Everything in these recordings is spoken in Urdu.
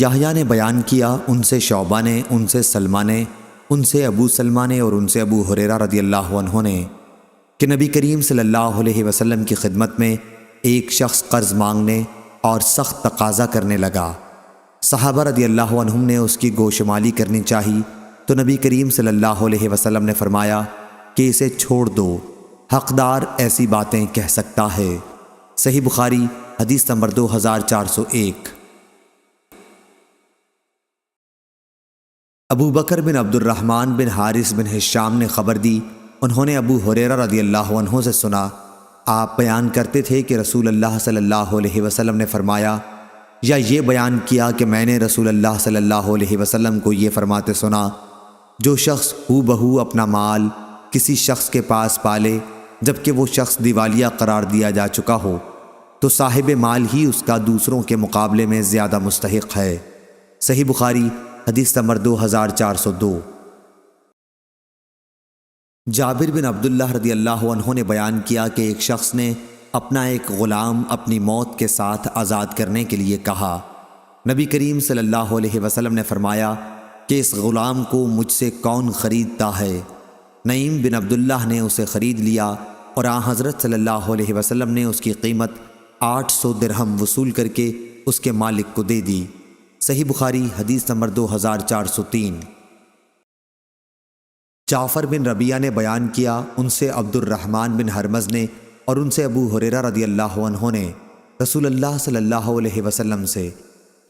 یحییٰ نے بیان کیا، ان سے شعبہ نے، ان سے سلمہ نے، ان سے ابو سلمہ نے اور ان سے ابو ہریرہ رضی اللہ عنہ نے کہ نبی کریم صلی اللہ علیہ وسلم کی خدمت میں ایک شخص قرض مانگنے اور سخت تقاضا کرنے لگا۔ صحابہ رضی اللہ عنہم نے اس کی گوشمالی کرنی چاہی تو نبی کریم صلی اللہ علیہ وسلم نے فرمایا کہ اسے چھوڑ دو، حقدار ایسی باتیں کہہ سکتا ہے۔ صحیح بخاری حدیث نمبر 2401۔ ابو بکر بن عبد الرحمن بن حارث بن ہشام نے خبر دی، انہوں نے ابو ہریرہ رضی اللہ عنہ سے سنا، آپ بیان کرتے تھے کہ رسول اللہ صلی اللہ علیہ وسلم نے فرمایا، یا یہ بیان کیا کہ میں نے رسول اللہ صلی اللہ علیہ وسلم کو یہ فرماتے سنا، جو شخص ہو بہو اپنا مال کسی شخص کے پاس پالے جبکہ وہ شخص دیوالیہ قرار دیا جا چکا ہو تو صاحب مال ہی اس کا دوسروں کے مقابلے میں زیادہ مستحق ہے۔ صحیح بخاری حدیث نمبر 2402۔ جابر بن عبداللہ رضی اللہ عنہ نے بیان کیا کہ ایک شخص نے اپنا ایک غلام اپنی موت کے ساتھ آزاد کرنے کے لیے کہا۔ نبی کریم صلی اللہ علیہ وسلم نے فرمایا کہ اس غلام کو مجھ سے کون خریدتا ہے؟ نعیم بن عبداللہ نے اسے خرید لیا اور آن حضرت صلی اللہ علیہ وسلم نے اس کی قیمت 800 درہم وصول کر کے اس کے مالک کو دے دی۔ صحیح بخاری حدیث نمبر 2403۔ جعفر بن ربیعہ نے بیان کیا، ان سے عبد الرحمن بن حرمز نے اور ان سے ابو ہریرہ رضی اللہ عنہ نے رسول اللہ صلی اللہ علیہ وسلم سے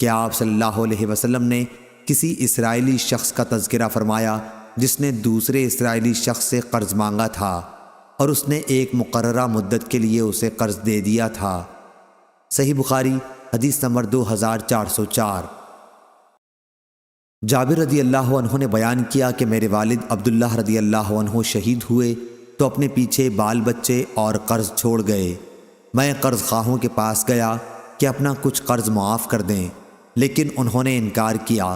کہ آپ صلی اللہ علیہ وسلم نے کسی اسرائیلی شخص کا تذکرہ فرمایا جس نے دوسرے اسرائیلی شخص سے قرض مانگا تھا اور اس نے ایک مقررہ مدت کے لیے اسے قرض دے دیا تھا۔ صحیح بخاری حدیث نمبر 2404۔ جابر رضی اللہ عنہ نے بیان کیا کہ میرے والد عبداللہ رضی اللہ عنہ شہید ہوئے تو اپنے پیچھے بال بچے اور قرض چھوڑ گئے۔ میں قرض خواہوں کے پاس گیا کہ اپنا کچھ قرض معاف کر دیں، لیکن انہوں نے انکار کیا۔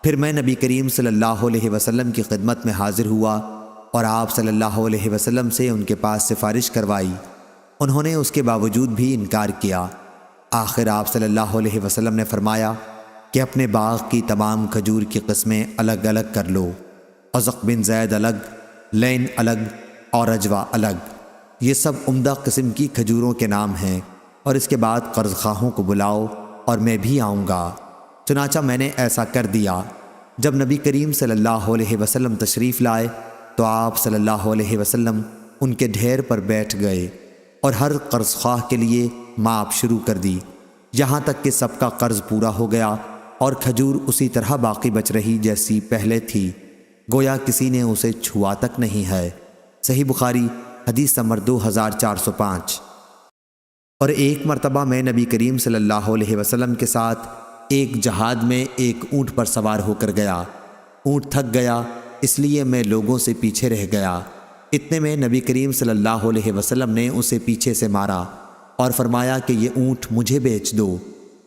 پھر میں نبی کریم صلی اللہ علیہ وسلم کی خدمت میں حاضر ہوا اور آپ صلی اللہ علیہ وسلم سے ان کے پاس سفارش کروائی، انہوں نے اس کے باوجود بھی انکار کیا۔ آخر آپ صلی اللہ علیہ وسلم نے فرمایا کہ اپنے باغ کی تمام کھجور کی قسمیں الگ الگ کر لو، عزق بن زید الگ، لین الگ اور اجوا الگ، یہ سب عمدہ قسم کی کھجوروں کے نام ہیں، اور اس کے بعد قرض خواہوں کو بلاؤ اور میں بھی آؤں گا۔ چنانچہ میں نے ایسا کر دیا۔ جب نبی کریم صلی اللہ علیہ وسلم تشریف لائے تو آپ صلی اللہ علیہ وسلم ان کے ڈھیر پر بیٹھ گئے اور ہر قرض خواہ کے لیے ماپ شروع کر دی، یہاں تک کہ سب کا قرض پورا ہو گیا اور کھجور اسی طرح باقی بچ رہی جیسی پہلے تھی، گویا کسی نے اسے چھوا تک نہیں ہے۔ صحیح بخاری حدیث نمبر 2405۔ اور ایک مرتبہ میں نبی کریم صلی اللہ علیہ وسلم کے ساتھ ایک جہاد میں ایک اونٹ پر سوار ہو کر گیا۔ اونٹ تھک گیا، اس لیے میں لوگوں سے پیچھے رہ گیا۔ اتنے میں نبی کریم صلی اللہ علیہ وسلم نے اسے پیچھے سے مارا اور فرمایا کہ یہ اونٹ مجھے بیچ دو،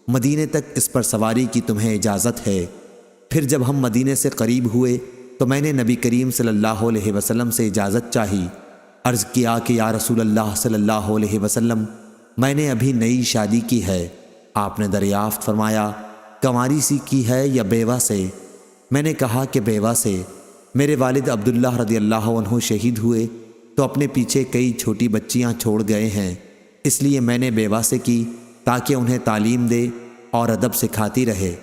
مدینے تک اس پر سواری کی تمہیں اجازت ہے۔ پھر جب ہم مدینے سے قریب ہوئے تو میں نے نبی کریم صلی اللہ علیہ وسلم سے اجازت چاہی، عرض کیا کہ یا رسول اللہ صلی اللہ علیہ وسلم، میں نے ابھی نئی شادی کی ہے۔ آپ نے دریافت فرمایا کنواری سی کی ہے یا بیوہ سے؟ میں نے کہا کہ بیوہ سے۔ میرے والد عبداللہ رضی اللہ عنہ شہید ہوئے تو اپنے پیچھے کئی چھوٹی بچیاں چھوڑ گئے ہیں، اس لیے میں نے بیوہ سے کی تاکہ انہیں تعلیم دے اور ادب سکھاتی رہے۔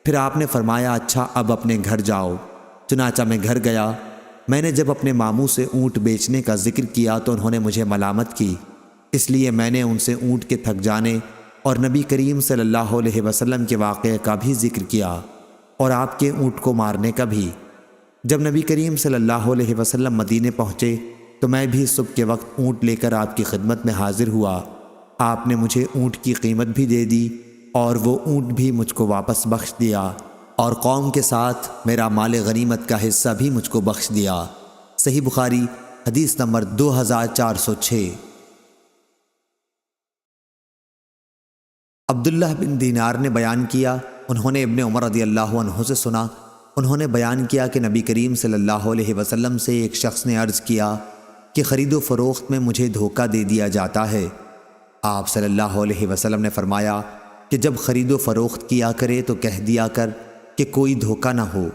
پھر آپ نے فرمایا اچھا اب اپنے گھر جاؤ۔ چنانچہ میں گھر گیا۔ میں نے جب اپنے ماموں سے اونٹ بیچنے کا ذکر کیا تو انہوں نے مجھے ملامت کی، اس لیے میں نے ان سے اونٹ کے تھک جانے اور نبی کریم صلی اللہ علیہ وسلم کے واقعے کا بھی ذکر کیا اور آپ کے اونٹ کو مارنے کا بھی۔ جب نبی کریم صلی اللہ علیہ وسلم مدینے پہنچے تو میں بھی صبح کے وقت اونٹ لے کر آپ کی خدمت میں حاضر ہوا۔ آپ نے مجھے اونٹ کی قیمت بھی دے دی اور وہ اونٹ بھی مجھ کو واپس بخش دیا اور قوم کے ساتھ میرا مال غنیمت کا حصہ بھی مجھ کو بخش دیا۔ صحیح بخاری حدیث نمبر 2406۔ عبداللہ بن دینار نے بیان کیا، انہوں نے ابن عمر رضی اللہ عنہ سے سنا، انہوں نے بیان کیا کہ نبی کریم صلی اللہ علیہ وسلم سے ایک شخص نے عرض کیا کہ خرید و فروخت میں مجھے دھوکہ دے دیا جاتا ہے۔ آپ صلی اللہ علیہ وسلم نے فرمایا کہ جب خرید و فروخت کیا کرے تو کہہ دیا کر کہ کوئی دھوکہ نہ ہو۔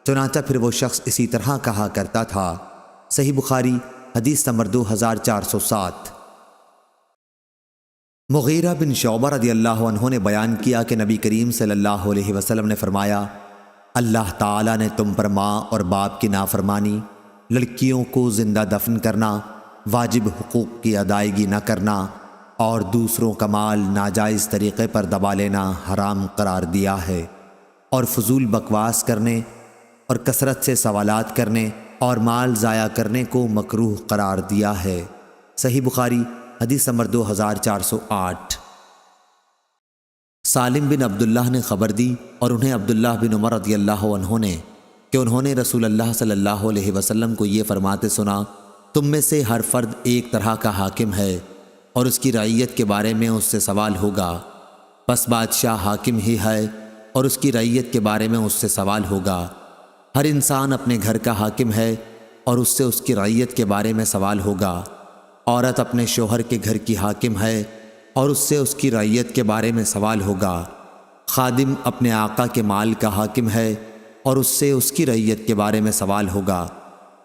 چنانچہ پھر وہ شخص اسی طرح کہا کرتا تھا۔ صحیح بخاری حدیث نمبر 2407۔ مغیرہ بن شعبہ رضی اللہ عنہ نے بیان کیا کہ نبی کریم صلی اللہ علیہ وسلم نے فرمایا، اللہ تعالیٰ نے تم پر ماں اور باپ کی نافرمانی، لڑکیوں کو زندہ دفن کرنا، واجب حقوق کی ادائیگی نہ کرنا اور دوسروں کا مال ناجائز طریقے پر دبا لینا حرام قرار دیا ہے، اور فضول بکواس کرنے اور کثرت سے سوالات کرنے اور مال ضائع کرنے کو مکروہ قرار دیا ہے۔ صحیح بخاری حدیث نمبر 2408۔ سالم بن عبداللہ نے خبر دی اور انہیں عبداللہ بن عمر رضی اللہ عنہ نے کہ انہوں نے رسول اللہ صلی اللہ علیہ وسلم کو یہ فرماتے سنا، تم میں سے ہر فرد ایک طرح کا حاکم ہے اور اس کی رعیت کے بارے میں اس سے سوال ہوگا، پس بادشاہ حاکم ہی ہے اور اس کی رعیت کے بارے میں اس سے سوال ہوگا۔ ہر انسان اپنے گھر کا حاکم ہے اور اس سے اس کی رعیت کے بارے میں سوال ہوگا۔ عورت اپنے شوہر کے گھر کی حاکم ہے اور اس سے اس کی رعیت کے بارے میں سوال ہوگا۔ خادم اپنے آقا کے مال کا حاکم ہے اور اس سے اس کی رعیت کے بارے میں سوال ہوگا۔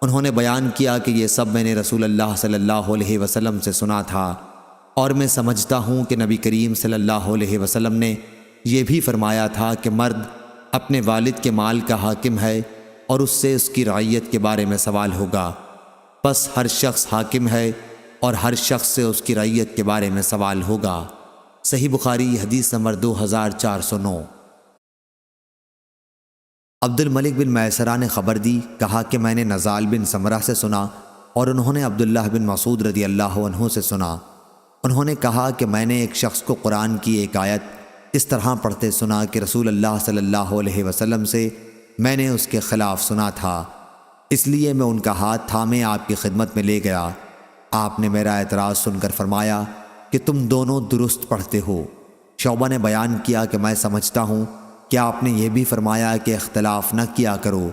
انہوں نے بیان کیا کہ یہ سب میں نے رسول اللہ صلی اللہ علیہ وسلم سے سنا تھا، اور میں سمجھتا ہوں کہ نبی کریم صلی اللہ علیہ وسلم نے یہ بھی فرمایا تھا کہ مرد اپنے والد کے مال کا حاکم ہے اور اس سے اس کی رعیت کے بارے میں سوال ہوگا، پس ہر شخص حاکم ہے اور ہر شخص سے اس کی رعیت کے بارے میں سوال ہوگا۔ صحیح بخاری حدیث نمبر 2409۔ عبد الملک بن میسرہ نے خبر دی، کہا کہ میں نے نزال بن سمرہ سے سنا اور انہوں نے عبداللہ بن مسعود رضی اللہ عنہ سے سنا۔ انہوں نے کہا کہ میں نے ایک شخص کو قرآن کی ایک آیت اس طرح پڑھتے سنا کہ رسول اللہ صلی اللہ علیہ وسلم سے میں نے اس کے خلاف سنا تھا، اس لیے میں ان کا ہاتھ تھامے آپ کی خدمت میں لے گیا۔ آپ نے میرا اعتراض سن کر فرمایا کہ تم دونوں درست پڑھتے ہو۔ شعبہ نے بیان کیا کہ میں سمجھتا ہوں کہ آپ نے یہ بھی فرمایا کہ اختلاف نہ کیا کرو،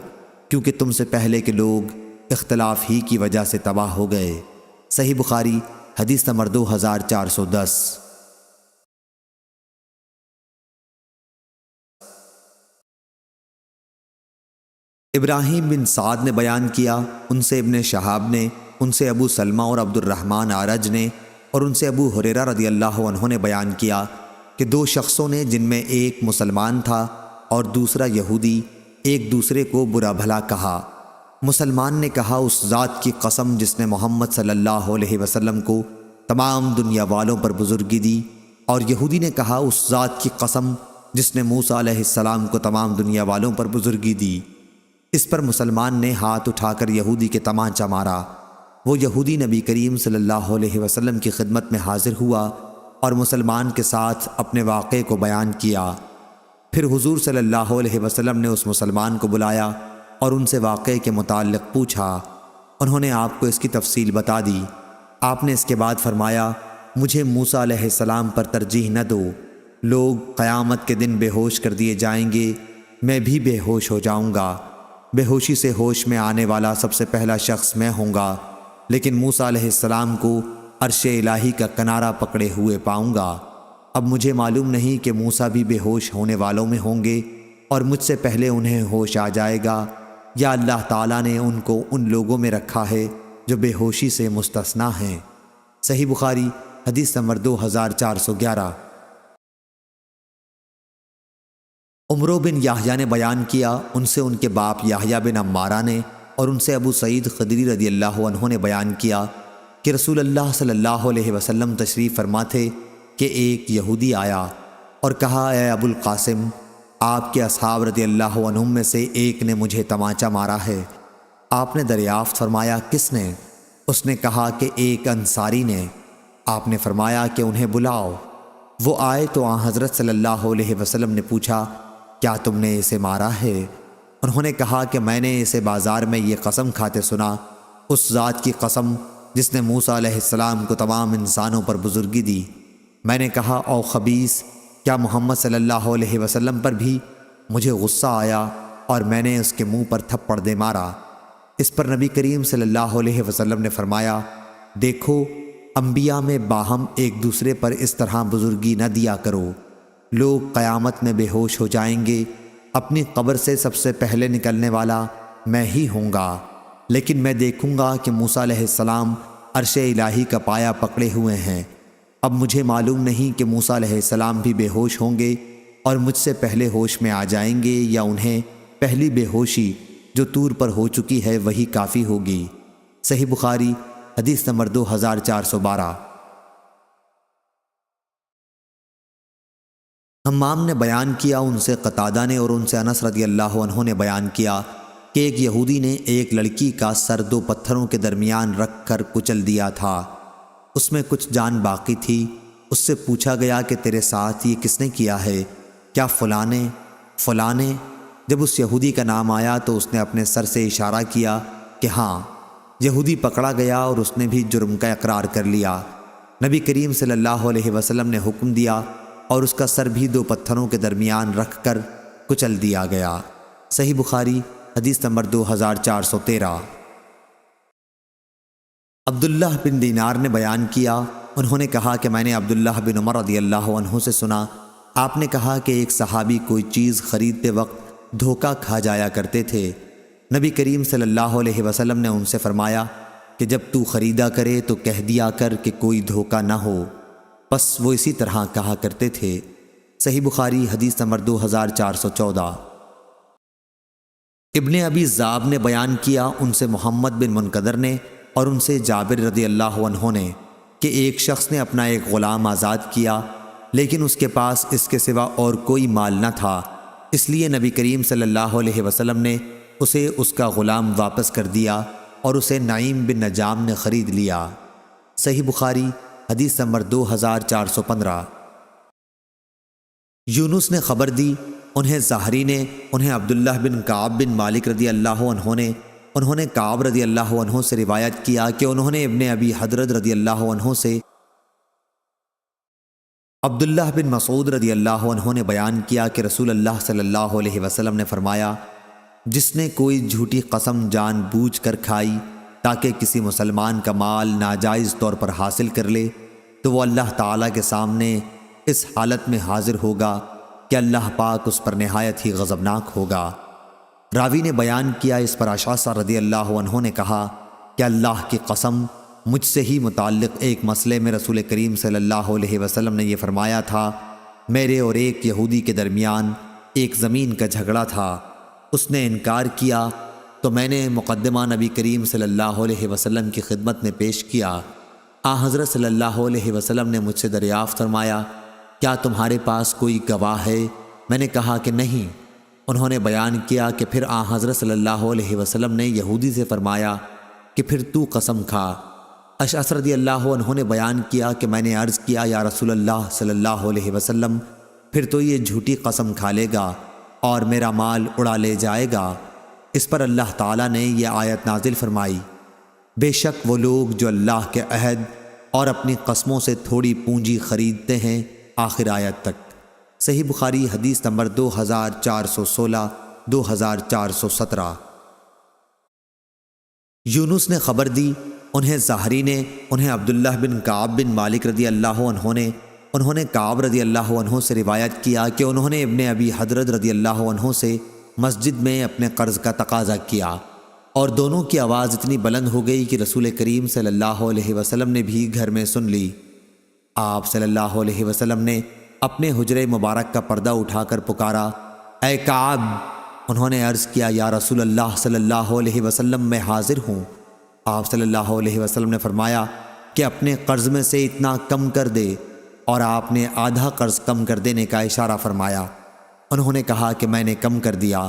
کیونکہ تم سے پہلے کے لوگ اختلاف ہی کی وجہ سے تباہ ہو گئے۔ صحیح بخاری حدیث نمبر 2410۔ ابراہیم بن سعد نے بیان کیا، ان سے ابن شہاب نے، ان سے ابو سلمہ اور عبد الرحمن اعرج نے، اور ان سے ابو ہریرہ رضی اللہ عنہ نے بیان کیا کہ دو شخصوں نے، جن میں ایک مسلمان تھا اور دوسرا یہودی، ایک دوسرے کو برا بھلا کہا۔ مسلمان نے کہا، اس ذات کی قسم جس نے محمد صلی اللہ علیہ وسلم کو تمام دنیا والوں پر بزرگی دی، اور یہودی نے کہا، اس ذات کی قسم جس نے موسیٰ علیہ السلام کو تمام دنیا والوں پر بزرگی دی۔ اس پر مسلمان نے ہاتھ اٹھا کر یہودی کے تمانچہ مارا۔ وہ یہودی نبی کریم صلی اللہ علیہ وسلم کی خدمت میں حاضر ہوا اور مسلمان کے ساتھ اپنے واقعے کو بیان کیا۔ پھر حضور صلی اللہ علیہ وسلم نے اس مسلمان کو بلایا اور ان سے واقعے کے متعلق پوچھا۔ انہوں نے آپ کو اس کی تفصیل بتا دی۔ آپ نے اس کے بعد فرمایا، مجھے موسیٰ علیہ السلام پر ترجیح نہ دو، لوگ قیامت کے دن بے ہوش کر دیے جائیں گے، میں بھی بے ہوش ہو جاؤں گا۔ بے ہوشی سے ہوش میں آنے والا سب سے پہلا شخص میں ہوں گا، لیکن موسیٰ علیہ السلام کو عرش الہی کا کنارہ پکڑے ہوئے پاؤں گا۔ اب مجھے معلوم نہیں کہ موسیٰ بھی بے ہوش ہونے والوں میں ہوں گے اور مجھ سے پہلے انہیں ہوش آ جائے گا، یا اللہ تعالیٰ نے ان کو ان لوگوں میں رکھا ہے جو بے ہوشی سے مستثنیٰ ہیں۔ صحیح بخاری حدیث نمبر 2411۔ عمرو بن یحییٰ نے بیان کیا، ان سے ان کے باپ یحییٰ بن عمارہ نے، اور ان سے ابو سعید خدری رضی اللہ عنہ نے بیان کیا کہ رسول اللہ صلی اللہ علیہ وسلم تشریف فرما تھے کہ ایک یہودی آیا اور کہا، اے ابو القاسم، آپ کے اصحاب رضی اللہ عنہم میں سے ایک نے مجھے تمانچہ مارا ہے۔ آپ نے دریافت فرمایا، کس نے؟ اس نے کہا کہ ایک انصاری نے۔ آپ نے فرمایا کہ انہیں بلاؤ۔ وہ آئے تو آن حضرت صلی اللہ علیہ وسلم نے پوچھا، کیا تم نے اسے مارا ہے؟ انہوں نے کہا کہ میں نے اسے بازار میں یہ قسم کھاتے سنا، اس ذات کی قسم جس نے موسیٰ علیہ السلام کو تمام انسانوں پر بزرگی دی۔ میں نے کہا، او خبیث، کیا محمد صلی اللہ علیہ وسلم پر بھی؟ مجھے غصہ آیا اور میں نے اس کے منہ پر تھپڑ دے مارا۔ اس پر نبی کریم صلی اللہ علیہ وسلم نے فرمایا، دیکھو، انبیاء میں باہم ایک دوسرے پر اس طرح بزرگی نہ دیا کرو۔ لوگ قیامت میں بے ہوش ہو جائیں گے، اپنی قبر سے سب سے پہلے نکلنے والا میں ہی ہوں گا، لیکن میں دیکھوں گا کہ موسیٰ علیہ السلام عرش الہی کا پایا پکڑے ہوئے ہیں۔ اب مجھے معلوم نہیں کہ موسیٰ علیہ السلام بھی بے ہوش ہوں گے اور مجھ سے پہلے ہوش میں آ جائیں گے، یا انہیں پہلی بے ہوشی جو طور پر ہو چکی ہے وہی کافی ہوگی۔ صحیح بخاری حدیث نمبر 2412۔ حمام نے بیان کیا، ان سے قتادہ نے اور ان سے انس رضی اللہ عنہ نے بیان کیا کہ ایک یہودی نے ایک لڑکی کا سر دو پتھروں کے درمیان رکھ کر کچل دیا تھا، اس میں کچھ جان باقی تھی۔ اس سے پوچھا گیا کہ تیرے ساتھ یہ کس نے کیا ہے؟ کیا فلاں نے؟ جب اس یہودی کا نام آیا تو اس نے اپنے سر سے اشارہ کیا کہ ہاں۔ یہودی پکڑا گیا اور اس نے بھی جرم کا اقرار کر لیا۔ نبی کریم صلی اللہ علیہ وسلم نے حکم دیا اور اس کا سر بھی دو پتھروں کے درمیان رکھ کر کچل دیا گیا۔ صحیح بخاری حدیث نمبر 2413۔ عبداللہ بن دینار نے بیان کیا، انہوں نے کہا کہ میں نے عبداللہ بن عمر رضی اللہ عنہ سے سنا، آپ نے کہا کہ ایک صحابی کوئی چیز خریدتے وقت دھوکہ کھا جایا کرتے تھے۔ نبی کریم صلی اللہ علیہ وسلم نے ان سے فرمایا کہ جب تو خریدا کرے تو کہہ دیا کر کہ کوئی دھوکہ نہ ہو، بس وہ اسی طرح کہا کرتے تھے۔ صحیح بخاری حدیث نمبر 2414۔ ابن ابی ذئب نے بیان کیا، ان سے محمد بن منقدر نے اور ان سے جابر رضی اللہ عنہ نے کہ ایک شخص نے اپنا ایک غلام آزاد کیا، لیکن اس کے پاس اس کے سوا اور کوئی مال نہ تھا، اس لیے نبی کریم صلی اللہ علیہ وسلم نے اسے اس کا غلام واپس کر دیا اور اسے نعیم بن نجام نے خرید لیا۔ صحیح بخاری حدیث نمبر 2415۔ یونس نے خبر دی، انہیں زہری نے، انہیں عبداللہ بن کعب بن مالک رضی اللہ عنہ نے، انہوں نے کعب رضی اللہ عنہ سے روایت کیا کہ انہوں نے ابن ابی حضرت رضی اللہ عنہ سے عبداللہ بن مسعود رضی اللہ عنہ نے بیان کیا کہ رسول اللہ صلی اللہ علیہ وسلم نے فرمایا، جس نے کوئی جھوٹی قسم جان بوجھ کر کھائی تاکہ کسی مسلمان کا مال ناجائز طور پر حاصل کر لے تو وہ اللہ تعالیٰ کے سامنے اس حالت میں حاضر ہوگا کہ اللہ پاک اس پر نہایت ہی غضبناک ہوگا۔ راوی نے بیان کیا، اس پر عشعثہ رضی اللہ عنہ نے کہا کہ اللہ کی قسم، مجھ سے ہی متعلق ایک مسئلے میں رسول کریم صلی اللہ علیہ وسلم نے یہ فرمایا تھا، میرے اور ایک یہودی کے درمیان ایک زمین کا جھگڑا تھا، اس نے انکار کیا تو میں نے مقدمہ نبی کریم صلی اللہ علیہ وسلم کی خدمت میں پیش کیا۔ حضرت صلی اللہ علیہ وسلم نے مجھ سے دریافت فرمایا، کیا تمہارے پاس کوئی گواہ ہے؟ میں نے کہا کہ نہیں۔ انہوں نے بیان کیا کہ پھر حضرت صلی اللہ علیہ وسلم نے یہودی سے فرمایا کہ پھر تو قسم کھا۔ اشعث رضی اللہ عنہ نے بیان کیا کہ میں نے عرض کیا، یا رسول اللہ صلی اللہ علیہ وسلم، پھر تو یہ جھوٹی قسم کھا لے گا اور میرا مال اڑا لے جائے گا۔ اس پر اللہ تعالیٰ نے یہ آیت نازل فرمائی، بے شک وہ لوگ جو اللہ کے عہد اور اپنی قسموں سے تھوڑی پونجی خریدتے ہیں، آخر آیت تک۔ صحیح بخاری حدیث نمبر 2416 2417۔ یونس نے خبر دی، انہیں زہری نے، انہیں عبداللہ بن کعب بن مالک رضی اللہ عنہ نے، انہوں نے کعب رضی اللہ عنہ سے روایت کیا کہ انہوں نے ابن ابی حضرت رضی اللہ عنہ سے مسجد میں اپنے قرض کا تقاضا کیا، اور دونوں کی آواز اتنی بلند ہو گئی کہ رسول کریم صلی اللہ علیہ وسلم نے بھی گھر میں سن لی۔ آپ صلی اللہ علیہ وسلم نے اپنے حجرے مبارک کا پردہ اٹھا کر پکارا، اے کعب! انہوں نے عرض کیا، یا رسول اللہ صلی اللہ علیہ وسلم، میں حاضر ہوں۔ آپ صلی اللہ علیہ وسلم نے فرمایا کہ اپنے قرض میں سے اتنا کم کر دے، اور آپ نے آدھا قرض کم کر دینے کا اشارہ فرمایا۔ انہوں نے کہا کہ میں نے کم کر دیا۔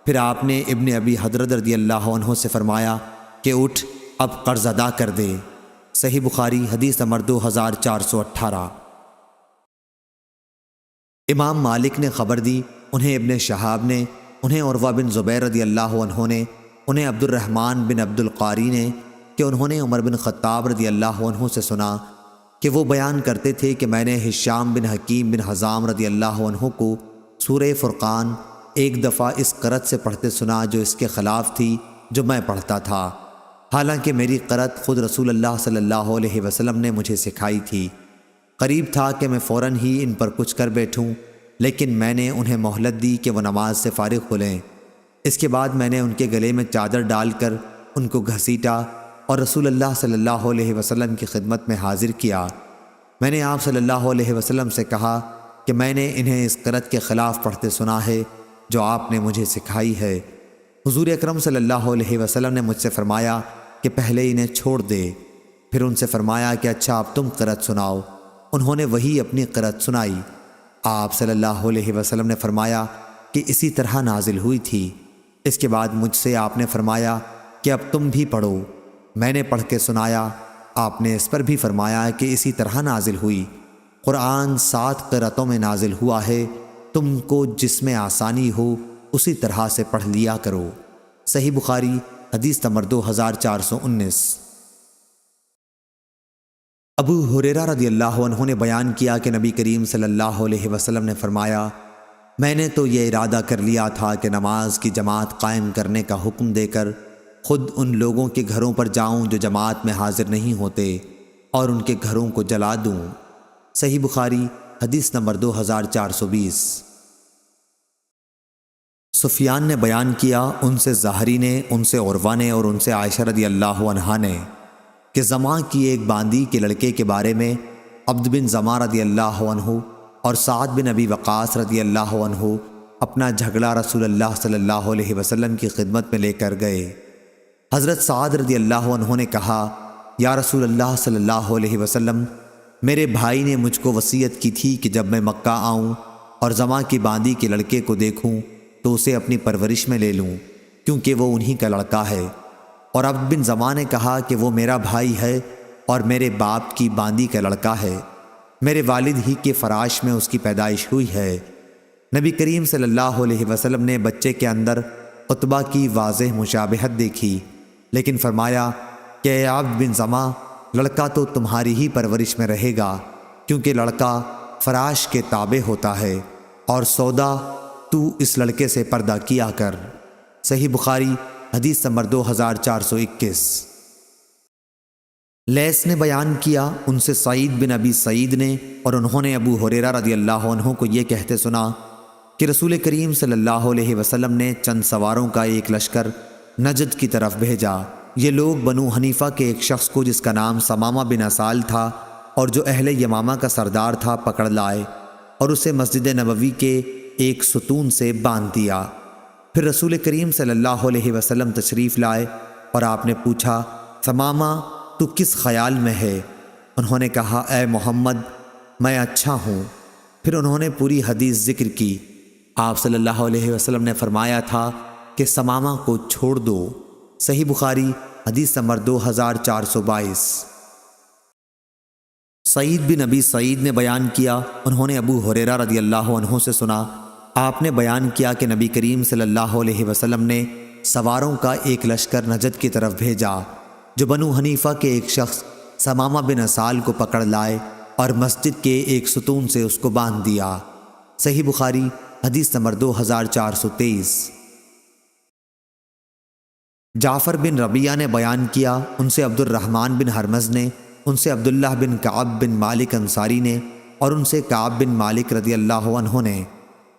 پھر آپ نے ابن ابی حضرت رضی اللہ عنہ سے فرمایا کہ اٹھ، اب قرض ادا کر دے۔ صحیح بخاری حدیث نمبر 2418۔ امام مالک نے خبر دی، انہیں ابن شہاب نے، انہیں عروہ بن زبیر رضی اللہ عنہ نے، انہیں عبد الرحمن بن عبد القاری نے کہ انہوں نے عمر بن خطاب رضی اللہ عنہ سے سنا کہ وہ بیان کرتے تھے کہ میں نے ہشام بن حکیم بن حزام رضی اللہ عنہ کو سورہ فرقان ایک دفعہ اس قرأت سے پڑھتے سنا جو اس کے خلاف تھی جو میں پڑھتا تھا، حالانکہ میری قرأت خود رسول اللہ صلی اللہ علیہ وسلم نے مجھے سکھائی تھی۔ قریب تھا کہ میں فوراً ہی ان پر کچھ کر بیٹھوں لیکن میں نے انہیں مہلت دی کہ وہ نماز سے فارغ ہو لیں۔ اس کے بعد میں نے ان کے گلے میں چادر ڈال کر ان کو گھسیٹا اور رسول اللہ صلی اللہ علیہ وسلم کی خدمت میں حاضر کیا۔ میں نے آپ صلی اللہ علیہ وسلم سے کہا کہ میں نے انہیں اس قرأت کے خلاف پڑھتے سنا ہے جو آپ نے مجھے سکھائی ہے۔ حضور اکرم صلی اللہ علیہ وسلم نے مجھ سے فرمایا کہ پہلے انہیں چھوڑ دے، پھر ان سے فرمایا کہ اچھا اب تم قرأت سناؤ۔ انہوں نے وہی اپنی قرأت سنائی۔ آپ صلی اللہ علیہ وسلم نے فرمایا کہ اسی طرح نازل ہوئی تھی۔ اس کے بعد مجھ سے آپ نے فرمایا کہ اب تم بھی پڑھو۔ میں نے پڑھ کے سنایا۔ آپ نے اس پر بھی فرمایا کہ اسی طرح نازل ہوئی۔ قرآن 7 قرأتوں میں نازل ہوا ہے، تم کو جس میں آسانی ہو اسی طرح سے پڑھ لیا کرو۔ صحیح بخاری حدیث نمبر 2419۔ ابو ہریرہ رضی اللہ عنہ نے بیان کیا کہ نبی کریم صلی اللہ علیہ وسلم نے فرمایا، میں نے تو یہ ارادہ کر لیا تھا کہ نماز کی جماعت قائم کرنے کا حکم دے کر خود ان لوگوں کے گھروں پر جاؤں جو جماعت میں حاضر نہیں ہوتے اور ان کے گھروں کو جلا دوں۔ صحیح بخاری حدیث نمبر 2420۔ سفیان نے بیان کیا، ان سے زہری نے، ان سے عروہ نے اور ان سے عائشہ رضی اللہ عنہا نے کہ زماں کی ایک باندی کے لڑکے کے بارے میں عبد بن زماں رضی اللہ عنہ اور سعد بن ابی وقاص رضی اللہ عنہ اپنا جھگڑا رسول اللہ صلی اللہ علیہ وسلم کی خدمت میں لے کر گئے۔ حضرت سعد رضی اللہ عنہ نے کہا، یا رسول اللہ صلی اللہ علیہ وسلم، میرے بھائی نے مجھ کو وصیت کی تھی کہ جب میں مکہ آؤں اور زماں کی باندی کے لڑکے کو دیکھوں تو اسے اپنی پرورش میں لے لوں، کیونکہ وہ انہی کا لڑکا ہے۔ اور عبد بن زماں نے کہا کہ وہ میرا بھائی ہے اور میرے باپ کی باندی کا لڑکا ہے، میرے والد ہی کے فراش میں اس کی پیدائش ہوئی ہے۔ نبی کریم صلی اللہ علیہ وسلم نے بچے کے اندر عتبہ کی واضح مشابہت دیکھی، لیکن فرمایا کہ اے عبد بن زماں، لڑکا تو تمہاری ہی پرورش میں رہے گا، کیونکہ لڑکا فراش کے تابع ہوتا ہے، اور سودا تو اس لڑکے سے پردہ کیا کر۔ صحیح بخاری حدیث نمبر 2421۔ لیث نے بیان کیا، ان سے سعید بن ابی سعید نے اور انہوں نے ابو ہریرہ رضی اللہ عنہ کو یہ کہتے سنا کہ رسول کریم صلی اللہ علیہ وسلم نے چند سواروں کا ایک لشکر نجد کی طرف بھیجا۔ یہ لوگ بنو حنیفہ کے ایک شخص کو جس کا نام ثمامہ بن اسال تھا اور جو اہل یمامہ کا سردار تھا پکڑ لائے اور اسے مسجد نبوی کے ایک ستون سے باندھ دیا۔ پھر رسول کریم صلی اللہ علیہ وسلم تشریف لائے اور آپ نے پوچھا، ثمامہ تو کس خیال میں ہے؟ انہوں نے کہا، اے محمد میں اچھا ہوں۔ پھر انہوں نے پوری حدیث ذکر کی۔ آپ صلی اللہ علیہ وسلم نے فرمایا تھا کہ ثمامہ کو چھوڑ دو۔ صحیح بخاری حدیث نمبر 2422۔ سعید بن ابی سعید نے بیان کیا، انہوں نے ابو ہریرہ رضی اللہ عنہ سے سنا، آپ نے بیان کیا کہ نبی کریم صلی اللہ علیہ وسلم نے سواروں کا ایک لشکر نجد کی طرف بھیجا، جو بنو حنیفہ کے ایک شخص ثمامہ بن اسال کو پکڑ لائے اور مسجد کے ایک ستون سے اس کو باندھ دیا۔ صحیح بخاری حدیث نمبر 2423۔ جعفر بن ربیعہ نے بیان کیا، ان سے عبد الرحمن بن حرمز نے، ان سے عبداللہ بن کعب بن مالک انصاری نے اور ان سے کعب بن مالک رضی اللہ عنہ نے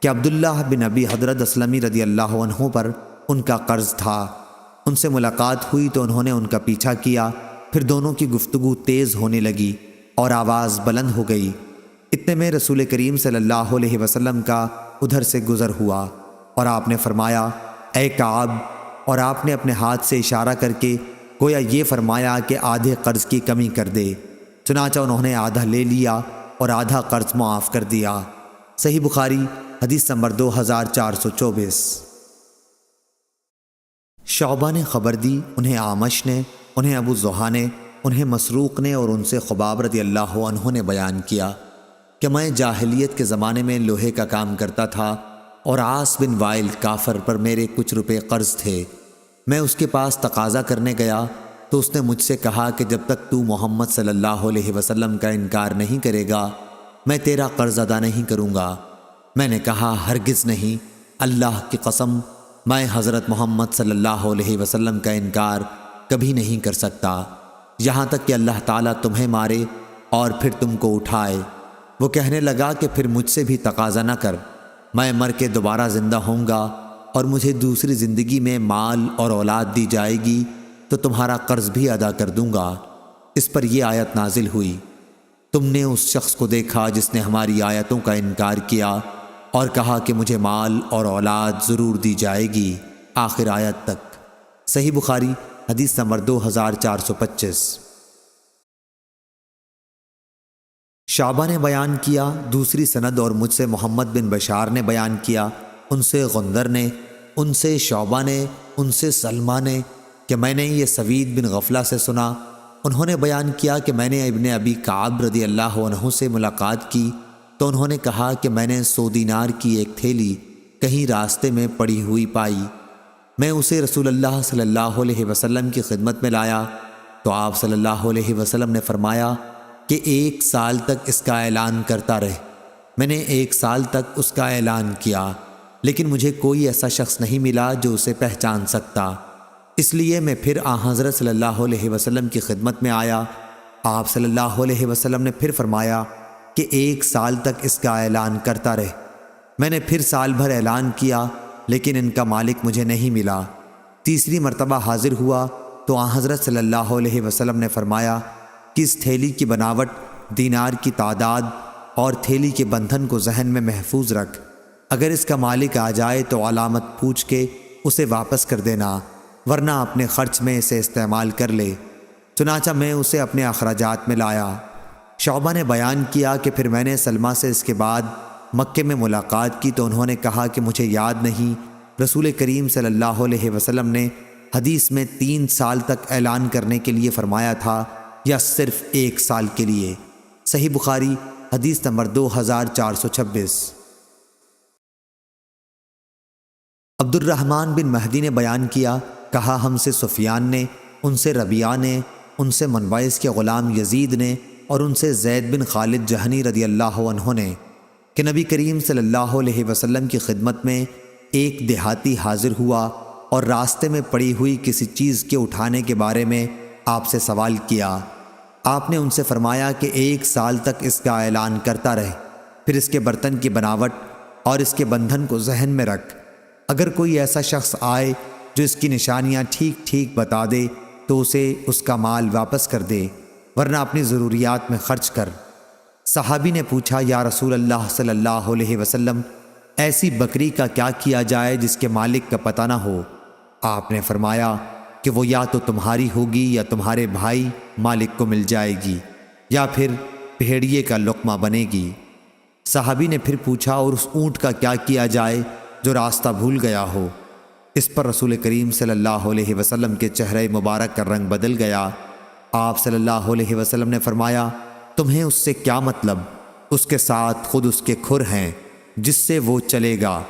کہ عبداللہ بن ابی حضرت اسلمی رضی اللہ عنہ پر ان کا قرض تھا۔ ان سے ملاقات ہوئی تو انہوں نے ان کا پیچھا کیا، پھر دونوں کی گفتگو تیز ہونے لگی اور آواز بلند ہو گئی۔ اتنے میں رسول کریم صلی اللہ علیہ وسلم کا ادھر سے گزر ہوا اور آپ نے فرمایا، اے کعب، اور آپ نے اپنے ہاتھ سے اشارہ کر کے گویا یہ فرمایا کہ آدھے قرض کی کمی کر دے۔ چنانچہ انہوں نے آدھا لے لیا اور آدھا قرض معاف کر دیا۔ صحیح بخاری حدیث نمبر 2424۔ شعبہ نے خبر دی، انہیں اعمش نے، انہیں ابو زحا نے، انہیں مسروق نے اور ان سے خباب رضی اللہ عنہ نے بیان کیا کہ میں جاہلیت کے زمانے میں لوہے کا کام کرتا تھا اور عاص بن وائل کافر پر میرے کچھ روپے قرض تھے۔ میں اس کے پاس تقاضا کرنے گیا تو اس نے مجھ سے کہا کہ جب تک تو محمد صلی اللہ علیہ وسلم کا انکار نہیں کرے گا میں تیرا قرض ادا نہیں کروں گا۔ میں نے کہا، ہرگز نہیں، اللہ کی قسم میں حضرت محمد صلی اللہ علیہ وسلم کا انکار کبھی نہیں کر سکتا، یہاں تک کہ اللہ تعالیٰ تمہیں مارے اور پھر تم کو اٹھائے۔ وہ کہنے لگا کہ پھر مجھ سے بھی تقاضا نہ کر۔ میں مر کے دوبارہ زندہ ہوں گا اور مجھے دوسری زندگی میں مال اور اولاد دی جائے گی تو تمہارا قرض بھی ادا کر دوں گا۔ اس پر یہ آیت نازل ہوئی، تم نے اس شخص کو دیکھا جس نے ہماری آیتوں کا انکار کیا اور کہا کہ مجھے مال اور اولاد ضرور دی جائے گی، آخر آیت تک۔ صحیح بخاری حدیث نمبر 2425۔ شعبہ نے بیان کیا دوسری سند اور مجھ سے محمد بن بشار نے بیان کیا، ان سے غندر نے، ان سے شعبہ نے، ان سے سلمہ نے کہ میں نے یہ سوید بن غفلہ سے سنا، انہوں نے بیان کیا کہ میں نے ابن ابی کعب رضی اللہ عنہ سے ملاقات کی تو انہوں نے کہا کہ میں نے 100 دینار کی ایک تھیلی کہیں راستے میں پڑی ہوئی پائی، میں اسے رسول اللہ صلی اللہ علیہ وسلم کی خدمت میں لایا تو آپ صلی اللہ علیہ وسلم نے فرمایا کہ 1 سال تک اس کا اعلان کرتا رہے۔ میں نے 1 سال تک اس کا اعلان کیا لیکن مجھے کوئی ایسا شخص نہیں ملا جو اسے پہچان سکتا، اس لیے میں پھر حضرت صلی اللہ علیہ وسلم کی خدمت میں آیا۔ آپ صلی اللہ علیہ وسلم نے پھر فرمایا کہ 1 سال تک اس کا اعلان کرتا رہے۔ میں نے پھر سال بھر اعلان کیا لیکن ان کا مالک مجھے نہیں ملا۔ تیسری مرتبہ حاضر ہوا تو حضرت صلی اللہ علیہ وسلم نے فرمایا کہ اس تھیلی کی بناوٹ، دینار کی تعداد اور تھیلی کے بندھن کو ذہن میں محفوظ رکھ، اگر اس کا مالک آ جائے تو علامت پوچھ کے اسے واپس کر دینا ورنہ اپنے خرچ میں اسے استعمال کر لے۔ چنانچہ میں اسے اپنے اخراجات میں لایا۔ شعبہ نے بیان کیا کہ پھر میں نے سلمہ سے اس کے بعد مکے میں ملاقات کی تو انہوں نے کہا کہ مجھے یاد نہیں رسول کریم صلی اللہ علیہ وسلم نے حدیث میں 3 سال تک اعلان کرنے کے لیے فرمایا تھا یا صرف 1 سال کے لیے۔ صحیح بخاری حدیث نمبر 2426۔ عبد الرحمن بن مہدی نے بیان کیا، کہا ہم سے سفیان نے، ان سے ربیعہ نے، ان سے منبعث کے غلام یزید نے اور ان سے زید بن خالد جہنی رضی اللہ عنہ نے کہ نبی کریم صلی اللہ علیہ وسلم کی خدمت میں ایک دیہاتی حاضر ہوا اور راستے میں پڑی ہوئی کسی چیز کے اٹھانے کے بارے میں آپ سے سوال کیا۔ آپ نے ان سے فرمایا کہ 1 سال تک اس کا اعلان کرتا رہے، پھر اس کے برتن کی بناوٹ اور اس کے بندھن کو ذہن میں رکھ، اگر کوئی ایسا شخص آئے جو اس کی نشانیاں ٹھیک ٹھیک بتا دے تو اسے اس کا مال واپس کر دے ورنہ اپنی ضروریات میں خرچ کر۔ صحابی نے پوچھا یا رسول اللہ صلی اللہ علیہ وسلم، ایسی بکری کا کیا کیا جائے جس کے مالک کا پتہ نہ ہو؟ آپ نے فرمایا کہ وہ یا تو تمہاری ہوگی یا تمہارے بھائی مالک کو مل جائے گی یا پھر بھیڑیے کا لقمہ بنے گی۔ صحابی نے پھر پوچھا اور اس اونٹ کا کیا کیا جائے جو راستہ بھول گیا ہو؟ اس پر رسول کریم صلی اللہ علیہ وسلم کے چہرے مبارک کا رنگ بدل گیا۔ آپ صلی اللہ علیہ وسلم نے فرمایا تمہیں اس سے کیا مطلب؟ اس کے ساتھ خود اس کے کھر ہیں جس سے وہ چلے گا،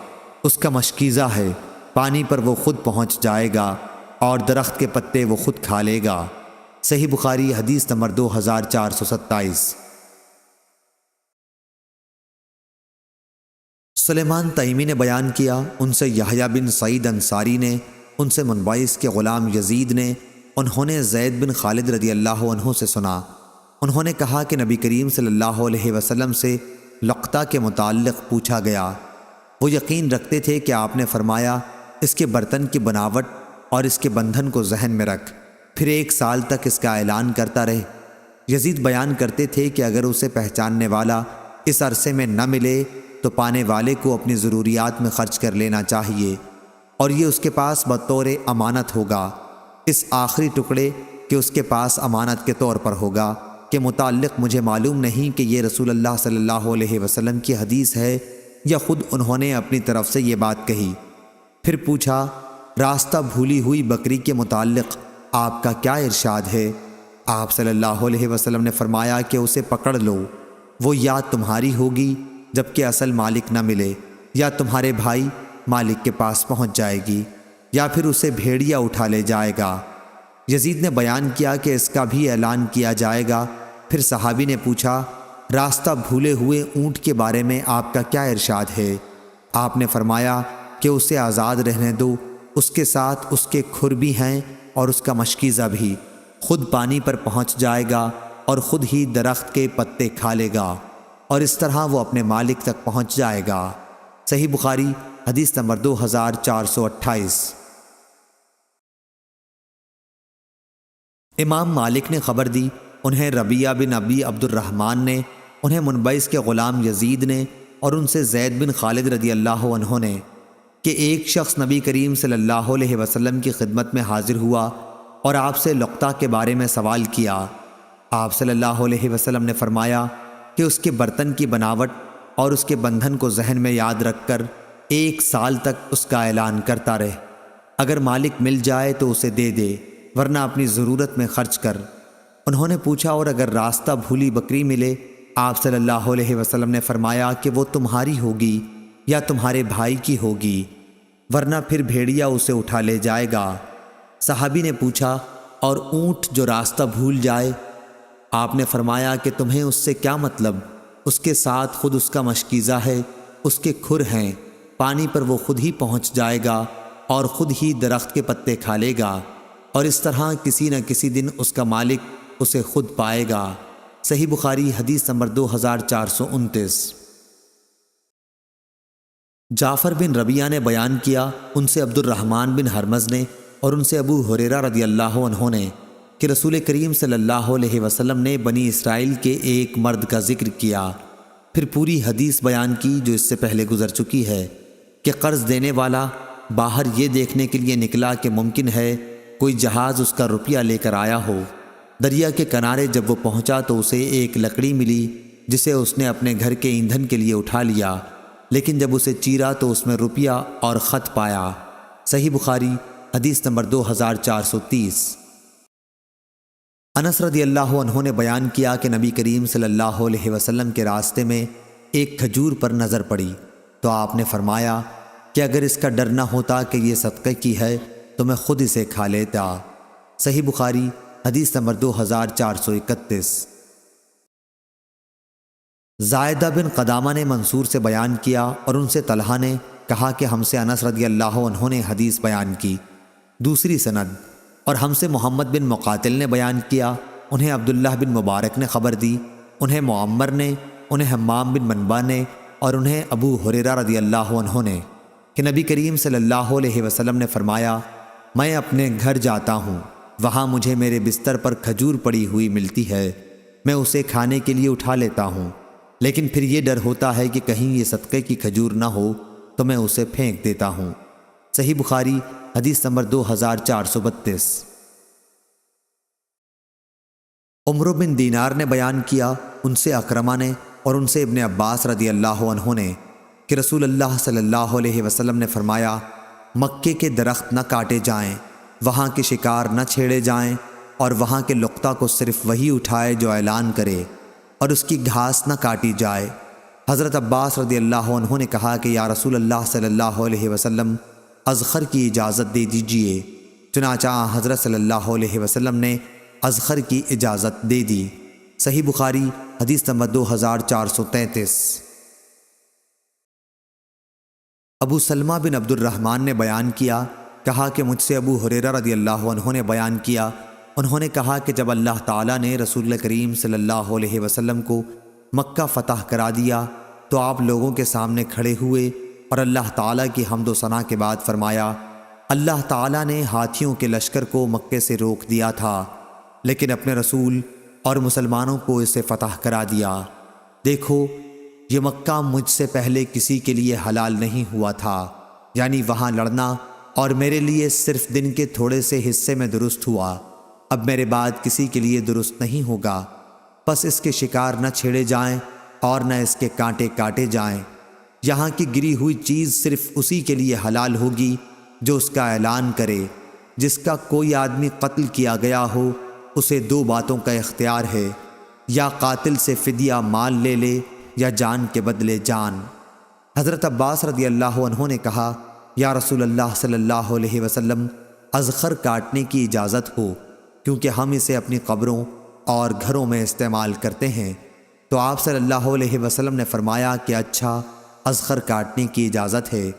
اس کا مشکیزہ ہے، پانی پر وہ خود پہنچ جائے گا اور درخت کے پتے وہ خود کھا لے گا۔ صحیح بخاری حدیث نمبر 2427۔ سلیمان تیمی نے بیان کیا، ان سے یحییٰ بن سعید انصاری نے، ان سے منبعث کے غلام یزید نے، انہوں نے زید بن خالد رضی اللہ عنہ سے سنا، انہوں نے کہا کہ نبی کریم صلی اللہ علیہ وسلم سے لقطہ کے متعلق پوچھا گیا، وہ یقین رکھتے تھے کہ آپ نے فرمایا اس کے برتن کی بناوٹ اور اس کے بندھن کو ذہن میں رکھ، پھر 1 سال تک اس کا اعلان کرتا رہے۔ یزید بیان کرتے تھے کہ اگر اسے پہچاننے والا اس عرصے میں نہ ملے تو پانے والے کو اپنی ضروریات میں خرچ کر لینا چاہیے اور یہ اس کے پاس بطور امانت ہوگا، اس آخری ٹکڑے کہ اس کے پاس امانت کے طور پر ہوگا کے متعلق مجھے معلوم نہیں کہ یہ رسول اللہ صلی اللہ علیہ وسلم کی حدیث ہے یا خود انہوں نے اپنی طرف سے یہ بات کہی۔ پھر پوچھا راستہ بھولی ہوئی بکری کے متعلق آپ کا کیا ارشاد ہے؟ آپ صلی اللہ علیہ وسلم نے فرمایا کہ اسے پکڑ لو، وہ یا تمہاری ہوگی جبکہ اصل مالک نہ ملے، یا تمہارے بھائی مالک کے پاس پہنچ جائے گی، یا پھر اسے بھیڑیا اٹھا لے جائے گا۔ یزید نے بیان کیا کہ اس کا بھی اعلان کیا جائے گا۔ پھر صحابی نے پوچھا راستہ بھولے ہوئے اونٹ کے بارے میں آپ کا کیا ارشاد ہے؟ آپ نے فرمایا کہ اسے آزاد رہنے دو، اس کے ساتھ اس کے کھر بھی ہیں اور اس کا مشکیزہ بھی، خود پانی پر پہنچ جائے گا اور خود ہی درخت کے پتے کھا لے گا اور اس طرح وہ اپنے مالک تک پہنچ جائے گا۔ صحیح بخاری حدیث نمبر 2428۔ امام مالک نے خبر دی، انہیں ربیعہ بن ابی عبد الرحمن نے، انہیں منبعث کے غلام یزید نے، اور ان سے زید بن خالد رضی اللہ عنہ نے، کہ ایک شخص نبی کریم صلی اللہ علیہ وسلم کی خدمت میں حاضر ہوا اور آپ سے لقطہ کے بارے میں سوال کیا۔ آپ صلی اللہ علیہ وسلم نے فرمایا کہ اس کے برتن کی بناوٹ اور اس کے بندھن کو ذہن میں یاد رکھ کر 1 سال تک اس کا اعلان کرتا رہے۔ اگر مالک مل جائے تو اسے دے دے، ورنہ اپنی ضرورت میں خرچ کر۔ انہوں نے پوچھا، اور اگر راستہ بھولی بکری ملے؟ آپ صلی اللہ علیہ وسلم نے فرمایا کہ وہ تمہاری ہوگی یا تمہارے بھائی کی ہوگی، ورنہ پھر بھیڑیا اسے اٹھا لے جائے گا۔ صحابی نے پوچھا، اور اونٹ جو راستہ بھول جائے؟ آپ نے فرمایا کہ تمہیں اس سے کیا مطلب؟ اس کے ساتھ خود اس کا مشکیزہ ہے، اس کے کھر ہیں، پانی پر وہ خود ہی پہنچ جائے گا اور خود ہی درخت کے پتے کھا لے گا، اور اس طرح کسی نہ کسی دن اس کا مالک اسے خود پائے گا۔ صحیح بخاری حدیث نمبر 2429۔ جعفر بن ربیعہ نے بیان کیا، ان سے عبد الرحمن بن ہرمز نے، اور ان سے ابو ہریرہ رضی اللہ عنہ نے، کہ رسول کریم صلی اللہ علیہ وسلم نے بنی اسرائیل کے ایک مرد کا ذکر کیا، پھر پوری حدیث بیان کی جو اس سے پہلے گزر چکی ہے، کہ قرض دینے والا باہر یہ دیکھنے کے لیے نکلا کہ ممکن ہے کوئی جہاز اس کا روپیہ لے کر آیا ہو۔ دریا کے کنارے جب وہ پہنچا تو اسے ایک لکڑی ملی جسے اس نے اپنے گھر کے ایندھن کے لیے اٹھا لیا، لیکن جب اسے چیرا تو اس میں روپیہ اور خط پایا۔ صحیح بخاری حدیث نمبر 2430۔ انس رضی اللہ عنہ نے بیان کیا کہ نبی کریم صلی اللہ علیہ وسلم کے راستے میں ایک کھجور پر نظر پڑی تو آپ نے فرمایا کہ اگر اس کا ڈر نہ ہوتا کہ یہ صدقے کی ہے تو میں خود اسے کھا لیتا۔ صحیح بخاری حدیث نمبر 2431۔ زائدہ بن قدامہ نے منصور سے بیان کیا، اور ان سے طلحہ نے کہا کہ ہم سے انس رضی اللہ عنہ نے حدیث بیان کی، دوسری سند، اور ہم سے محمد بن مقاتل نے بیان کیا، انہیں عبداللہ بن مبارک نے خبر دی، انہیں معمر نے، انہیں حمام بن منبع نے، اور انہیں ابو ہریرہ رضی اللہ عنہ نے، کہ نبی کریم صلی اللہ علیہ وسلم نے فرمایا، میں اپنے گھر جاتا ہوں، وہاں مجھے میرے بستر پر کھجور پڑی ہوئی ملتی ہے، میں اسے کھانے کے لیے اٹھا لیتا ہوں، لیکن پھر یہ ڈر ہوتا ہے کہ کہیں یہ صدقے کی کھجور نہ ہو تو میں اسے پھینک دیتا ہوں۔ صحیح بخاری حدیث نمبر 2432۔ عمرو بن دینار نے بیان کیا، ان سے اکرمہ نے، اور ان سے ابن عباس رضی اللہ عنہ نے، کہ رسول اللہ صلی اللہ علیہ وسلم نے فرمایا، مکے کے درخت نہ کاٹے جائیں، وہاں کے شکار نہ چھیڑے جائیں، اور وہاں کے لقطہ کو صرف وہی اٹھائے جو اعلان کرے، اور اس کی گھاس نہ کاٹی جائے۔ حضرت عباس رضی اللہ عنہ نے کہا کہ یا رسول اللہ صلی اللہ علیہ وسلم، اذخر کی اجازت دے دیجئے۔ چنانچہ حضرت صلی اللہ علیہ وسلم نے اذخر کی اجازت دے دی۔ صحیح بخاری حدیث نمبر 2433۔ ابو سلمہ بن عبد الرحمن نے بیان کیا، کہا کہ مجھ سے ابو ہریرہ رضی اللہ عنہ نے بیان کیا، انہوں نے کہا کہ جب اللہ تعالیٰ نے رسول کریم صلی اللہ علیہ وسلم کو مکہ فتح کرا دیا تو آپ لوگوں کے سامنے کھڑے ہوئے اور اللہ تعالیٰ کی حمد و ثنا کے بعد فرمایا، اللہ تعالیٰ نے ہاتھیوں کے لشکر کو مکے سے روک دیا تھا، لیکن اپنے رسول اور مسلمانوں کو اسے فتح کرا دیا۔ دیکھو، یہ مکہ مجھ سے پہلے کسی کے لیے حلال نہیں ہوا تھا، یعنی وہاں لڑنا، اور میرے لیے صرف دن کے تھوڑے سے حصے میں درست ہوا، اب میرے بعد کسی کے لیے درست نہیں ہوگا، پس اس کے شکار نہ چھیڑے جائیں اور نہ اس کے کانٹے کاٹے جائیں۔ یہاں کی گری ہوئی چیز صرف اسی کے لیے حلال ہوگی جو اس کا اعلان کرے۔ جس کا کوئی آدمی قتل کیا گیا ہو اسے 2 باتوں کا اختیار ہے، یا قاتل سے فدیہ مال لے لے یا جان کے بدلے جان۔ حضرت عباس رضی اللہ عنہ نے کہا، یا رسول اللہ صلی اللہ علیہ وسلم، اذخر کاٹنے کی اجازت ہو، کیونکہ ہم اسے اپنی قبروں اور گھروں میں استعمال کرتے ہیں۔ تو آپ صلی اللہ علیہ وسلم نے فرمایا کہ اچھا، اذخر کاٹنے کی اجازت ہے۔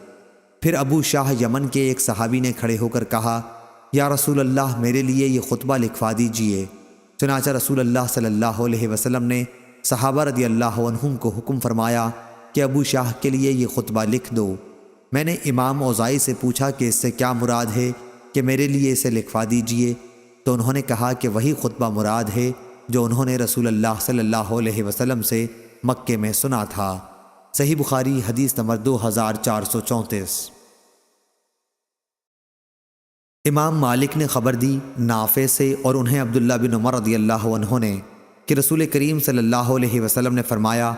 پھر ابو شاہ یمن کے ایک صحابی نے کھڑے ہو کر کہا، یا رسول اللہ، میرے لیے یہ خطبہ لکھوا دیجئے۔ چنانچہ رسول اللہ صلی اللہ علیہ وسلم نے صحابہ رضی اللہ عنہم کو حکم فرمایا کہ ابو شاہ کے لیے یہ خطبہ لکھ دو۔ میں نے امام اوزائی سے پوچھا کہ اس سے کیا مراد ہے کہ میرے لیے اسے لکھوا دیجئے، تو انہوں نے کہا کہ وہی خطبہ مراد ہے جو انہوں نے رسول اللہ صلی اللہ علیہ وسلم سے مکے میں سنا تھا۔ صحیح بخاری حدیث نمبر 2434۔ امام مالک نے خبر دی نافع سے اور انہیں عبداللہ بن عمر رضی اللہ عنہ نے کہ رسول کریم صلی اللہ علیہ وسلم نے فرمایا،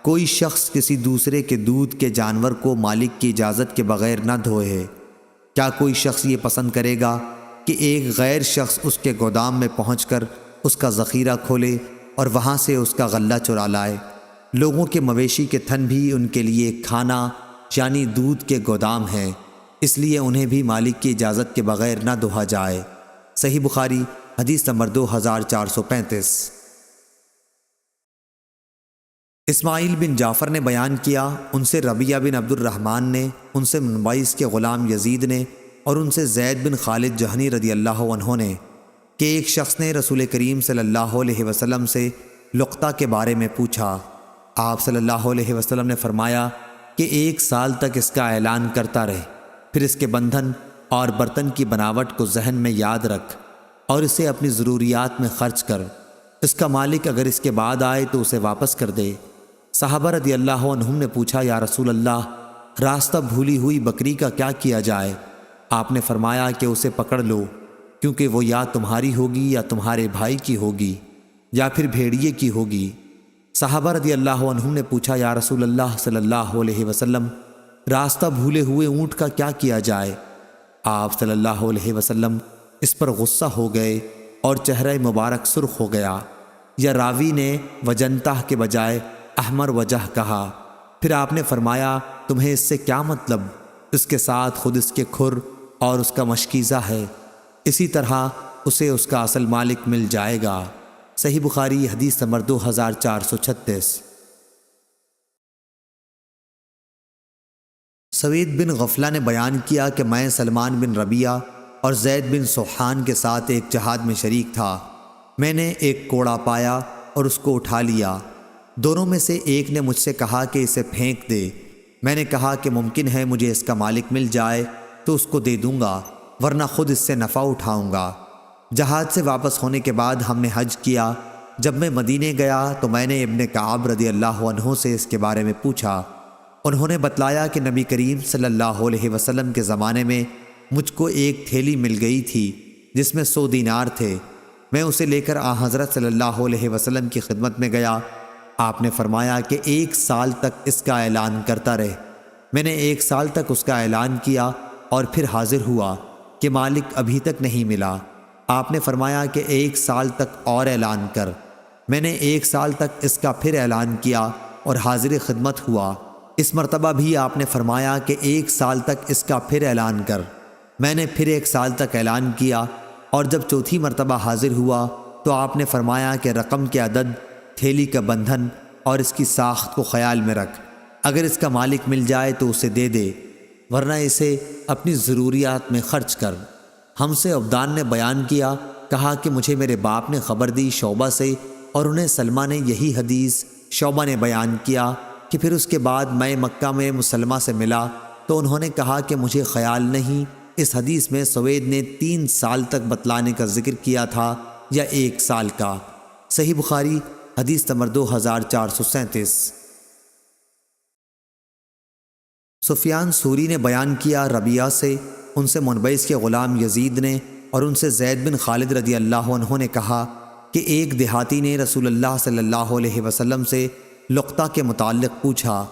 کوئی شخص کسی دوسرے کے دودھ کے جانور کو مالک کی اجازت کے بغیر نہ دھوئے۔ کیا کوئی شخص یہ پسند کرے گا کہ ایک غیر شخص اس کے گودام میں پہنچ کر اس کا ذخیرہ کھولے اور وہاں سے اس کا غلہ چرا لائے؟ لوگوں کے مویشی کے تھن بھی ان کے لیے کھانا یعنی دودھ کے گودام ہیں، اس لیے انہیں بھی مالک کی اجازت کے بغیر نہ دھویا جائے۔ صحیح بخاری حدیث نمبر 2435۔ اسماعیل بن جعفر نے بیان کیا، ان سے ربیعہ بن عبد الرحمن نے، ان سے منبعث کے غلام یزید نے اور ان سے زید بن خالد جہنی رضی اللہ عنہ نے کہ ایک شخص نے رسول کریم صلی اللہ علیہ وسلم سے لقطہ کے بارے میں پوچھا۔ آپ صلی اللہ علیہ وسلم نے فرمایا کہ 1 سال تک اس کا اعلان کرتا رہے، پھر اس کے بندھن اور برتن کی بناوٹ کو ذہن میں یاد رکھ اور اسے اپنی ضروریات میں خرچ کر۔ اس کا مالک اگر اس کے بعد آئے تو اسے واپس کر دے۔ صحابہ رضی اللہ عنہم نے پوچھا، یا رسول اللہ، راستہ بھولی ہوئی بکری کا کیا کیا جائے؟ آپ نے فرمایا کہ اسے پکڑ لو، کیونکہ وہ یا تمہاری ہوگی یا تمہارے بھائی کی ہوگی یا پھر بھیڑیے کی ہوگی۔ صحابہ رضی اللہ عنہم نے پوچھا، یا رسول اللہ صلی اللہ علیہ وسلم، راستہ بھولے ہوئے اونٹ کا کیا کیا جائے؟ آپ صلی اللہ علیہ وسلم اس پر غصہ ہو گئے اور چہرہ مبارک سرخ ہو گیا، یا راوی نے وجنتہ کے بجائے احمر وجہ کہا۔ پھر آپ نے فرمایا، تمہیں اس سے کیا مطلب؟ اس کے ساتھ خود اس کے کھر اور اس کا مشکیزہ ہے، اسی طرح اسے اس کا اصل مالک مل جائے گا۔ صحیح بخاری حدیث نمبر 2436۔ سوید بن غفلہ نے بیان کیا کہ میں سلمان بن ربیعہ اور زید بن سوحان کے ساتھ ایک جہاد میں شریک تھا۔ میں نے ایک کوڑا پایا اور اس کو اٹھا لیا۔ دونوں میں سے ایک نے مجھ سے کہا کہ اسے پھینک دے۔ میں نے کہا کہ ممکن ہے مجھے اس کا مالک مل جائے تو اس کو دے دوں گا، ورنہ خود اس سے نفع اٹھاؤں گا۔ جہاد سے واپس ہونے کے بعد ہم نے حج کیا۔ جب میں مدینے گیا تو میں نے ابن کعب رضی اللہ عنہ سے اس کے بارے میں پوچھا۔ انہوں نے بتلایا کہ نبی کریم صلی اللہ علیہ وسلم کے زمانے میں مجھ کو ایک تھیلی مل گئی تھی جس میں 100 دینار تھے۔ میں اسے لے کر حضرت صلی اللہ علیہ وسلم کی خدمت میں گیا۔ آپ نے فرمایا کہ 1 سال تک اس کا اعلان کرتا رہے۔ میں نے 1 سال تک اس کا اعلان کیا اور پھر حاضر ہوا کہ مالک ابھی تک نہیں ملا۔ آپ نے فرمایا کہ 1 سال تک اور اعلان کر۔ میں نے 1 سال تک اس کا پھر اعلان کیا اور حاضر خدمت ہوا۔ اس مرتبہ بھی آپ نے فرمایا کہ 1 سال تک اس کا پھر اعلان کر۔ میں نے پھر 1 سال تک اعلان کیا اور جب چوتھی مرتبہ حاضر ہوا تو آپ نے فرمایا کہ رقم کے عدد، تھیلی کا بندھن اور اس کی ساخت کو خیال میں رکھ۔ اگر اس کا مالک مل جائے تو اسے دے دے، ورنہ اسے اپنی ضروریات میں خرچ کر۔ ہم سے عبدان نے بیان کیا، کہا کہ مجھے میرے باپ نے خبر دی شعبہ سے، اور انہیں سلمہ نے یہی حدیث شعبہ نے بیان کیا کہ پھر اس کے بعد میں مکہ میں مسلمہ سے ملا تو انہوں نے کہا کہ مجھے خیال نہیں اس حدیث میں سوید نے 3 سال تک بتلانے کا ذکر کیا تھا یا 1 سال کا۔ صحیح بخاری حدیث نمبر 2437۔ سفیان ثوری نے بیان کیا ربیعہ سے، ان سے منبعث کے غلام یزید نے اور ان سے زید بن خالد رضی اللہ عنہ نے کہا کہ ایک دیہاتی نے رسول اللہ صلی اللہ علیہ وسلم سے لقطہ کے متعلق پوچھا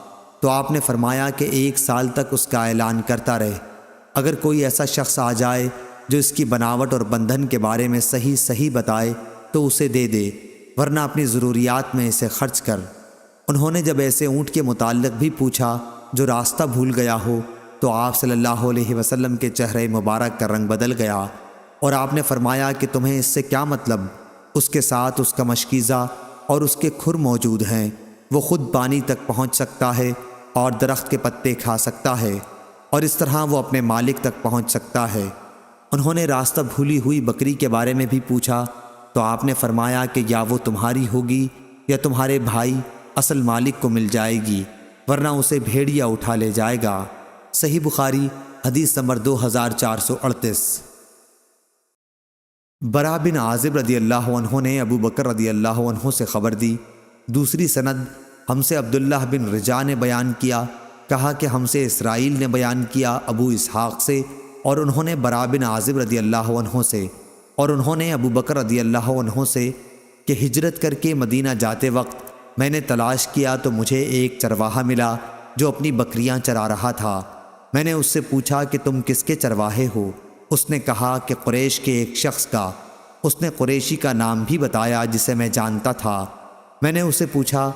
تو آپ نے فرمایا کہ 1 سال تک اس کا اعلان کرتا رہے۔ اگر کوئی ایسا شخص آ جائے جو اس کی بناوٹ اور بندھن کے بارے میں صحیح بتائے تو اسے دے دے، ورنہ اپنی ضروریات میں اسے خرچ کر۔ انہوں نے جب ایسے اونٹ کے متعلق بھی پوچھا جو راستہ بھول گیا ہو تو آپ صلی اللہ علیہ وسلم کے چہرے مبارک کا رنگ بدل گیا اور آپ نے فرمایا کہ تمہیں اس سے کیا مطلب؟ اس کے ساتھ اس کا مشکیزہ اور اس کے کھر موجود ہیں، وہ خود پانی تک پہنچ سکتا ہے اور درخت کے پتے کھا سکتا ہے، اور اس طرح وہ اپنے مالک تک پہنچ سکتا ہے۔ انہوں نے راستہ بھولی ہوئی بکری کے بارے میں بھی پوچھا تو آپ نے فرمایا کہ یا وہ تمہاری ہوگی یا تمہارے بھائی اصل مالک کو مل جائے گی۔ ورنہ اسے بھیڑیا اٹھا لے جائے گا۔ صحیح بخاری حدیث نمبر 2438۔ برا بن عازب رضی اللہ عنہ نے ابو بکر رضی اللہ عنہ سے خبر دی۔ دوسری سند ہم سے عبداللہ بن رجاء نے بیان کیا، کہا کہ ہم سے اسرائیل نے بیان کیا ابو اسحاق سے، اور انہوں نے برا بن عازب رضی اللہ عنہ سے، اور انہوں نے ابو بکر رضی اللہ عنہ سے کہ ہجرت کر کے مدینہ جاتے وقت میں نے تلاش کیا تو مجھے ایک چرواہا ملا جو اپنی بکریاں چرا رہا تھا۔ میں نے اس سے پوچھا کہ تم کس کے چرواہے ہو؟ اس نے کہا کہ قریش کے ایک شخص کا۔ اس نے قریشی کا نام بھی بتایا جسے میں جانتا تھا۔ میں نے اسے پوچھا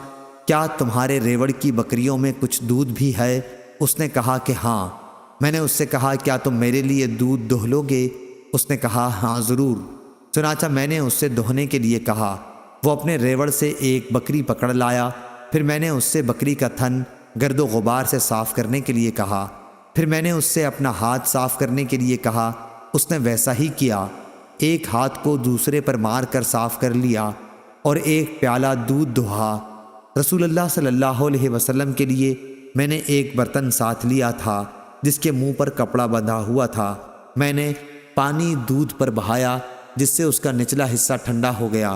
کیا تمہارے ریوڑ کی بکریوں میں کچھ دودھ بھی ہے؟ اس نے کہا کہ ہاں۔ میں نے اس سے کہا کیا تم میرے لیے دودھ دہو لو گے؟ اس نے کہا ہاں ضرور۔ چنانچہ میں نے اس سے دہنے کے لیے کہا۔ وہ اپنے ریوڑ سے ایک بکری پکڑ لایا۔ پھر میں نے اس سے بکری کا تھن گرد و غبار سے صاف کرنے کے لیے کہا۔ پھر میں نے اس سے اپنا ہاتھ صاف کرنے کے لیے کہا۔ اس نے ویسا ہی کیا، ایک ہاتھ کو دوسرے پر مار کر صاف کر لیا اور ایک پیالہ دودھ دہا۔ رسول اللہ صلی اللہ علیہ وسلم کے لیے میں نے ایک برتن ساتھ لیا تھا جس کے منہ پر کپڑا بندھا ہوا تھا۔ میں نے پانی دودھ پر بہایا جس سے اس کا نچلا حصہ ٹھنڈا ہو گیا۔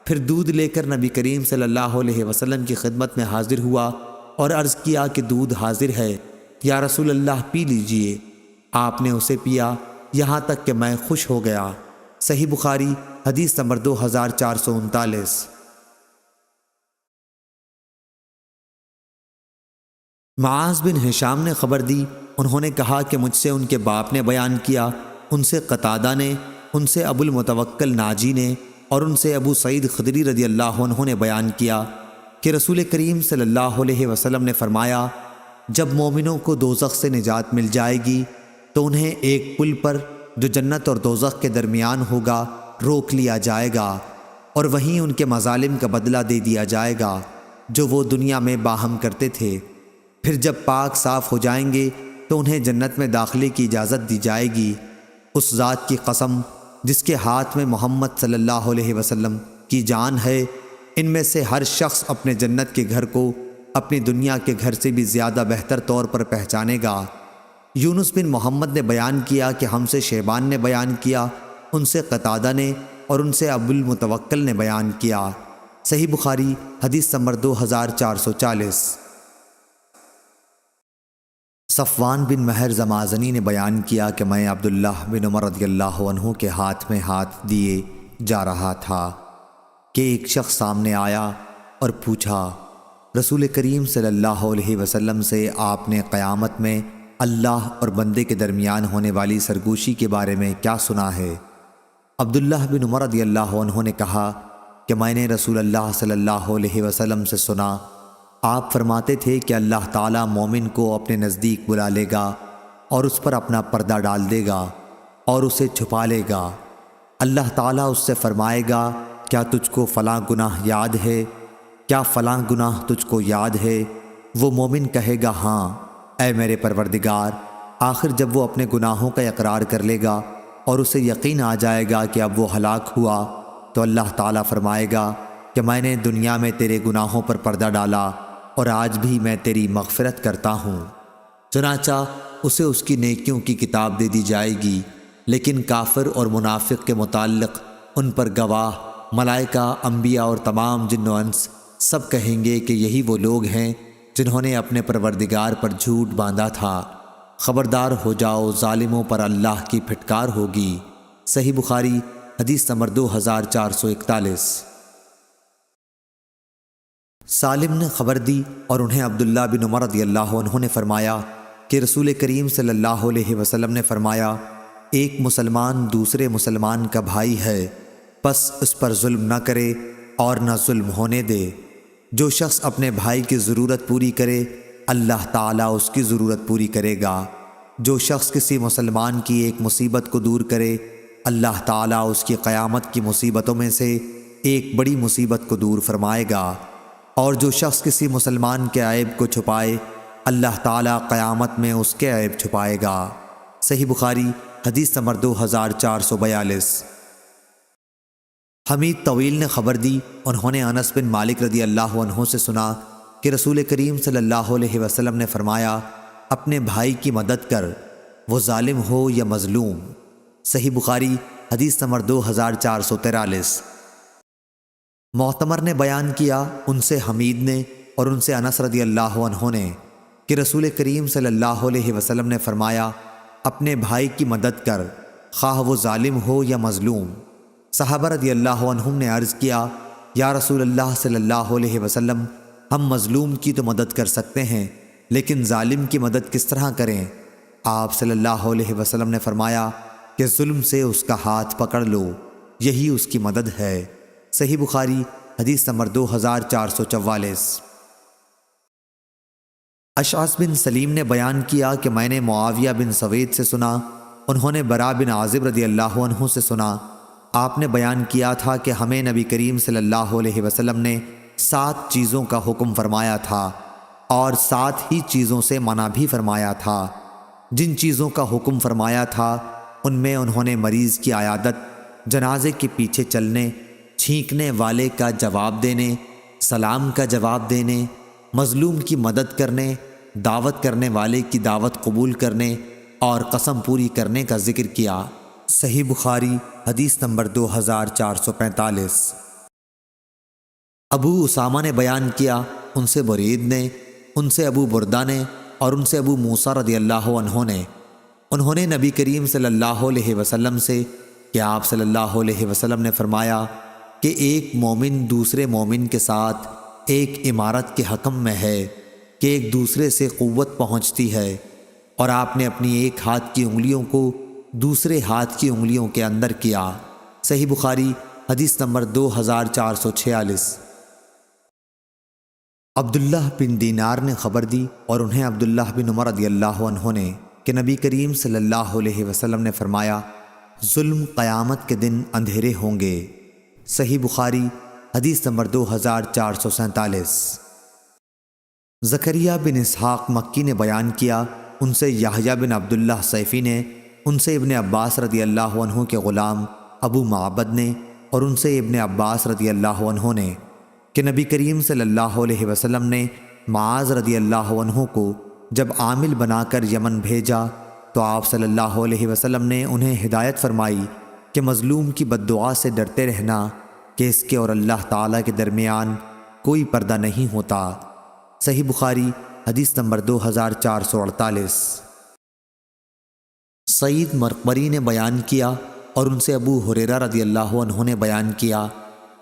پھر دودھ لے کر نبی کریم صلی اللہ علیہ وسلم کی خدمت میں حاضر ہوا اور عرض کیا کہ دودھ حاضر ہے، یا رسول اللہ پی لیجئے۔ آپ نے اسے پیا یہاں تک کہ میں خوش ہو گیا۔ صحیح بخاری حدیث نمبر 2439۔ معاذ بن ہشام نے خبر دی، انہوں نے کہا کہ مجھ سے ان کے باپ نے بیان کیا، ان سے قتادہ نے، ان سے ابو المتوکل ناجی نے، اور ان سے ابو سعید خدری رضی اللہ عنہ نے بیان کیا کہ رسول کریم صلی اللہ علیہ وسلم نے فرمایا جب مومنوں کو دوزخ سے نجات مل جائے گی تو انہیں ایک پل پر جو جنت اور دوزخ کے درمیان ہوگا روک لیا جائے گا اور وہیں ان کے مظالم کا بدلہ دے دیا جائے گا جو وہ دنیا میں باہم کرتے تھے۔ پھر جب پاک صاف ہو جائیں گے تو انہیں جنت میں داخلے کی اجازت دی جائے گی۔ اس ذات کی قسم جس کے ہاتھ میں محمد صلی اللہ علیہ وسلم کی جان ہے، ان میں سے ہر شخص اپنے جنت کے گھر کو اپنی دنیا کے گھر سے بھی زیادہ بہتر طور پر پہچانے گا۔ یونس بن محمد نے بیان کیا کہ ہم سے شیبان نے بیان کیا، ان سے قتادہ نے، اور ان سے ابو المتوکل نے بیان کیا۔ صحیح بخاری حدیث نمبر 2440۔ صفوان بن مہر زمازنی نے بیان کیا کہ میں عبداللہ بن عمر رضی اللہ عنہ کے ہاتھ میں ہاتھ دیے جا رہا تھا کہ ایک شخص سامنے آیا اور پوچھا رسول کریم صلی اللہ علیہ وسلم سے آپ نے قیامت میں اللہ اور بندے کے درمیان ہونے والی سرگوشی کے بارے میں کیا سنا ہے؟ عبداللہ بن عمر رضی اللہ عنہ نے کہا کہ میں نے رسول اللہ صلی اللہ علیہ وسلم سے سنا، آپ فرماتے تھے کہ اللہ تعالیٰ مومن کو اپنے نزدیک بلا لے گا اور اس پر اپنا پردہ ڈال دے گا اور اسے چھپا لے گا۔ اللہ تعالیٰ اس سے فرمائے گا کیا تجھ کو فلاں گناہ یاد ہے؟ کیا فلاں گناہ تجھ کو یاد ہے؟ وہ مومن کہے گا ہاں اے میرے پروردگار۔ آخر جب وہ اپنے گناہوں کا اقرار کر لے گا اور اسے یقین آ جائے گا کہ اب وہ ہلاک ہوا تو اللہ تعالیٰ فرمائے گا کہ میں نے دنیا میں تیرے گناہوں پر پردہ ڈالا اور آج بھی میں تیری مغفرت کرتا ہوں۔ چنانچہ اسے اس کی نیکیوں کی کتاب دے دی جائے گی، لیکن کافر اور منافق کے متعلق ان پر گواہ ملائکہ، انبیاء اور تمام جن و انس سب کہیں گے کہ یہی وہ لوگ ہیں جنہوں نے اپنے پروردگار پر جھوٹ باندھا تھا۔ خبردار ہو جاؤ، ظالموں پر اللہ کی پھٹکار ہوگی۔ صحیح بخاری حدیث نمبر 2441۔ سالم نے خبر دی اور انہیں عبداللہ بن عمر رضی اللہ عنہ نے فرمایا کہ رسول کریم صلی اللہ علیہ وسلم نے فرمایا ایک مسلمان دوسرے مسلمان کا بھائی ہے، پس اس پر ظلم نہ کرے اور نہ ظلم ہونے دے۔ جو شخص اپنے بھائی کی ضرورت پوری کرے اللہ تعالیٰ اس کی ضرورت پوری کرے گا۔ جو شخص کسی مسلمان کی ایک مصیبت کو دور کرے اللہ تعالیٰ اس کی قیامت کی مصیبتوں میں سے ایک بڑی مصیبت کو دور فرمائے گا، اور جو شخص کسی مسلمان کے عیب کو چھپائے اللہ تعالیٰ قیامت میں اس کے عیب چھپائے گا۔ صحیح بخاری حدیث نمبر 2442۔ حمید طویل نے خبر دی، انہوں نے انس بن مالک رضی اللہ عنہ سے سنا کہ رسول کریم صلی اللہ علیہ وسلم نے فرمایا اپنے بھائی کی مدد کر، وہ ظالم ہو یا مظلوم۔ صحیح بخاری حدیث نمبر 2443۔ معتمر نے بیان کیا ان سے حمید نے اور ان سے انس رضی اللہ عنہ نے کہ رسول کریم صلی اللہ علیہ وسلم نے فرمایا اپنے بھائی کی مدد کر، خواہ وہ ظالم ہو یا مظلوم۔ صحابہ رضی اللہ عنہم نے عرض کیا یا رسول اللہ صلی اللہ علیہ وسلم، ہم مظلوم کی تو مدد کر سکتے ہیں لیکن ظالم کی مدد کس طرح کریں؟ آپ صلی اللہ علیہ وسلم نے فرمایا کہ ظلم سے اس کا ہاتھ پکڑ لو، یہی اس کی مدد ہے۔ صحیح بخاری حدیث نمبر 2444۔ اشعث بن سلیم نے بیان کیا کہ میں نے معاویہ بن سوید سے سنا، انہوں نے برا بن عازب رضی اللہ عنہ سے سنا، آپ نے بیان کیا تھا کہ ہمیں نبی کریم صلی اللہ علیہ وسلم نے 7 چیزوں کا حکم فرمایا تھا اور 7 ہی چیزوں سے منع بھی فرمایا تھا۔ جن چیزوں کا حکم فرمایا تھا ان میں انہوں نے مریض کی عیادت، جنازے کے پیچھے چلنے، چھینکنے والے کا جواب دینے، سلام کا جواب دینے، مظلوم کی مدد کرنے، دعوت کرنے والے کی دعوت قبول کرنے اور قسم پوری کرنے کا ذکر کیا۔ صحیح بخاری حدیث نمبر 2445۔ ابو اسامہ نے بیان کیا ان سے برید نے، ان سے ابو بردہ نے اور ان سے ابو موسیٰ رضی اللہ عنہ نے، انہوں نے نبی کریم صلی اللہ علیہ وسلم سے کہ آپ صلی اللہ علیہ وسلم نے فرمایا کہ ایک مومن دوسرے مومن کے ساتھ ایک عمارت کے حکم میں ہے کہ ایک دوسرے سے قوت پہنچتی ہے، اور آپ نے اپنی ایک ہاتھ کی انگلیوں کو دوسرے ہاتھ کی انگلیوں کے اندر کیا۔ صحیح بخاری حدیث نمبر 2446۔ عبداللہ بن دینار نے خبر دی اور انہیں عبداللہ بن عمر رضی اللہ عنہ نے کہ نبی کریم صلی اللہ علیہ وسلم نے فرمایا ظلم قیامت کے دن اندھیرے ہوں گے۔ صحیح بخاری حدیث نمبر 2447۔ زکریا بن اسحاق مکی نے بیان کیا ان سے یحییٰ بن عبداللہ سیفی نے، ان سے ابن عباس رضی اللہ عنہ کے غلام ابو معبد نے اور ان سے ابن عباس رضی اللہ عنہ نے کہ نبی کریم صلی اللہ علیہ وسلم نے معاذ رضی اللہ عنہ کو جب عامل بنا کر یمن بھیجا تو آپ صلی اللہ علیہ وسلم نے انہیں ہدایت فرمائی کہ مظلوم کی بد دعا سے ڈرتے رہنا کہ اس کے اور اللہ تعالیٰ کے درمیان کوئی پردہ نہیں ہوتا۔ صحیح بخاری حدیث نمبر 2448۔ سعید مرقبری نے بیان کیا اور ان سے ابو ہریرہ رضی اللہ عنہ نے بیان کیا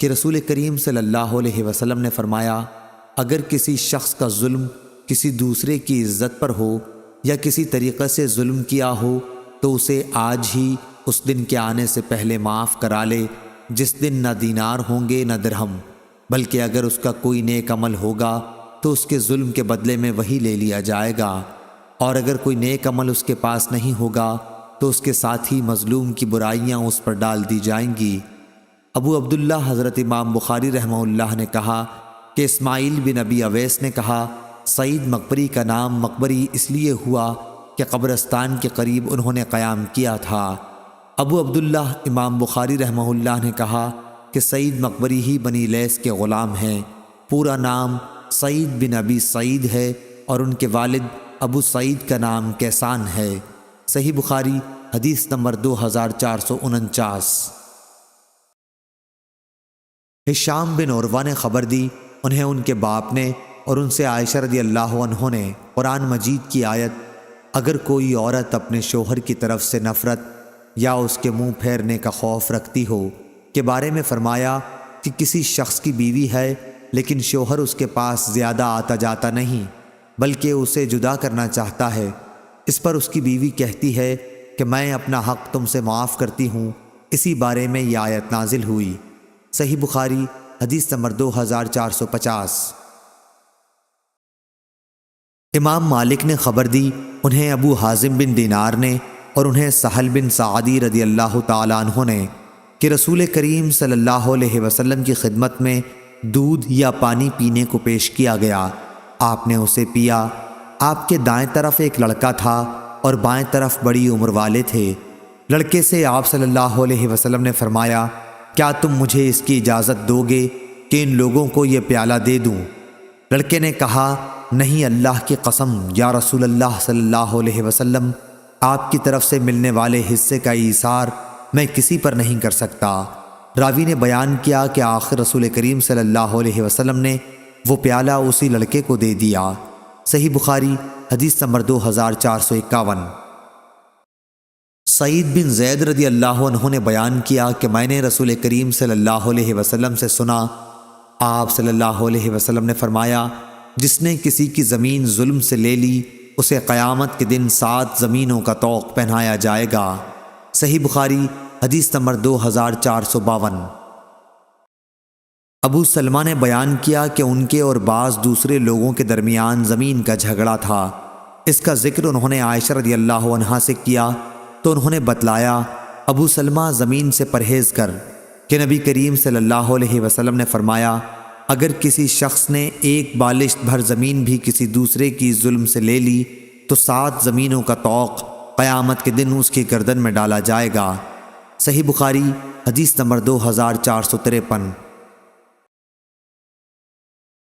کہ رسول کریم صلی اللہ علیہ وسلم نے فرمایا اگر کسی شخص کا ظلم کسی دوسرے کی عزت پر ہو یا کسی طریقے سے ظلم کیا ہو تو اسے آج ہی اس دن کے آنے سے پہلے معاف کرا لے جس دن نہ دینار ہوں گے نہ درہم، بلکہ اگر اس کا کوئی نیک عمل ہوگا تو اس کے ظلم کے بدلے میں وہی لے لیا جائے گا، اور اگر کوئی نیک عمل اس کے پاس نہیں ہوگا تو اس کے ساتھ ہی مظلوم کی برائیاں اس پر ڈال دی جائیں گی۔ ابو عبداللہ حضرت امام بخاری رحمہ اللہ نے کہا کہ اسماعیل بن ابی اویس نے کہا سعید مقبری کا نام مقبری اس لیے ہوا کہ قبرستان کے قریب انہوں نے قیام کیا تھا۔ ابو عبداللہ امام بخاری رحمہ اللہ نے کہا کہ سعید مقبری ہی بنی لیث کے غلام ہیں، پورا نام سعید بن ابی سعید ہے اور ان کے والد ابو سعید کا نام کیسان ہے۔ صحیح بخاری حدیث نمبر 2449۔ ہشام بن عروہ نے خبر دی انہیں ان کے باپ نے اور ان سے عائشہ رضی اللہ عنہ نے قرآن مجید کی آیت اگر کوئی عورت اپنے شوہر کی طرف سے نفرت یا اس کے منہ پھیرنے کا خوف رکھتی ہو کے بارے میں فرمایا کہ کسی شخص کی بیوی ہے لیکن شوہر اس کے پاس زیادہ آتا جاتا نہیں بلکہ اسے جدا کرنا چاہتا ہے، اس پر اس کی بیوی کہتی ہے کہ میں اپنا حق تم سے معاف کرتی ہوں، اسی بارے میں یہ آیت نازل ہوئی۔ صحیح بخاری حدیث نمبر 2450۔ امام مالک نے خبر دی انہیں ابو حازم بن دینار نے اور انہیں سہل بن سعدی رضی اللہ تعالیٰ عنہ نے کہ رسول کریم صلی اللہ علیہ وسلم کی خدمت میں دودھ یا پانی پینے کو پیش کیا گیا، آپ نے اسے پیا۔ آپ کے دائیں طرف ایک لڑکا تھا اور بائیں طرف بڑی عمر والے تھے۔ لڑکے سے آپ صلی اللہ علیہ وسلم نے فرمایا کیا تم مجھے اس کی اجازت دو گے کہ ان لوگوں کو یہ پیالہ دے دوں؟ لڑکے نے کہا نہیں اللہ کی قسم یا رسول اللہ صلی اللہ علیہ وسلم، آپ کی طرف سے ملنے والے حصے کا ایثار میں کسی پر نہیں کر سکتا۔ راوی نے بیان کیا کہ آخر رسول کریم صلی اللہ علیہ وسلم نے وہ پیالہ اسی لڑکے کو دے دیا۔ صحیح بخاری حدیث نمبر 2451۔ سعید بن زید رضی اللہ عنہ نے بیان کیا کہ میں نے رسول کریم صلی اللہ علیہ وسلم سے سنا، آپ صلی اللہ علیہ وسلم نے فرمایا، جس نے کسی کی زمین ظلم سے لے لی اسے قیامت کے دن 7 زمینوں کا طوق پہنایا جائے گا۔ صحیح بخاری حدیث نمبر 2452۔ ابو سلمہ نے بیان کیا کہ ان کے اور بعض دوسرے لوگوں کے درمیان زمین کا جھگڑا تھا۔ اس کا ذکر انہوں نے عائشہ رضی اللہ عنہا سے کیا تو انہوں نے بتلایا، ابو سلمہ زمین سے پرہیز کر، کہ نبی کریم صلی اللہ علیہ وسلم نے فرمایا، اگر کسی شخص نے ایک بالشت بھر زمین بھی کسی دوسرے کی ظلم سے لے لی تو 7 زمینوں کا طوق قیامت کے دن اس کی گردن میں ڈالا جائے گا۔ صحیح بخاری حدیث نمبر 2453۔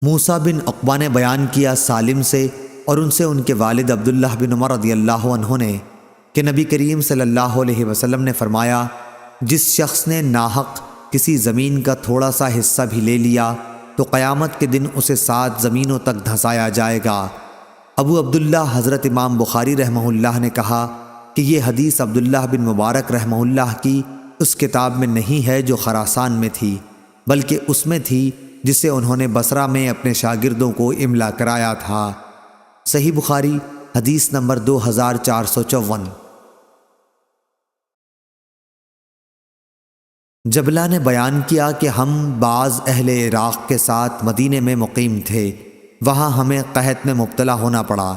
موسیٰ بن عقبہ نے بیان کیا سالم سے اور ان سے ان کے والد عبداللہ بن عمر رضی اللہ عنہ نے کہ نبی کریم صلی اللہ علیہ وسلم نے فرمایا، جس شخص نے ناحق کسی زمین کا تھوڑا سا حصہ بھی لے لیا تو قیامت کے دن اسے 7 زمینوں تک دھنسایا جائے گا۔ ابو عبداللہ حضرت امام بخاری رحمہ اللہ نے کہا کہ یہ حدیث عبداللہ بن مبارک رحمہ اللہ کی اس کتاب میں نہیں ہے جو خراسان میں تھی، بلکہ اس میں تھی جسے انہوں نے بصرہ میں اپنے شاگردوں کو املا کرایا تھا۔ صحیح بخاری حدیث نمبر 2454۔ جبلہ نے بیان کیا کہ ہم بعض اہل عراق کے ساتھ مدینے میں مقیم تھے، وہاں ہمیں قحط میں مبتلا ہونا پڑا۔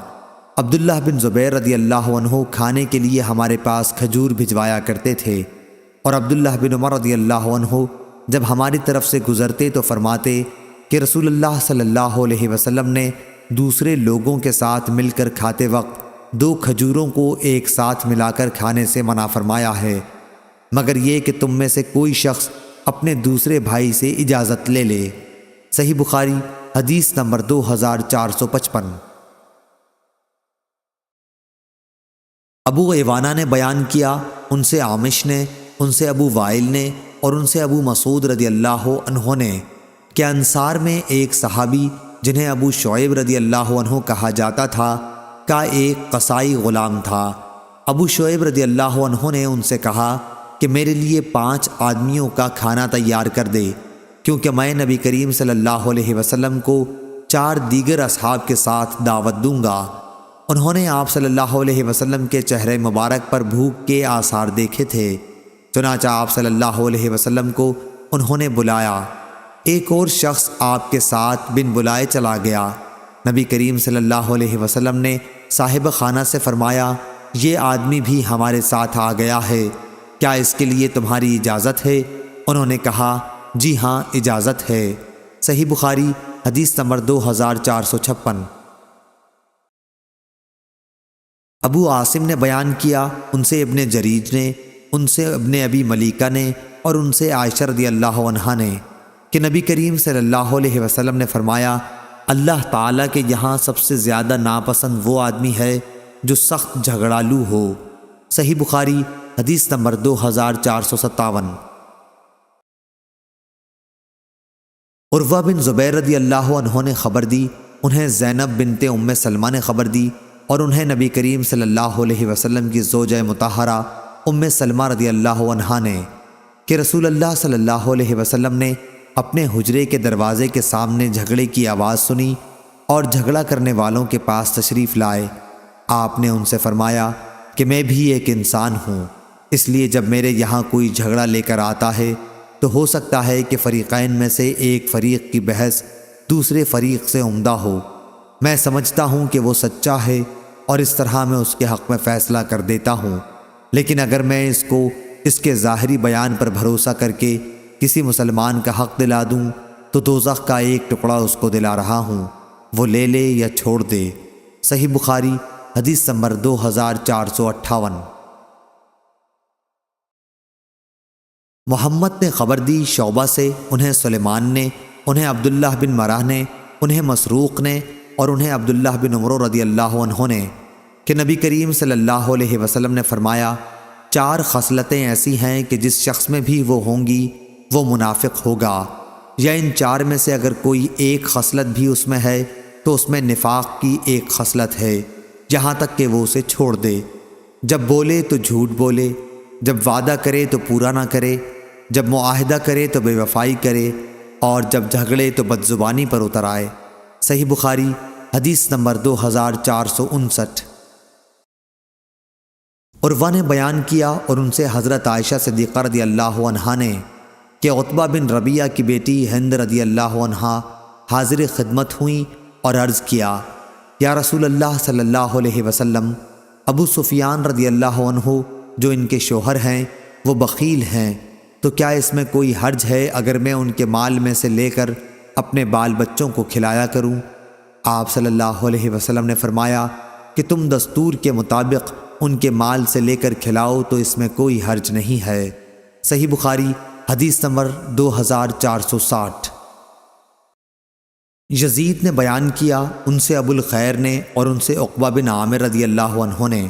عبداللہ بن زبیر رضی اللہ عنہ کھانے کے لیے ہمارے پاس کھجور بھجوایا کرتے تھے، اور عبداللہ بن عمر رضی اللہ عنہ جب ہماری طرف سے گزرتے تو فرماتے کہ رسول اللہ صلی اللہ علیہ وسلم نے دوسرے لوگوں کے ساتھ مل کر کھاتے وقت 2 کھجوروں کو ایک ساتھ ملا کر کھانے سے منع فرمایا ہے، مگر یہ کہ تم میں سے کوئی شخص اپنے دوسرے بھائی سے اجازت لے لے۔ صحیح بخاری حدیث نمبر 2455۔ ابو ایوانہ نے بیان کیا، ان سے عامش نے، ان سے ابو وائل نے اور ان سے ابو مسعود رضی اللہ عنہ نے کہ انصار میں ایک صحابی جنہیں ابو شعیب رضی اللہ عنہ کہا جاتا تھا کا ایک قصائی غلام تھا۔ ابو شعیب رضی اللہ عنہ نے ان سے کہا کہ میرے لیے 5 آدمیوں کا کھانا تیار کر دے، کیونکہ میں نبی کریم صلی اللہ علیہ وسلم کو 4 دیگر اصحاب کے ساتھ دعوت دوں گا۔ انہوں نے آپ صلی اللہ علیہ وسلم کے چہرے مبارک پر بھوک کے آثار دیکھے تھے، چنانچہ آپ صلی اللہ علیہ وسلم کو انہوں نے بلایا۔ ایک اور شخص آپ کے ساتھ بن بلائے چلا گیا۔ نبی کریم صلی اللہ علیہ وسلم نے صاحب خانہ سے فرمایا، یہ آدمی بھی ہمارے ساتھ آ گیا ہے، کیا اس کے لیے تمہاری اجازت ہے؟ انہوں نے کہا، جی ہاں اجازت ہے۔ صحیح بخاری حدیث نمبر 2456۔ ابو عاصم نے بیان کیا، ان سے ابن جریج نے، ان سے ابن ابی ملیکہ نے اور ان سے عائشہ رضی اللہ عنہا نے کہ نبی کریم صلی اللہ علیہ وسلم نے فرمایا، اللہ تعالیٰ کے یہاں سب سے زیادہ ناپسند وہ آدمی ہے جو سخت جھگڑالو ہو۔ صحیح بخاری حدیث نمبر 2457۔ عروہ بن زبیر رضی اللہ عنہ نے خبر دی، انہیں زینب بنت ام سلمہ نے خبر دی، اور انہیں نبی کریم صلی اللہ علیہ وسلم کی زوجہ مطہرہ ام سلمہ رضی اللہ عنہا نے کہ رسول اللہ صلی اللہ علیہ وسلم نے اپنے حجرے کے دروازے کے سامنے جھگڑے کی آواز سنی اور جھگڑا کرنے والوں کے پاس تشریف لائے۔ آپ نے ان سے فرمایا کہ میں بھی ایک انسان ہوں، اس لیے جب میرے یہاں کوئی جھگڑا لے کر آتا ہے تو ہو سکتا ہے کہ فریقین میں سے ایک فریق کی بحث دوسرے فریق سے عمدہ ہو۔ میں سمجھتا ہوں کہ وہ سچا ہے اور اس طرح میں اس کے حق میں فیصلہ کر دیتا ہوں، لیکن اگر میں اس کو اس کے ظاہری بیان پر بھروسہ کر کے کسی مسلمان کا حق دلا دوں تو دوزخ کا ایک ٹکڑا اس کو دلا رہا ہوں، وہ لے لے یا چھوڑ دے۔ صحیح بخاری حدیث نمبر 2458۔ محمد نے خبر دی شعبہ سے، انہیں سلیمان نے، انہیں عبداللہ بن مرہ نے، انہیں مسروق نے اور انہیں عبداللہ بن عمر رضی اللہ عنہ نے کہ نبی کریم صلی اللہ علیہ وسلم نے فرمایا 4 خصلتیں ایسی ہیں کہ جس شخص میں بھی وہ ہوں گی وہ منافق ہوگا، یا ان 4 میں سے اگر کوئی ایک خصلت بھی اس میں ہے تو اس میں نفاق کی ایک خصلت ہے، یہاں تک کہ وہ اسے چھوڑ دے۔ جب بولے تو جھوٹ بولے، جب وعدہ کرے تو پورا نہ کرے، جب معاہدہ کرے تو بے وفائی کرے، اور جب جھگڑے تو بد زبانی پر اتر آئے۔ صحیح بخاری حدیث نمبر 2459۔ عروہ نے بیان کیا اور ان سے حضرت عائشہ صدیقہ رضی اللہ عنہا نے کہ عتبہ بن ربیعہ کی بیٹی ہند رضی اللہ عنہا حاضر خدمت ہوئیں اور عرض کیا، یا رسول اللہ صلی اللہ علیہ وسلم، ابو سفیان رضی اللہ عنہ جو ان کے شوہر ہیں وہ بخیل ہیں، تو کیا اس میں کوئی حرج ہے اگر میں ان کے مال میں سے لے کر اپنے بال بچوں کو کھلایا کروں؟ آپ صلی اللہ علیہ وسلم نے فرمایا کہ تم دستور کے مطابق ان کے مال سے لے کر کھلاؤ تو اس میں کوئی حرج نہیں ہے۔ صحیح بخاری حدیث نمبر 2460۔ یزید نے بیان کیا ان سے ابو الخیر نے اور ان سے عقبہ بن عامر رضی اللہ عنہ نے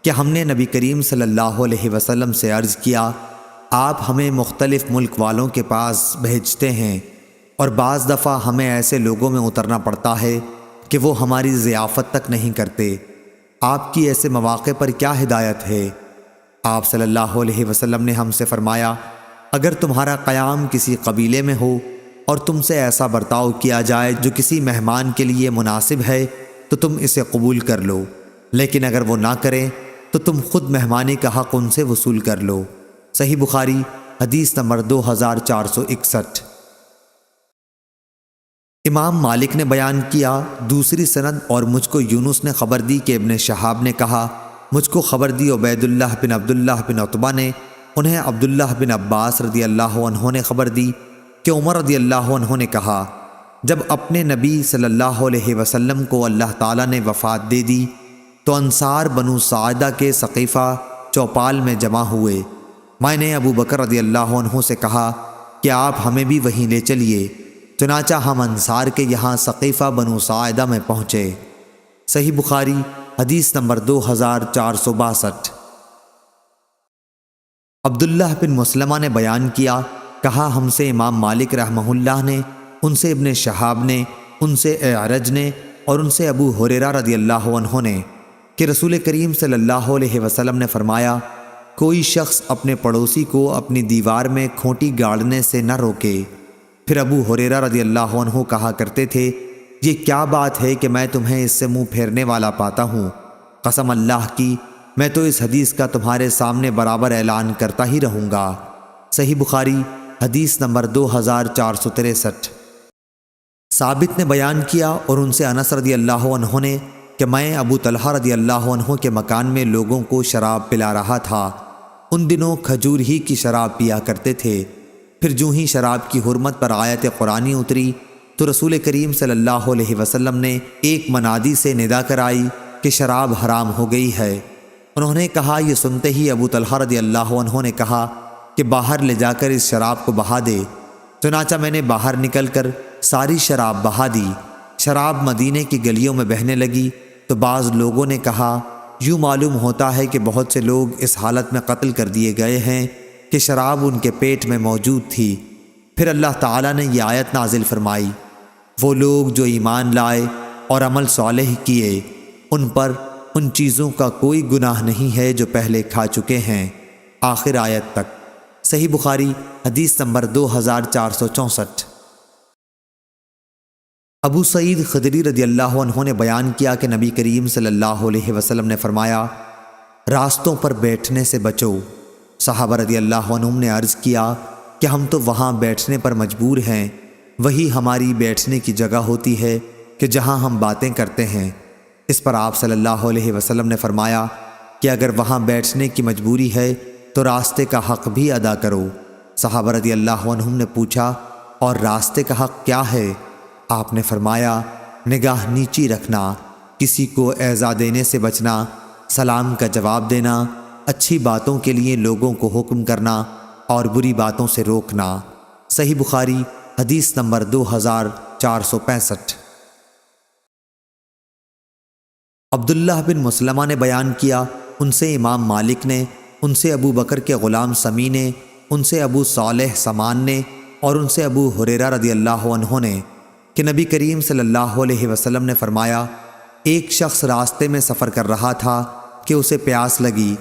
کہ ہم نے نبی کریم صلی اللہ علیہ وسلم سے عرض کیا، آپ ہمیں مختلف ملک والوں کے پاس بھیجتے ہیں اور بعض دفعہ ہمیں ایسے لوگوں میں اترنا پڑتا ہے کہ وہ ہماری ضیافت تک نہیں کرتے، آپ کی ایسے مواقع پر کیا ہدایت ہے؟ آپ صلی اللہ علیہ وسلم نے ہم سے فرمایا، اگر تمہارا قیام کسی قبیلے میں ہو اور تم سے ایسا برتاؤ کیا جائے جو کسی مہمان کے لیے مناسب ہے تو تم اسے قبول کر لو، لیکن اگر وہ نہ کریں تو تم خود مہمانی کا حق ان سے وصول کر لو۔ صحیح بخاری حدیث نمبر 2461۔ امام مالک نے بیان کیا دوسری سند اور مجھ کو یونس نے خبر دی کہ ابن شہاب نے کہا، مجھ کو خبر دی عبید اللہ بن عبداللہ بن عتبہ نے، انہیں عبداللہ بن عباس رضی اللہ عنہ نے خبر دی کہ عمر رضی اللہ عنہ نے کہا، جب اپنے نبی صلی اللہ علیہ وسلم کو اللہ تعالیٰ نے وفات دے دی تو انصار بنو ساعدہ کے سقیفہ چوپال میں جمع ہوئے۔ میں نے ابو بکر رضی اللہ عنہ سے کہا کہ آپ ہمیں بھی وہیں لے چلیے، چنانچہ ہم انصار کے یہاں سقیفہ بنو ساعدہ میں پہنچے۔ صحیح بخاری حدیث نمبر 2462۔ عبداللہ بن مسلمہ نے بیان کیا، کہا ہم سے امام مالک رحمہ اللہ نے، ان سے ابن شہاب نے، ان سے اعرج نے اور ان سے ابو ہریرہ رضی اللہ عنہ نے کہ رسول کریم صلی اللہ علیہ وسلم نے فرمایا، کوئی شخص اپنے پڑوسی کو اپنی دیوار میں کھونٹی گاڑنے سے نہ روکے۔ پھر ابو ہریرہ رضی اللہ عنہ کہا کرتے تھے، یہ کیا بات ہے کہ میں تمہیں اس سے منہ پھیرنے والا پاتا ہوں؟ قسم اللہ کی میں تو اس حدیث کا تمہارے سامنے برابر اعلان کرتا ہی رہوں گا۔ صحیح بخاری حدیث نمبر 2463۔ ثابت نے بیان کیا اور ان سے انس رضی اللہ عنہ نے کہ میں ابو طلحہ رضی اللہ عنہ کے مکان میں لوگوں کو شراب پلا رہا تھا۔ ان دنوں کھجور ہی کی شراب پیا کرتے تھے۔ پھر جو ہی شراب کی حرمت پر آیت قرآنی اتری تو رسول کریم صلی اللہ علیہ وسلم نے ایک منادی سے ندا کرائی کہ شراب حرام ہو گئی ہے۔ انہوں نے کہا، یہ سنتے ہی ابو طلحہ رضی اللہ عنہ نے کہا کہ باہر لے جا کر اس شراب کو بہا دے۔ چنانچہ میں نے باہر نکل کر ساری شراب بہا دی۔ شراب مدینے کی گلیوں میں بہنے لگی تو بعض لوگوں نے کہا، یوں معلوم ہوتا ہے کہ بہت سے لوگ اس حالت میں قتل کر دیے گئے ہیں کہ شراب ان کے پیٹ میں موجود تھی۔ پھر اللہ تعالیٰ نے یہ آیت نازل فرمائی، وہ لوگ جو ایمان لائے اور عمل صالح کیے ان پر ان چیزوں کا کوئی گناہ نہیں ہے جو پہلے کھا چکے ہیں، آخر آیت تک۔ صحیح بخاری حدیث نمبر 2464۔ ابو سعید خدری رضی اللہ عنہ نے بیان کیا کہ نبی کریم صلی اللہ علیہ وسلم نے فرمایا، راستوں پر بیٹھنے سے بچو۔ صحابہ رضی اللہ عنہم نے عرض کیا کہ ہم تو وہاں بیٹھنے پر مجبور ہیں، وہی ہماری بیٹھنے کی جگہ ہوتی ہے کہ جہاں ہم باتیں کرتے ہیں۔ اس پر آپ صلی اللہ علیہ وسلم نے فرمایا کہ اگر وہاں بیٹھنے کی مجبوری ہے تو راستے کا حق بھی ادا کرو۔ صحابہ رضی اللہ عنہم نے پوچھا، اور راستے کا حق کیا ہے؟ آپ نے فرمایا، نگاہ نیچی رکھنا، کسی کو ایذا دینے سے بچنا، سلام کا جواب دینا، اچھی باتوں کے لیے لوگوں کو حکم کرنا اور بری باتوں سے روکنا۔ صحیح بخاری حدیث نمبر 2465۔ عبداللہ بن مسلمہ نے بیان کیا، ان سے امام مالک نے، ان سے ابو بکر کے غلام سمی نے، ان سے ابو صالح سمان نے، اور ان سے ابو ہریرہ رضی اللہ عنہ نے کہ نبی کریم صلی اللہ علیہ وسلم نے فرمایا، ایک شخص راستے میں سفر کر رہا تھا کہ اسے پیاس لگی،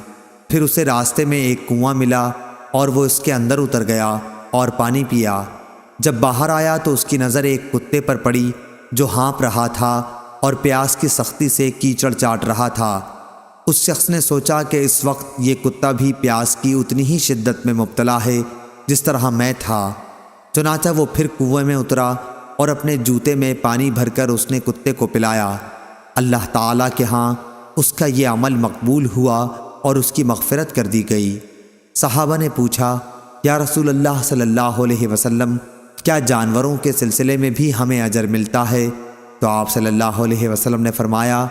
پھر اسے راستے میں ایک کنواں ملا اور وہ اس کے اندر اتر گیا اور پانی پیا۔ جب باہر آیا تو اس کی نظر ایک کتے پر پڑی جو ہانپ رہا تھا اور پیاس کی سختی سے کیچڑ چاٹ رہا تھا۔ اس شخص نے سوچا کہ اس وقت یہ کتا بھی پیاس کی اتنی ہی شدت میں مبتلا ہے جس طرح میں تھا۔ چنانچہ وہ پھر کنویں میں اترا اور اپنے جوتے میں پانی بھر کر اس نے کتے کو پلایا۔ اللہ تعالیٰ کے ہاں اس کا یہ عمل مقبول ہوا اور اس کی مغفرت کر دی گئی۔ صحابہ نے پوچھا، یا رسول اللہ صلی اللہ علیہ وسلم، کیا جانوروں کے سلسلے میں بھی ہمیں اجر ملتا ہے؟ تو آپ صلی اللہ علیہ وسلم نے فرمایا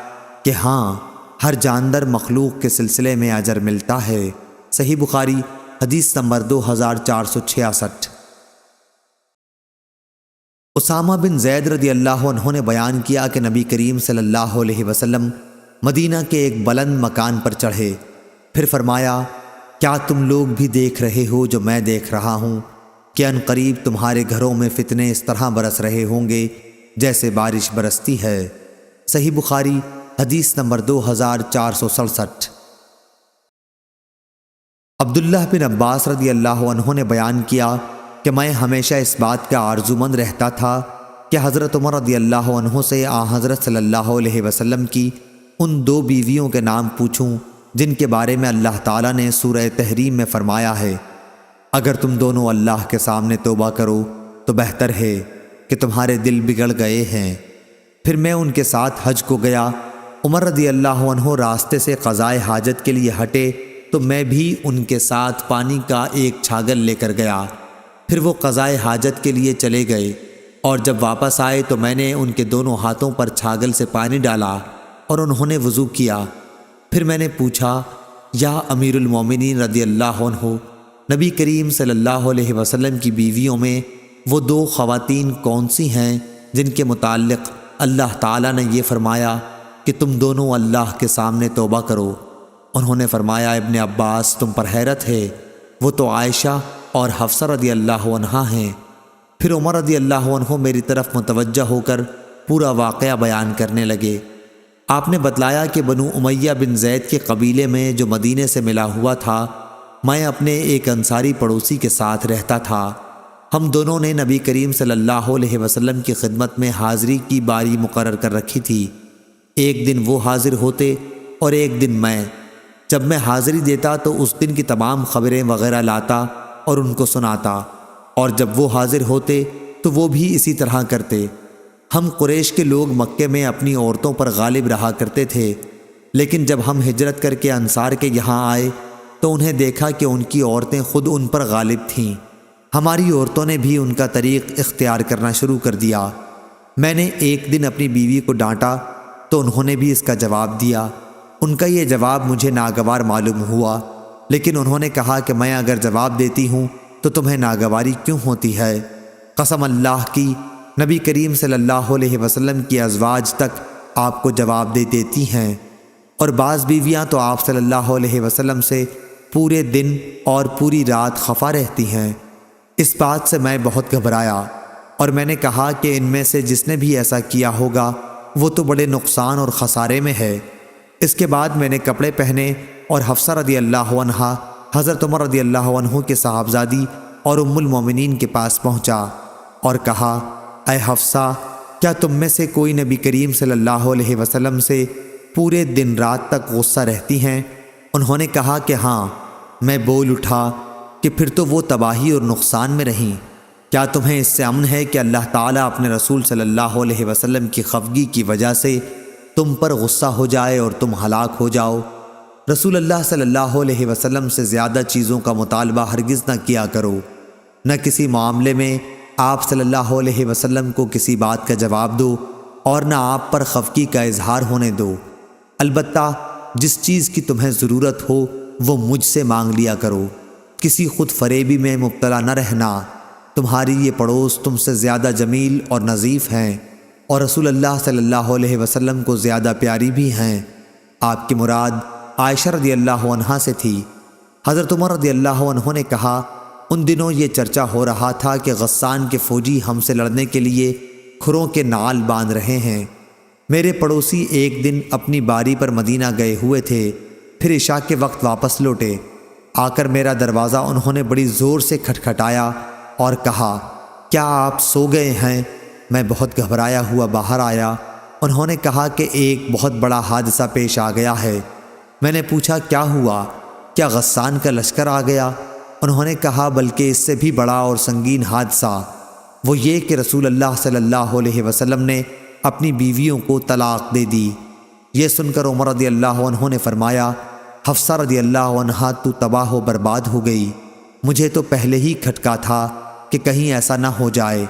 کہ ہاں، ہر جاندار مخلوق کے سلسلے میں اجر ملتا ہے۔ صحیح بخاری حدیث نمبر 2466۔ اسامہ بن زید رضی اللہ عنہ نے بیان کیا کہ نبی کریم صلی اللہ علیہ وسلم مدینہ کے ایک بلند مکان پر چڑھے، پھر فرمایا، کیا تم لوگ بھی دیکھ رہے ہو جو میں دیکھ رہا ہوں کہ ان قریب تمہارے گھروں میں فتنے اس طرح برس رہے ہوں گے جیسے بارش برستی ہے۔ صحیح بخاری حدیث نمبر 2467۔ عبداللہ بن عباس رضی اللہ عنہ نے بیان کیا کہ میں ہمیشہ اس بات کا آرزومند رہتا تھا کہ حضرت عمر رضی اللہ عنہ سے حضرت صلی اللہ علیہ وسلم کی ان دو بیویوں کے نام پوچھوں جن کے بارے میں اللہ تعالیٰ نے سورہ تحریم میں فرمایا ہے، اگر تم دونوں اللہ کے سامنے توبہ کرو تو بہتر ہے کہ تمہارے دل بگڑ گئے ہیں۔ پھر میں ان کے ساتھ حج کو گیا۔ عمر رضی اللہ عنہ راستے سے قضائے حاجت کے لیے ہٹے تو میں بھی ان کے ساتھ پانی کا ایک چھاگل لے کر گیا۔ پھر وہ قضائے حاجت کے لیے چلے گئے اور جب واپس آئے تو میں نے ان کے دونوں ہاتھوں پر چھاگل سے پانی ڈالا اور انہوں نے وضو کیا۔ پھر میں نے پوچھا، یا امیر المومنین رضی اللہ عنہ، نبی کریم صلی اللہ علیہ وسلم کی بیویوں میں وہ دو خواتین کون سی ہیں جن کے متعلق اللہ تعالیٰ نے یہ فرمایا کہ تم دونوں اللہ کے سامنے توبہ کرو؟ انہوں نے فرمایا، ابن عباس، تم پر حیرت ہے، وہ تو عائشہ اور حفصہ رضی اللہ عنہا ہیں۔ پھر عمر رضی اللہ عنہ میری طرف متوجہ ہو کر پورا واقعہ بیان کرنے لگے۔ آپ نے بتلایا کہ بنو امیہ بن زید کے قبیلے میں جو مدینے سے ملا ہوا تھا، میں اپنے ایک انصاری پڑوسی کے ساتھ رہتا تھا۔ ہم دونوں نے نبی کریم صلی اللہ علیہ وسلم کی خدمت میں حاضری کی باری مقرر کر رکھی تھی۔ ایک دن وہ حاضر ہوتے اور ایک دن میں۔ جب میں حاضری دیتا تو اس دن کی تمام خبریں وغیرہ لاتا اور ان کو سناتا، اور جب وہ حاضر ہوتے تو وہ بھی اسی طرح کرتے۔ ہم قریش کے لوگ مکے میں اپنی عورتوں پر غالب رہا کرتے تھے، لیکن جب ہم ہجرت کر کے انصار کے یہاں آئے تو انہیں دیکھا کہ ان کی عورتیں خود ان پر غالب تھیں۔ ہماری عورتوں نے بھی ان کا طریق اختیار کرنا شروع کر دیا۔ میں نے ایک دن اپنی بیوی کو ڈانٹا تو انہوں نے بھی اس کا جواب دیا۔ ان کا یہ جواب مجھے ناگوار معلوم ہوا، لیکن انہوں نے کہا کہ میں اگر جواب دیتی ہوں تو تمہیں ناگواری کیوں ہوتی ہے؟ قسم اللہ کی، نبی کریم صلی اللہ علیہ وسلم کی ازواج تک آپ کو جواب دے دیتی ہیں، اور بعض بیویاں تو آپ صلی اللہ علیہ وسلم سے پورے دن اور پوری رات خفا رہتی ہیں۔ اس بات سے میں بہت گھبرایا اور میں نے کہا کہ ان میں سے جس نے بھی ایسا کیا ہوگا وہ تو بڑے نقصان اور خسارے میں ہے۔ اس کے بعد میں نے کپڑے پہنے اور حفصہ رضی اللہ عنہا حضرت عمر رضی اللہ عنہ کے صاحبزادی اور ام المومنین کے پاس پہنچا اور کہا، اے حفصہ، کیا تم میں سے کوئی نبی کریم صلی اللہ علیہ وسلم سے پورے دن رات تک غصہ رہتی ہیں؟ انہوں نے کہا کہ ہاں۔ میں بول اٹھا کہ پھر تو وہ تباہی اور نقصان میں رہیں۔ کیا تمہیں اس سے امن ہے کہ اللہ تعالیٰ اپنے رسول صلی اللہ علیہ وسلم کی خفگی کی وجہ سے تم پر غصہ ہو جائے اور تم ہلاک ہو جاؤ؟ رسول اللہ صلی اللہ علیہ وسلم سے زیادہ چیزوں کا مطالبہ ہرگز نہ کیا کرو، نہ کسی معاملے میں آپ صلی اللہ علیہ وسلم کو کسی بات کا جواب دو اور نہ آپ پر خفگی کا اظہار ہونے دو۔ البتہ جس چیز کی تمہیں ضرورت ہو وہ مجھ سے مانگ لیا کرو، کسی خود فریبی میں مبتلا نہ رہنا۔ تمہاری یہ پڑوس تم سے زیادہ جمیل اور نظیف ہیں۔ اور رسول اللہ صلی اللہ علیہ وسلم کو زیادہ پیاری بھی ہیں۔ آپ کی مراد عائشہ رضی اللہ عنہا سے تھی۔ حضرت عمر رضی اللہ عنہ نے کہا، ان دنوں یہ چرچا ہو رہا تھا کہ غسان کے فوجی ہم سے لڑنے کے لیے کھروں کے نعال باندھ رہے ہیں۔ میرے پڑوسی ایک دن اپنی باری پر مدینہ گئے ہوئے تھے، پھر عشاء کے وقت واپس لوٹے۔ آ کر میرا دروازہ انہوں نے بڑی زور سے کھٹکھٹایا اور کہا، کیا آپ سو گئے ہیں؟ میں بہت گھبرایا ہوا باہر آیا۔ انہوں نے کہا کہ ایک بہت بڑا حادثہ پیش آ گیا ہے۔ میں نے پوچھا، کیا ہوا؟ کیا غسان کا لشکر آ گیا؟ انہوں نے کہا، بلکہ اس سے بھی بڑا اور سنگین حادثہ، وہ یہ کہ رسول اللہ صلی اللہ علیہ وسلم نے اپنی بیویوں کو طلاق دے دی۔ یہ سن کر عمر رضی اللہ عنہ نے فرمایا، حفصہ رضی اللہ عنہا تو تباہ و برباد ہو گئی، مجھے تو پہلے ہی کھٹکا تھا کہ کہیں ایسا نہ ہو جائے۔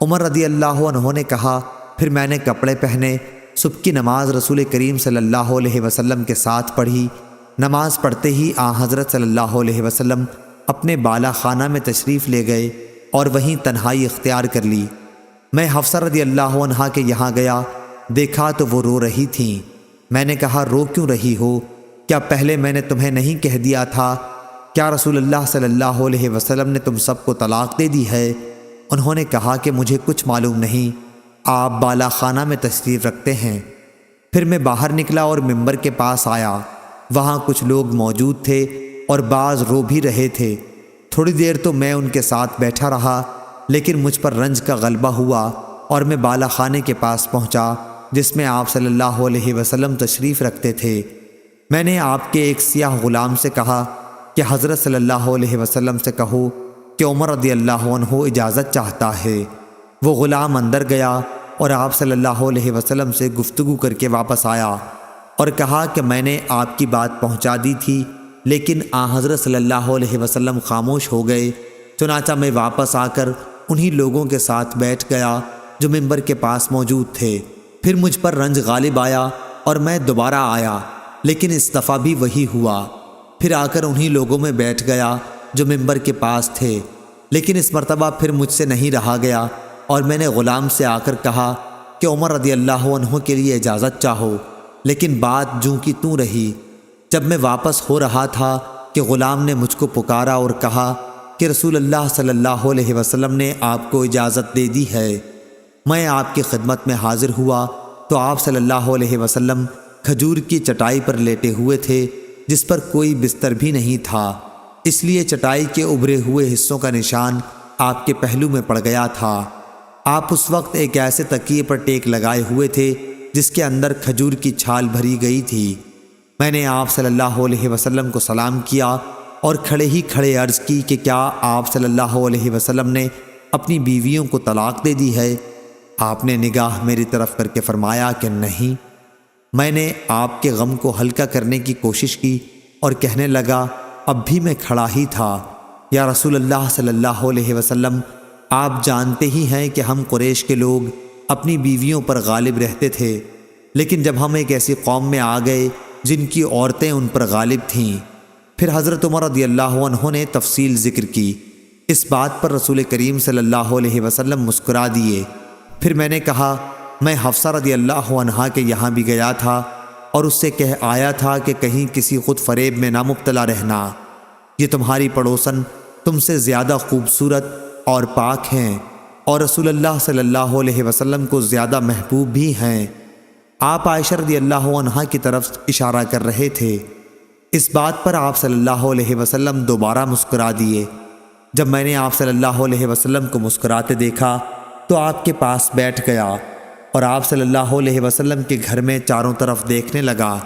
عمر رضی اللہ عنہ نے کہا، پھر میں نے کپڑے پہنے، صبح کی نماز رسول کریم صلی اللہ علیہ وسلم کے ساتھ پڑھی۔ نماز پڑھتے ہی حضرت صلی اللہ علیہ وسلم اپنے بالا خانہ میں تشریف لے گئے اور وہیں تنہائی اختیار کر لی۔ میں حفصہ رضی اللہ عنہا کے یہاں گیا، دیکھا تو وہ رو رہی تھیں۔ میں نے کہا، رو کیوں رہی ہو؟ کیا پہلے میں نے تمہیں نہیں کہہ دیا تھا؟ کیا رسول اللہ صلی اللہ علیہ وسلم نے تم سب کو طلاق دے دی ہے؟ انہوں نے کہا کہ مجھے کچھ معلوم نہیں، آپ بالا خانہ میں تشریف رکھتے ہیں۔ پھر میں باہر نکلا اور ممبر کے پاس آیا۔ وہاں کچھ لوگ موجود تھے اور بعض رو بھی رہے تھے۔ تھوڑی دیر تو میں ان کے ساتھ بیٹھا رہا، لیکن مجھ پر رنج کا غلبہ ہوا اور میں بالا خانے کے پاس پہنچا جس میں آپ صلی اللہ علیہ وسلم تشریف رکھتے تھے۔ میں نے آپ کے ایک سیاہ غلام سے کہا کہ حضرت صلی اللہ علیہ وسلم سے کہو کہ عمر رضی اللہ عنہ اجازت چاہتا ہے۔ وہ غلام اندر گیا اور آپ صلی اللہ علیہ وسلم سے گفتگو کر کے واپس آیا اور کہا کہ میں نے آپ کی بات پہنچا دی تھی، لیکن حضرت صلی اللہ علیہ وسلم خاموش ہو گئے۔ چنانچہ میں واپس آ کر انہی لوگوں کے ساتھ بیٹھ گیا جو ممبر کے پاس موجود تھے۔ پھر مجھ پر رنج غالب آیا اور میں دوبارہ آیا، لیکن اس دفعہ بھی وہی ہوا۔ پھر آ کر انہی لوگوں میں بیٹھ گیا جو ممبر کے پاس تھے، لیکن اس مرتبہ پھر مجھ سے نہیں رہا گیا اور میں نے غلام سے آ کر کہا کہ عمر رضی اللہ عنہ کے لیے اجازت چاہو، لیکن بات جوں کی توں رہی۔ جب میں واپس ہو رہا تھا کہ غلام نے مجھ کو پکارا اور کہا کہ رسول اللہ صلی اللہ علیہ وسلم نے آپ کو اجازت دے دی ہے۔ میں آپ کی خدمت میں حاضر ہوا تو آپ صلی اللہ علیہ وسلم کھجور کی چٹائی پر لیٹے ہوئے تھے جس پر کوئی بستر بھی نہیں تھا، اس لیے چٹائی کے ابھرے ہوئے حصوں کا نشان آپ کے پہلو میں پڑ گیا تھا۔ آپ اس وقت ایک ایسے تکیے پر ٹیک لگائے ہوئے تھے جس کے اندر کھجور کی چھال بھری گئی تھی۔ میں نے آپ صلی اللہ علیہ وسلم کو سلام کیا اور کھڑے ہی کھڑے عرض کی کہ کیا آپ صلی اللہ علیہ وسلم نے اپنی بیویوں کو طلاق دے دی ہے؟ آپ نے نگاہ میری طرف کر کے فرمایا کہ نہیں۔ میں نے آپ کے غم کو ہلکا کرنے کی کوشش کی اور کہنے لگا، اب بھی میں کھڑا ہی تھا، یا رسول اللہ صلی اللہ علیہ وسلم، آپ جانتے ہی ہیں کہ ہم قریش کے لوگ اپنی بیویوں پر غالب رہتے تھے، لیکن جب ہم ایک ایسی قوم میں آ گئے جن کی عورتیں ان پر غالب تھیں۔ پھر حضرت عمر رضی اللہ عنہ نے تفصیل ذکر کی۔ اس بات پر رسول کریم صلی اللہ علیہ وسلم مسکرا دیے۔ پھر میں نے کہا، میں حفصہ رضی اللہ عنہا کے یہاں بھی گیا تھا اور اس سے کہہ آیا تھا کہ کہیں کسی خود فریب میں نہ مبتلا رہنا، یہ تمہاری پڑوسن تم سے زیادہ خوبصورت اور پاک ہیں اور رسول اللہ صلی اللہ علیہ وسلم کو زیادہ محبوب بھی ہیں۔ آپ عائشہ رضی اللہ عنہا کی طرف اشارہ کر رہے تھے۔ اس بات پر آپ صلی اللہ علیہ وسلم دوبارہ مسکرا دیے۔ جب میں نے آپ صلی اللہ علیہ وسلم کو مسکراتے دیکھا تو آپ کے پاس بیٹھ گیا اور آپ صلی اللہ علیہ وسلم کے گھر میں چاروں طرف دیکھنے لگا۔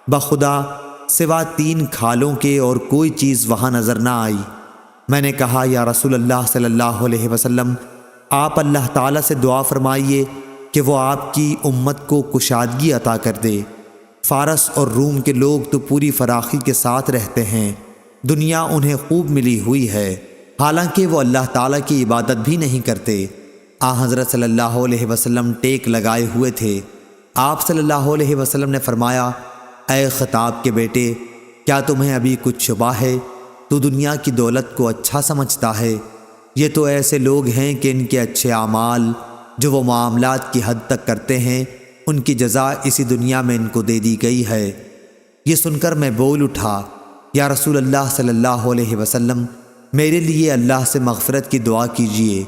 بخدا سوا 3 کھالوں کے اور کوئی چیز وہاں نظر نہ آئی۔ میں نے کہا، یا رسول اللہ صلی اللہ علیہ وسلم، آپ اللہ تعالیٰ سے دعا فرمائیے کہ وہ آپ کی امت کو کشادگی عطا کر دے۔ فارس اور روم کے لوگ تو پوری فراخی کے ساتھ رہتے ہیں، دنیا انہیں خوب ملی ہوئی ہے، حالانکہ وہ اللہ تعالیٰ کی عبادت بھی نہیں کرتے۔ حضرت صلی اللہ علیہ وسلم ٹیک لگائے ہوئے تھے۔ آپ صلی اللہ علیہ وسلم نے فرمایا، اے خطاب کے بیٹے، کیا تمہیں ابھی کچھ شبہ ہے؟ تو دنیا کی دولت کو اچھا سمجھتا ہے؟ یہ تو ایسے لوگ ہیں کہ ان کے اچھے اعمال جو وہ معاملات کی حد تک کرتے ہیں ان کی جزا اسی دنیا میں ان کو دے دی گئی ہے۔ یہ سن کر میں بول اٹھا، یا رسول اللہ صلی اللہ علیہ وسلم، میرے لیے اللہ سے مغفرت کی دعا کیجیے۔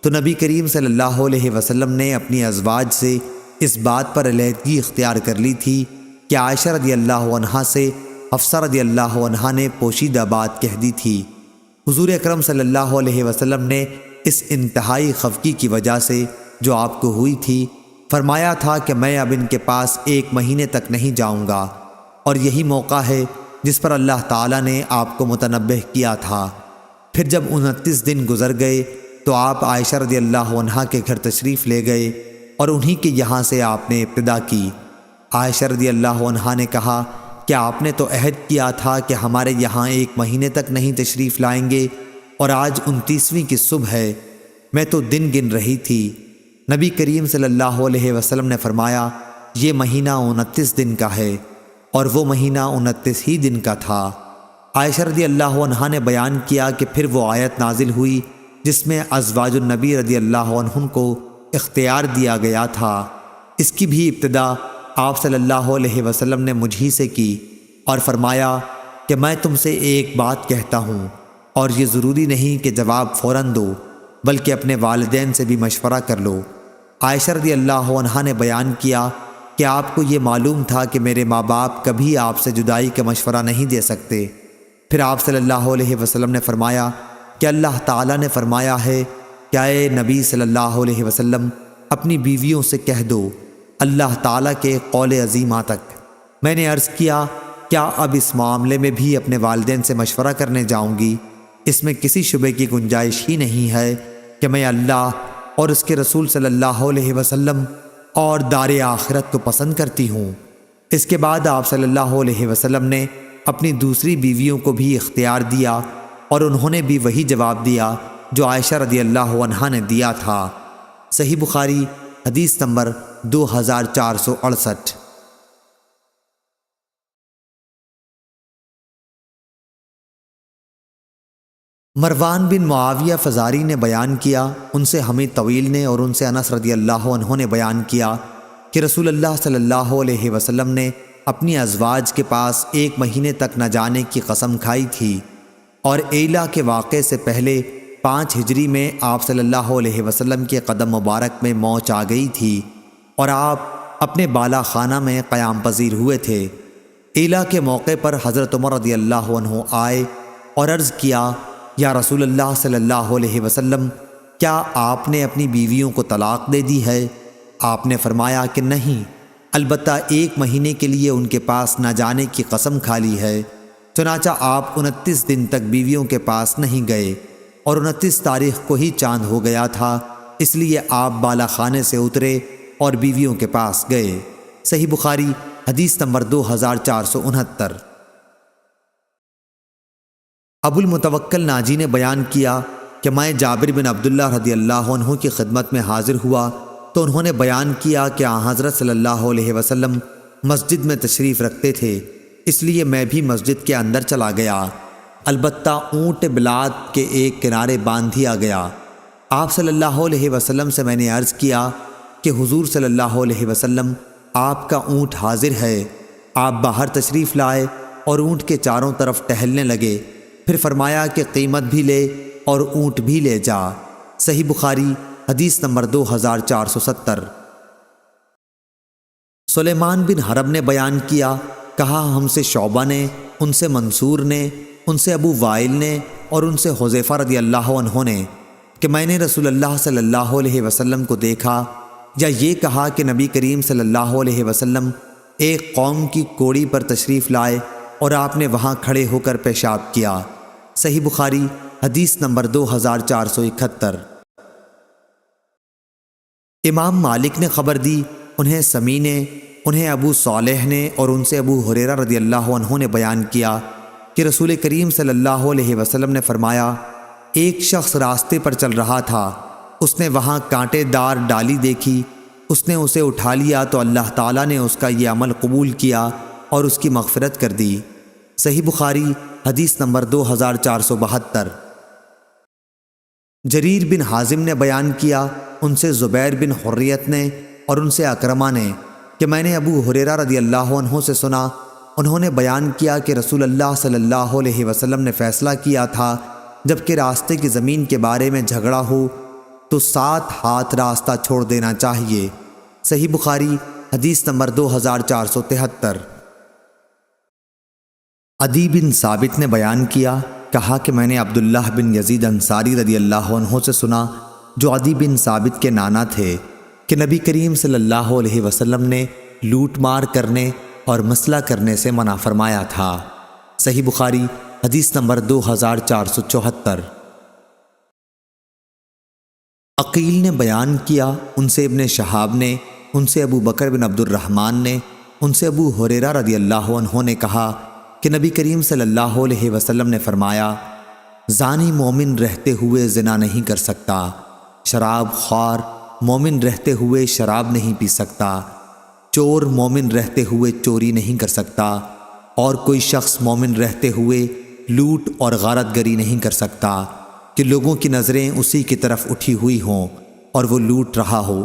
تو نبی کریم صلی اللہ علیہ وسلم نے اپنی ازواج سے اس بات پر علیحدگی اختیار کر لی تھی کہ عائشہ رضی اللہ عنہا سے حفصہ رضی اللہ عنہا نے پوشیدہ بات کہہ دی تھی۔ حضور اکرم صلی اللہ علیہ وسلم نے اس انتہائی خفگی کی وجہ سے جو آپ کو ہوئی تھی فرمایا تھا کہ میں اب ان کے پاس 1 مہینے تک نہیں جاؤں گا، اور یہی موقع ہے جس پر اللہ تعالیٰ نے آپ کو متنبہ کیا تھا۔ پھر جب 29 دن گزر گئے تو آپ عائشہ رضی اللہ عنہا کے گھر تشریف لے گئے اور انہی کے یہاں سے آپ نے ابتدا کی۔ عائشہ رضی اللہ عنہا نے کہا کہ آپ نے تو عہد کیا تھا کہ ہمارے یہاں 1 مہینے تک نہیں تشریف لائیں گے، اور آج 29ویں کی صبح ہے، میں تو دن گن رہی تھی۔ نبی کریم صلی اللہ علیہ وسلم نے فرمایا، یہ مہینہ 29 دن کا ہے، اور وہ مہینہ 29 ہی دن کا تھا۔ عائشہ رضی اللہ عنہا نے بیان کیا کہ پھر وہ آیت نازل ہوئی جس میں ازواج النبی رضی اللہ عنہم کو اختیار دیا گیا تھا۔ اس کی بھی ابتدا آپ صلی اللہ علیہ وسلم نے مجھ ہی سے کی اور فرمایا کہ میں تم سے ایک بات کہتا ہوں، اور یہ ضروری نہیں کہ جواب فوراً دو، بلکہ اپنے والدین سے بھی مشورہ کر لو۔ عائشہ رضی اللہ عنہا نے بیان کیا کہ آپ کو یہ معلوم تھا کہ میرے ماں باپ کبھی آپ سے جدائی کا مشورہ نہیں دے سکتے۔ پھر آپ صلی اللہ علیہ وسلم نے فرمایا کہ اللہ تعالیٰ نے فرمایا ہے کہ اے نبی صلی اللہ علیہ وسلم، اپنی بیویوں سے کہہ دو اللہ تعالیٰ کے قول عظیمہ تک۔ میں نے عرض کیا، کیا اب اس معاملے میں بھی اپنے والدین سے مشورہ کرنے جاؤں گی؟ اس میں کسی شبے کی گنجائش ہی نہیں ہے کہ میں اللہ اور اس کے رسول صلی اللہ علیہ وسلم اور دار آخرت کو پسند کرتی ہوں۔ اس کے بعد آپ صلی اللہ علیہ وسلم نے اپنی دوسری بیویوں کو بھی اختیار دیا، اور انہوں نے بھی وہی جواب دیا جو عائشہ رضی اللہ عنہا نے دیا تھا۔ صحیح بخاری حدیث نمبر 2468۔ مروان بن معاویہ فزاری نے بیان کیا، ان سے حمید طویل نے اور ان سے انس رضی اللہ عنہ نے بیان کیا کہ رسول اللہ صلی اللہ علیہ وسلم نے اپنی ازواج کے پاس 1 مہینے تک نہ جانے کی قسم کھائی تھی، اور ایلا کے واقعے سے پہلے 5 ہجری میں آپ صلی اللہ علیہ وسلم کے قدم مبارک میں موج آ گئی تھی، اور آپ اپنے بالا خانہ میں قیام پذیر ہوئے تھے۔ ایلا کے موقع پر حضرت عمر رضی اللہ عنہ آئے اور عرض کیا، یا رسول اللہ صلی اللہ علیہ وسلم، کیا آپ نے اپنی بیویوں کو طلاق دے دی ہے؟ آپ نے فرمایا کہ نہیں، البتہ 1 مہینے کے لیے ان کے پاس نہ جانے کی قسم کھا لی ہے۔ چنانچہ آپ 29 دن تک بیویوں کے پاس نہیں گئے، اور 29 تاریخ کو ہی چاند ہو گیا تھا، اس لیے آپ بالا خانے سے اترے اور بیویوں کے پاس گئے۔ صحیح بخاری حدیث نمبر 2469۔ ابو المتوکل ناجی نے بیان کیا کہ میں جابر بن عبداللہ رضی اللہ عنہ کی خدمت میں حاضر ہوا تو انہوں نے بیان کیا کہ حضرت صلی اللہ علیہ وسلم مسجد میں تشریف رکھتے تھے، اس لیے میں بھی مسجد کے اندر چلا گیا، البتہ اونٹ بلاد کے ایک کنارے باندھ دیا گیا۔ آپ صلی اللہ علیہ وسلم سے میں نے عرض کیا کہ حضور صلی اللہ علیہ وسلم، آپ کا اونٹ حاضر ہے۔ آپ باہر تشریف لائے اور اونٹ کے چاروں طرف ٹہلنے لگے، پھر فرمایا کہ قیمت بھی لے اور اونٹ بھی لے جا۔ صحیح بخاری حدیث نمبر 2470۔ سلیمان بن حرب نے بیان کیا، کہا ہم سے شعبہ نے، ان سے منصور نے، ان سے ابو وائل نے اور ان سے حذیفہ رضی اللہ عنہ نے کہ میں نے رسول اللہ صلی اللہ علیہ وسلم کو دیکھا، یا یہ کہا کہ نبی کریم صلی اللہ علیہ وسلم ایک قوم کی کوڑی پر تشریف لائے اور آپ نے وہاں کھڑے ہو کر پیشاب کیا۔ صحیح بخاری حدیث نمبر 2471۔ امام مالک نے خبر دی، انہیں سمی نے، انہیں ابو صالح نے اور ان سے ابو ہریرہ رضی اللہ عنہ نے بیان کیا کہ رسول کریم صلی اللہ علیہ وسلم نے فرمایا، ایک شخص راستے پر چل رہا تھا، اس نے وہاں کانٹے دار ڈالی دیکھی، اس نے اسے اٹھا لیا تو اللہ تعالیٰ نے اس کا یہ عمل قبول کیا اور اس کی مغفرت کر دی۔ صحیح بخاری حدیث نمبر 2472۔ جریر بن حازم نے بیان کیا ان سے زبیر بن حریت نے اور ان سے اکرمہ نے کہ میں نے ابو ہریرہ رضی اللہ عنہ سے سنا، انہوں نے بیان کیا کہ رسول اللہ صلی اللہ علیہ وسلم نے فیصلہ کیا تھا جب کہ راستے کی زمین کے بارے میں جھگڑا ہو تو 7 ہاتھ راستہ چھوڑ دینا چاہیے۔ صحیح بخاری حدیث نمبر 2473۔ عدی بن ثابت نے بیان کیا، کہا کہ میں نے عبداللہ بن یزید انصاری رضی اللہ عنہ سے سنا جو عدی بن ثابت کے نانا تھے کہ نبی کریم صلی اللہ علیہ وسلم نے لوٹ مار کرنے اور مسئلہ کرنے سے منع فرمایا تھا۔ صحیح بخاری حدیث نمبر 2474۔ عقیل نے بیان کیا ان سے ابن شہاب نے، ان سے ابو بکر بن عبد الرحمن نے، ان سے ابو ہریرہ رضی اللہ عنہ نے کہا کہ نبی کریم صلی اللہ علیہ وسلم نے فرمایا، زانی مومن رہتے ہوئے زنا نہیں کر سکتا، شراب خوار مومن رہتے ہوئے شراب نہیں پی سکتا، چور مومن رہتے ہوئے چوری نہیں کر سکتا، اور کوئی شخص مومن رہتے ہوئے لوٹ اور غارت گری نہیں کر سکتا کہ لوگوں کی نظریں اسی کی طرف اٹھی ہوئی ہوں اور وہ لوٹ رہا ہو۔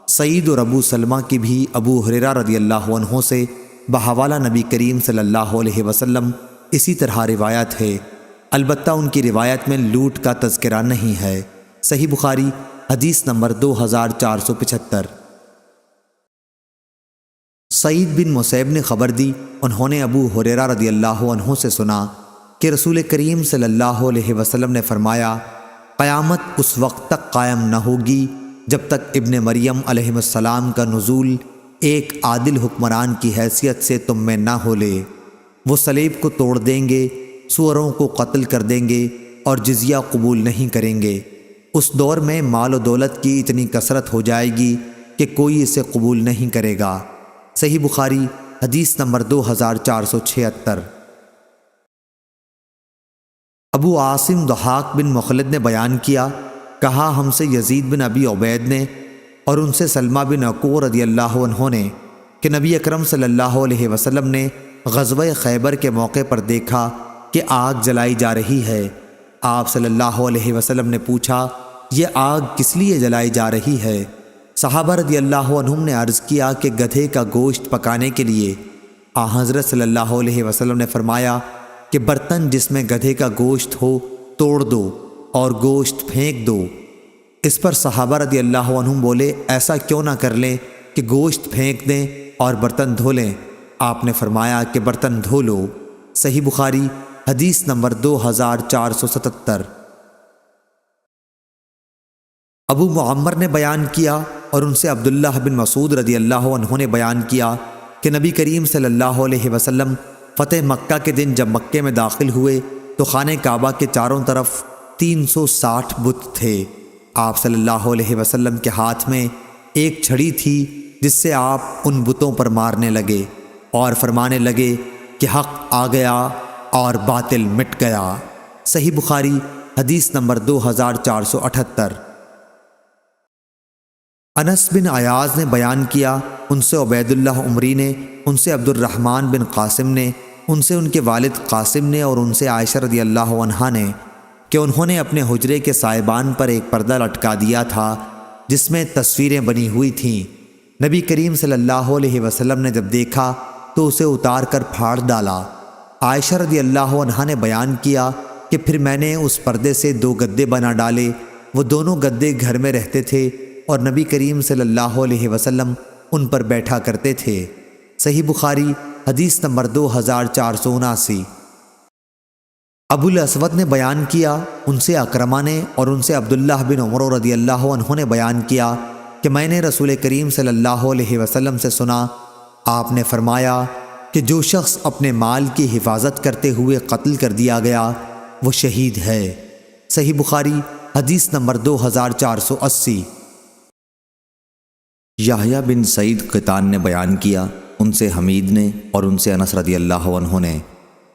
سعید اور ابو سلمہ کی بھی ابو ہریرہ رضی اللہ عنہ سے بحوالہ نبی کریم صلی اللہ علیہ وسلم اسی طرح روایت ہے، البتہ ان کی روایت میں لوٹ کا تذکرہ نہیں ہے۔ صحیح بخاری حدیث نمبر 2475۔ سعید بن مسیب نے خبر دی، انہوں نے ابو ہریرہ رضی اللہ عنہ سے سنا کہ رسول کریم صلی اللہ علیہ وسلم نے فرمایا، قیامت اس وقت تک قائم نہ ہوگی جب تک ابن مریم علیہ السلام کا نزول ایک عادل حکمران کی حیثیت سے تم میں نہ ہو لے۔ وہ صلیب کو توڑ دیں گے، سوروں کو قتل کر دیں گے اور جزیہ قبول نہیں کریں گے۔ اس دور میں مال و دولت کی اتنی کثرت ہو جائے گی کہ کوئی اسے قبول نہیں کرے گا۔ صحیح بخاری حدیث نمبر 2476۔ ابو عاصم ضحاک بن مخلد نے بیان کیا، کہا ہم سے یزید بن ابی عبید نے اور ان سے سلمہ بن عقوع رضی اللہ عنہ نے کہ نبی اکرم صلی اللہ علیہ وسلم نے غزوہ خیبر کے موقع پر دیکھا کہ آگ جلائی جا رہی ہے۔ آپ صلی اللہ علیہ وسلم نے پوچھا، یہ آگ کس لیے جلائی جا رہی ہے؟ صحابہ رضی اللہ عنہم نے عرض کیا کہ گدھے کا گوشت پکانے کے لیے۔ حضرت صلی اللہ علیہ وسلم نے فرمایا کہ برتن جس میں گدھے کا گوشت ہو توڑ دو اور گوشت پھینک دو۔ اس پر صحابہ رضی اللہ عنہم بولے، ایسا کیوں نہ کر لیں کہ گوشت پھینک دیں اور برتن دھو لیں؟ آپ نے فرمایا کہ برتن دھو لو۔ صحیح بخاری حدیث نمبر 2477۔ ابو معمر نے بیان کیا اور ان سے عبداللہ بن مسعود رضی اللہ عنہ نے بیان کیا کہ نبی کریم صلی اللہ علیہ وسلم فتح مکہ کے دن جب مکے میں داخل ہوئے تو خانہ کعبہ کے چاروں طرف 360 بت تھے۔ آپ صلی اللہ علیہ وسلم کے ہاتھ میں ایک چھڑی تھی جس سے آپ ان بتوں پر مارنے لگے اور فرمانے لگے کہ حق آ گیا اور باطل مٹ گیا۔ صحیح بخاری حدیث نمبر 2478۔ انس بن عیاض نے بیان کیا، ان سے عبید اللہ عمری نے، ان سے عبد الرحمن بن قاسم نے، ان سے ان کے والد قاسم نے اور ان سے عائشہ رضی اللہ عنہا نے کہ انہوں نے اپنے حجرے کے سائبان پر ایک پردہ لٹکا دیا تھا جس میں تصویریں بنی ہوئی تھیں۔ نبی کریم صلی اللہ علیہ وسلم نے جب دیکھا تو اسے اتار کر پھاڑ ڈالا۔ عائشہ رضی اللہ عنہا نے بیان کیا کہ پھر میں نے اس پردے سے 2 گدے بنا ڈالے، وہ دونوں گدے گھر میں رہتے تھے اور نبی کریم صلی اللہ علیہ وسلم ان پر بیٹھا کرتے تھے۔ صحیح بخاری حدیث نمبر 2479۔ ابو الاسود نے بیان کیا، ان سے اکرمہ نے اور ان سے عبداللہ بن عمر رضی اللہ عنہ نے بیان کیا کہ میں نے رسول کریم صلی اللہ علیہ وسلم سے سنا، آپ نے فرمایا کہ جو شخص اپنے مال کی حفاظت کرتے ہوئے قتل کر دیا گیا وہ شہید ہے۔ صحیح بخاری حدیث نمبر 2480۔ یحییٰ بن سعید قطان نے بیان کیا، ان سے حمید نے اور ان سے انس رضی اللہ عنہ نے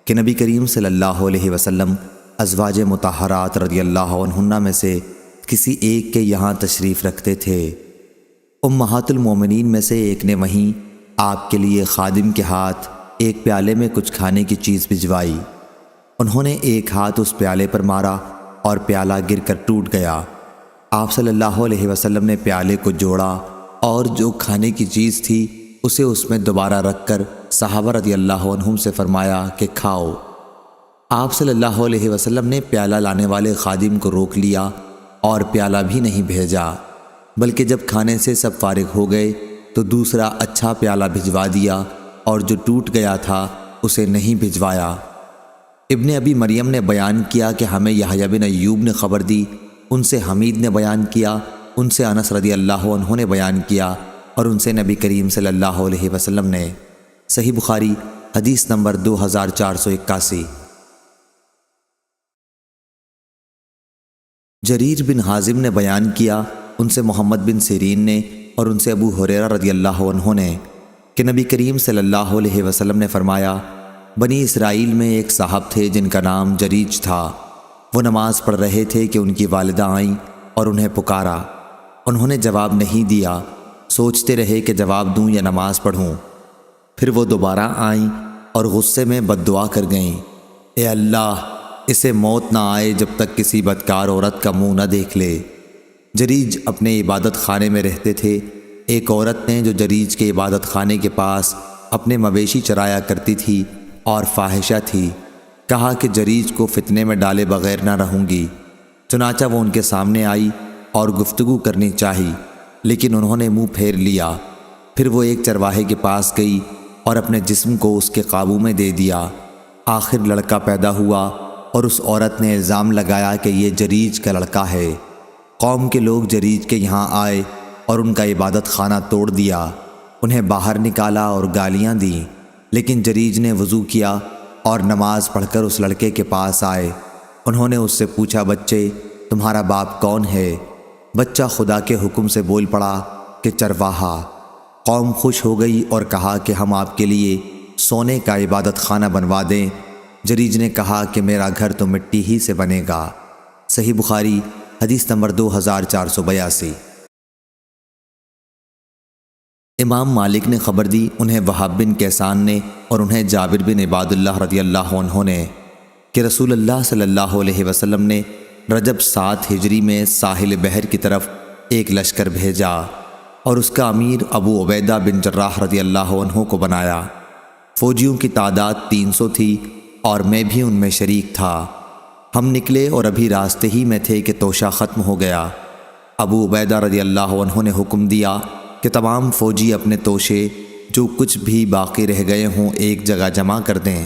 کہ نبی کریم صلی اللہ علیہ وسلم ازواج مطہرات رضی اللہ عنہن میں سے کسی ایک کے یہاں تشریف رکھتے تھے۔ امہات المومنین میں سے ایک نے وہیں آپ کے لیے خادم کے ہاتھ ایک پیالے میں کچھ کھانے کی چیز بھجوائی۔ انہوں نے ایک ہاتھ اس پیالے پر مارا اور پیالہ گر کر ٹوٹ گیا۔ آپ صلی اللہ علیہ وسلم نے پیالے کو جوڑا اور جو کھانے کی چیز تھی اسے اس میں دوبارہ رکھ کر صحابہ رضی اللہ عنہم سے فرمایا کہ کھاؤ۔ آپ صلی اللہ علیہ وسلم نے پیالہ لانے والے خادم کو روک لیا اور پیالہ بھی نہیں بھیجا، بلکہ جب کھانے سے سب فارغ ہو گئے تو دوسرا اچھا پیالہ بھجوا دیا اور جو ٹوٹ گیا تھا اسے نہیں بھجوایا۔ ابن ابی مریم نے بیان کیا کہ ہمیں یحییٰ بن ایوب نے خبر دی، ان سے حمید نے بیان کیا، ان سے انس رضی اللہ عنہ نے بیان کیا اور ان سے نبی کریم صلی اللہ علیہ وسلم نے۔ صحیح بخاری حدیث نمبر 2481۔ جریر بن حازم نے بیان کیا، ان سے محمد بن سیرین نے اور ان سے ابو ہریرہ رضی اللہ عنہ نے کہ نبی کریم صلی اللہ علیہ وسلم نے فرمایا، بنی اسرائیل میں ایک صاحب تھے جن کا نام جریج تھا۔ وہ نماز پڑھ رہے تھے کہ ان کی والدہ آئیں اور انہیں پکارا۔ انہوں نے جواب نہیں دیا، سوچتے رہے کہ جواب دوں یا نماز پڑھوں۔ پھر وہ دوبارہ آئیں اور غصے میں بد دعا کر گئیں، اے اللہ، اسے موت نہ آئے جب تک کسی بدکار عورت کا منہ نہ دیکھ لے۔ جریج اپنے عبادت خانے میں رہتے تھے۔ ایک عورت نے جو جریج کے عبادت خانے کے پاس اپنے مویشی چرایا کرتی تھی اور فاحشہ تھی، کہا کہ جریج کو فتنے میں ڈالے بغیر نہ رہوں گی۔ چنانچہ وہ ان کے سامنے آئی اور گفتگو کرنی چاہی، لیکن انہوں نے منہ پھیر لیا۔ پھر وہ ایک چرواہے کے پاس گئی اور اپنے جسم کو اس کے قابو میں دے دیا۔ آخر لڑکا پیدا ہوا اور اس عورت نے الزام لگایا کہ یہ جریج کا لڑکا ہے۔ قوم کے لوگ جریج کے یہاں آئے اور ان کا عبادت خانہ توڑ دیا، انہیں باہر نکالا اور گالیاں دیں، لیکن جریج نے وضو کیا اور نماز پڑھ کر اس لڑکے کے پاس آئے۔ انہوں نے اس سے پوچھا، بچے تمہارا باپ کون ہے؟ بچہ خدا کے حکم سے بول پڑا کہ چرواہا۔ قوم خوش ہو گئی اور کہا کہ ہم آپ کے لیے سونے کا عبادت خانہ بنوا دیں۔ جریج نے کہا کہ میرا گھر تو مٹی ہی سے بنے گا۔ صحیح بخاری حدیث نمبر 2482۔ امام مالک نے خبر دی، انہیں وہب بن کیسان نے اور انہیں جابر بن عباد اللہ رضی اللہ عنہ نے کہ رسول اللہ صلی اللہ علیہ وسلم نے رجب 7 ہجری میں ساحل بحر کی طرف ایک لشکر بھیجا اور اس کا امیر ابو عبیدہ بن جراح رضی اللہ عنہ کو بنایا۔ فوجیوں کی تعداد 300 تھی اور میں بھی ان میں شریک تھا۔ ہم نکلے اور ابھی راستے ہی میں تھے کہ توشہ ختم ہو گیا۔ ابو عبیدہ رضی اللہ عنہ نے حکم دیا کہ تمام فوجی اپنے توشے جو کچھ بھی باقی رہ گئے ہوں ایک جگہ جمع کر دیں۔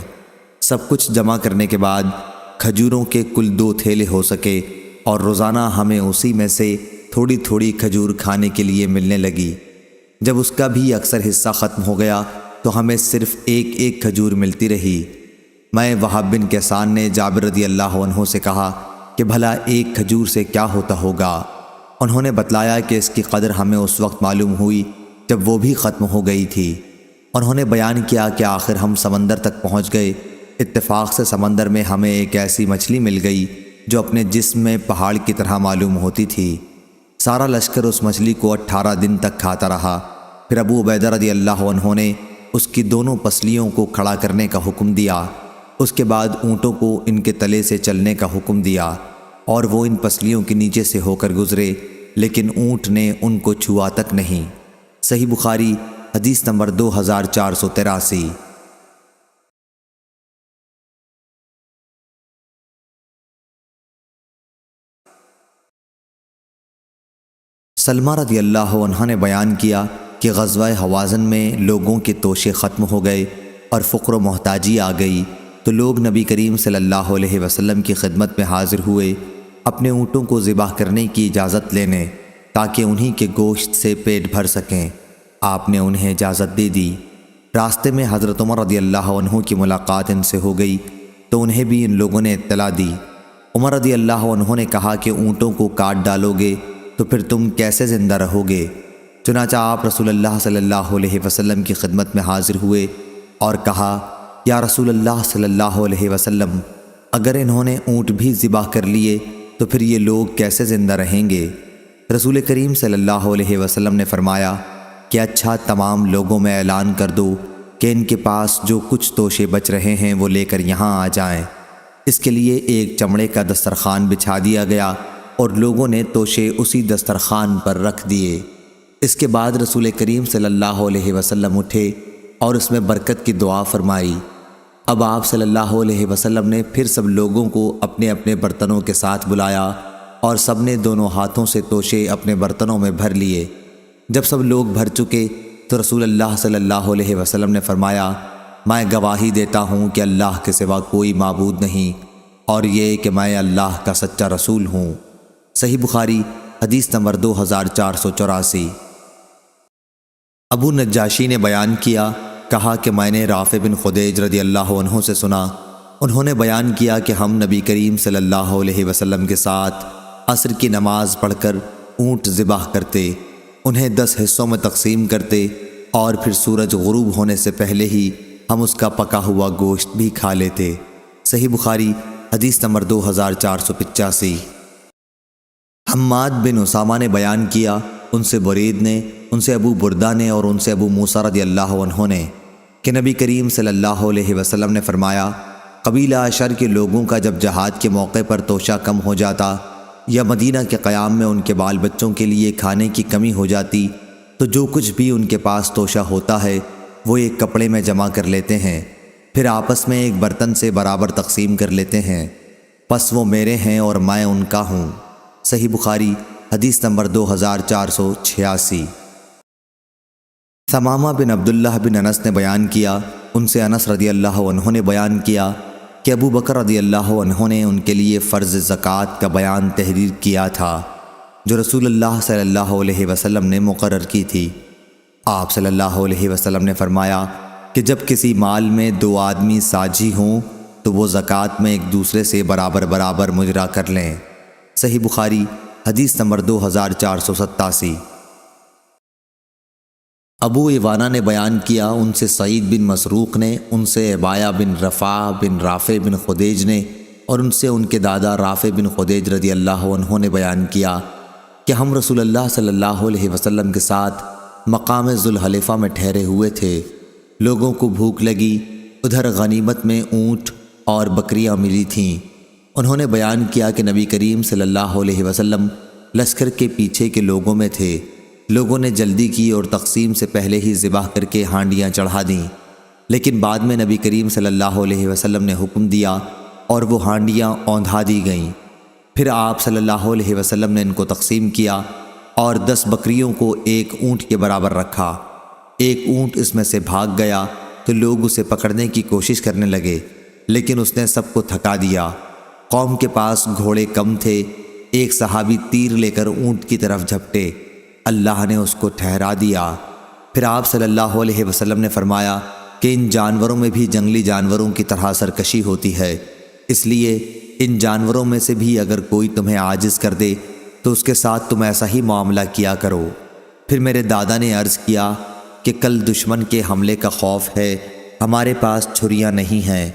سب کچھ جمع کرنے کے بعد کھجوروں کے کل 2 تھیلے ہو سکے اور روزانہ ہمیں اسی میں سے تھوڑی تھوڑی کھجور کھانے کے لیے ملنے لگی۔ جب اس کا بھی اکثر حصہ ختم ہو گیا تو ہمیں صرف ایک ایک کھجور ملتی رہی۔ میں وہب بن کیسان نے جابر رضی اللہ عنہ سے کہا کہ بھلا ایک کھجور سے کیا ہوتا ہوگا؟ انہوں نے بتلایا کہ اس کی قدر ہمیں اس وقت معلوم ہوئی جب وہ بھی ختم ہو گئی تھی۔ انہوں نے بیان کیا کہ آخر ہم سمندر تک پہنچ گئے۔ اتفاق سے سمندر میں ہمیں ایک ایسی مچھلی مل گئی جو اپنے جسم میں پہاڑ کی طرح معلوم ہوتی تھی۔ سارا لشکر اس مچھلی کو 18 دن تک کھاتا رہا۔ پھر ابو عبیدہ رضی اللہ عنہ نے اس کی دونوں پسلیوں کو کھڑا کرنے کا حکم دیا۔ اس کے بعد اونٹوں کو ان کے تلے سے چلنے کا حکم دیا اور وہ ان پسلیوں کے نیچے سے ہو کر گزرے، لیکن اونٹ نے ان کو چھوا تک نہیں۔ صحیح بخاری حدیث نمبر 2483۔ سلمہ رضی اللہ عنہ نے بیان کیا کہ غزوہ حوازن میں لوگوں کے توشے ختم ہو گئے اور فقر و محتاجی آ گئی تو لوگ نبی کریم صلی اللہ علیہ وسلم کی خدمت میں حاضر ہوئے اپنے اونٹوں کو ذبح کرنے کی اجازت لینے تاکہ انہی کے گوشت سے پیٹ بھر سکیں۔ آپ نے انہیں اجازت دے دی۔ راستے میں حضرت عمر رضی اللہ عنہ کی ملاقات ان سے ہو گئی تو انہیں بھی ان لوگوں نے اطلاع دی۔ عمر رضی اللہ عنہ نے کہا کہ اونٹوں کو کاٹ ڈالو گے تو پھر تم کیسے زندہ رہو گے؟ چنانچہ آپ رسول اللہ صلی اللہ علیہ وسلم کی خدمت میں حاضر ہوئے اور کہا، یا رسول اللہ صلی اللہ علیہ وسلم، اگر انہوں نے اونٹ بھی ذبح کر لیے تو پھر یہ لوگ کیسے زندہ رہیں گے؟ رسول کریم صلی اللہ علیہ وسلم نے فرمایا کہ اچھا، تمام لوگوں میں اعلان کر دو کہ ان کے پاس جو کچھ توشے بچ رہے ہیں وہ لے کر یہاں آ جائیں۔ اس کے لیے ایک چمڑے کا دسترخوان بچھا دیا گیا اور لوگوں نے توشے اسی دسترخوان پر رکھ دیے۔ اس کے بعد رسول کریم صلی اللہ علیہ وسلم اٹھے اور اس میں برکت کی دعا فرمائی۔ اب آپ صلی اللہ علیہ وسلم نے پھر سب لوگوں کو اپنے اپنے برتنوں کے ساتھ بلایا اور سب نے دونوں ہاتھوں سے توشے اپنے برتنوں میں بھر لیے۔ جب سب لوگ بھر چکے تو رسول اللہ صلی اللہ علیہ وسلم نے فرمایا، میں گواہی دیتا ہوں کہ اللہ کے سوا کوئی معبود نہیں، اور یہ کہ میں اللہ کا سچا رسول ہوں۔ صحیح بخاری حدیث نمبر 2484۔ ابو نجاشی نے بیان کیا، کہا کہ میں نے رافع بن خدیج رضی اللہ عنہ سے سنا، انہوں نے بیان کیا کہ ہم نبی کریم صلی اللہ علیہ وسلم کے ساتھ عصر کی نماز پڑھ کر اونٹ ذبح کرتے، انہیں 10 حصوں میں تقسیم کرتے اور پھر سورج غروب ہونے سے پہلے ہی ہم اس کا پکا ہوا گوشت بھی کھا لیتے۔ صحیح بخاری حدیث نمبر 2485۔ حماد بن اسامہ نے بیان کیا، ان سے برید نے، ان سے ابو بردہ نے اور ان سے ابو موسیٰ رضی اللہ عنہ نے کہ نبی کریم صلی اللہ علیہ وسلم نے فرمایا، قبیلہ اشر کے لوگوں کا جب جہاد کے موقع پر توشہ کم ہو جاتا یا مدینہ کے قیام میں ان کے بال بچوں کے لیے کھانے کی کمی ہو جاتی تو جو کچھ بھی ان کے پاس توشہ ہوتا ہے وہ ایک کپڑے میں جمع کر لیتے ہیں، پھر آپس میں ایک برتن سے برابر تقسیم کر لیتے ہیں، پس وہ میرے ہیں اور میں ان کا ہوں۔ صحیح بخاری حدیث نمبر 2486۔ ثمامہ بن عبداللہ بن انس نے بیان کیا، ان سے انس رضی اللہ عنہ نے بیان کیا کہ ابو بکر رضی اللہ عنہ نے ان کے لیے فرض زکوٰۃ کا بیان تحریر کیا تھا جو رسول اللہ صلی اللہ علیہ وسلم نے مقرر کی تھی۔ آپ صلی اللہ علیہ وسلم نے فرمایا کہ جب کسی مال میں 2 آدمی ساجھی ہوں تو وہ زکوٰۃ میں ایک دوسرے سے برابر برابر مجرا کر لیں۔ صحیح بخاری حدیث نمبر 2487۔ ابو ایوانہ نے بیان کیا، ان سے سعید بن مسروق نے، ان سے عبایہ بن رفاع بن رافع بن خدیج نے اور ان سے ان کے دادا رافع بن خدیج رضی اللہ عنہ نے بیان کیا کہ ہم رسول اللہ صلی اللہ علیہ وسلم کے ساتھ مقام ذوالحلیفہ میں ٹھہرے ہوئے تھے، لوگوں کو بھوک لگی، ادھر غنیمت میں اونٹ اور بکریاں ملی تھیں۔ انہوں نے بیان کیا کہ نبی کریم صلی اللہ علیہ وسلم لشکر کے پیچھے کے لوگوں میں تھے، لوگوں نے جلدی کی اور تقسیم سے پہلے ہی ذبح کر کے ہانڈیاں چڑھا دیں، لیکن بعد میں نبی کریم صلی اللہ علیہ وسلم نے حکم دیا اور وہ ہانڈیاں اوندھا دی گئیں۔ پھر آپ صلی اللہ علیہ وسلم نے ان کو تقسیم کیا اور 10 بکریوں کو ایک اونٹ کے برابر رکھا۔ ایک اونٹ اس میں سے بھاگ گیا تو لوگ اسے پکڑنے کی کوشش کرنے لگے، لیکن اس نے سب کو تھکا دیا۔ قوم کے پاس گھوڑے کم تھے، ایک صحابی تیر لے کر اونٹ کی طرف جھپٹے، اللہ نے اس کو ٹھہرا دیا۔ پھر آپ صلی اللہ علیہ وسلم نے فرمایا کہ ان جانوروں میں بھی جنگلی جانوروں کی طرح سرکشی ہوتی ہے، اس لیے ان جانوروں میں سے بھی اگر کوئی تمہیں عاجز کر دے تو اس کے ساتھ تم ایسا ہی معاملہ کیا کرو۔ پھر میرے دادا نے عرض کیا کہ کل دشمن کے حملے کا خوف ہے، ہمارے پاس چھریاں نہیں ہیں،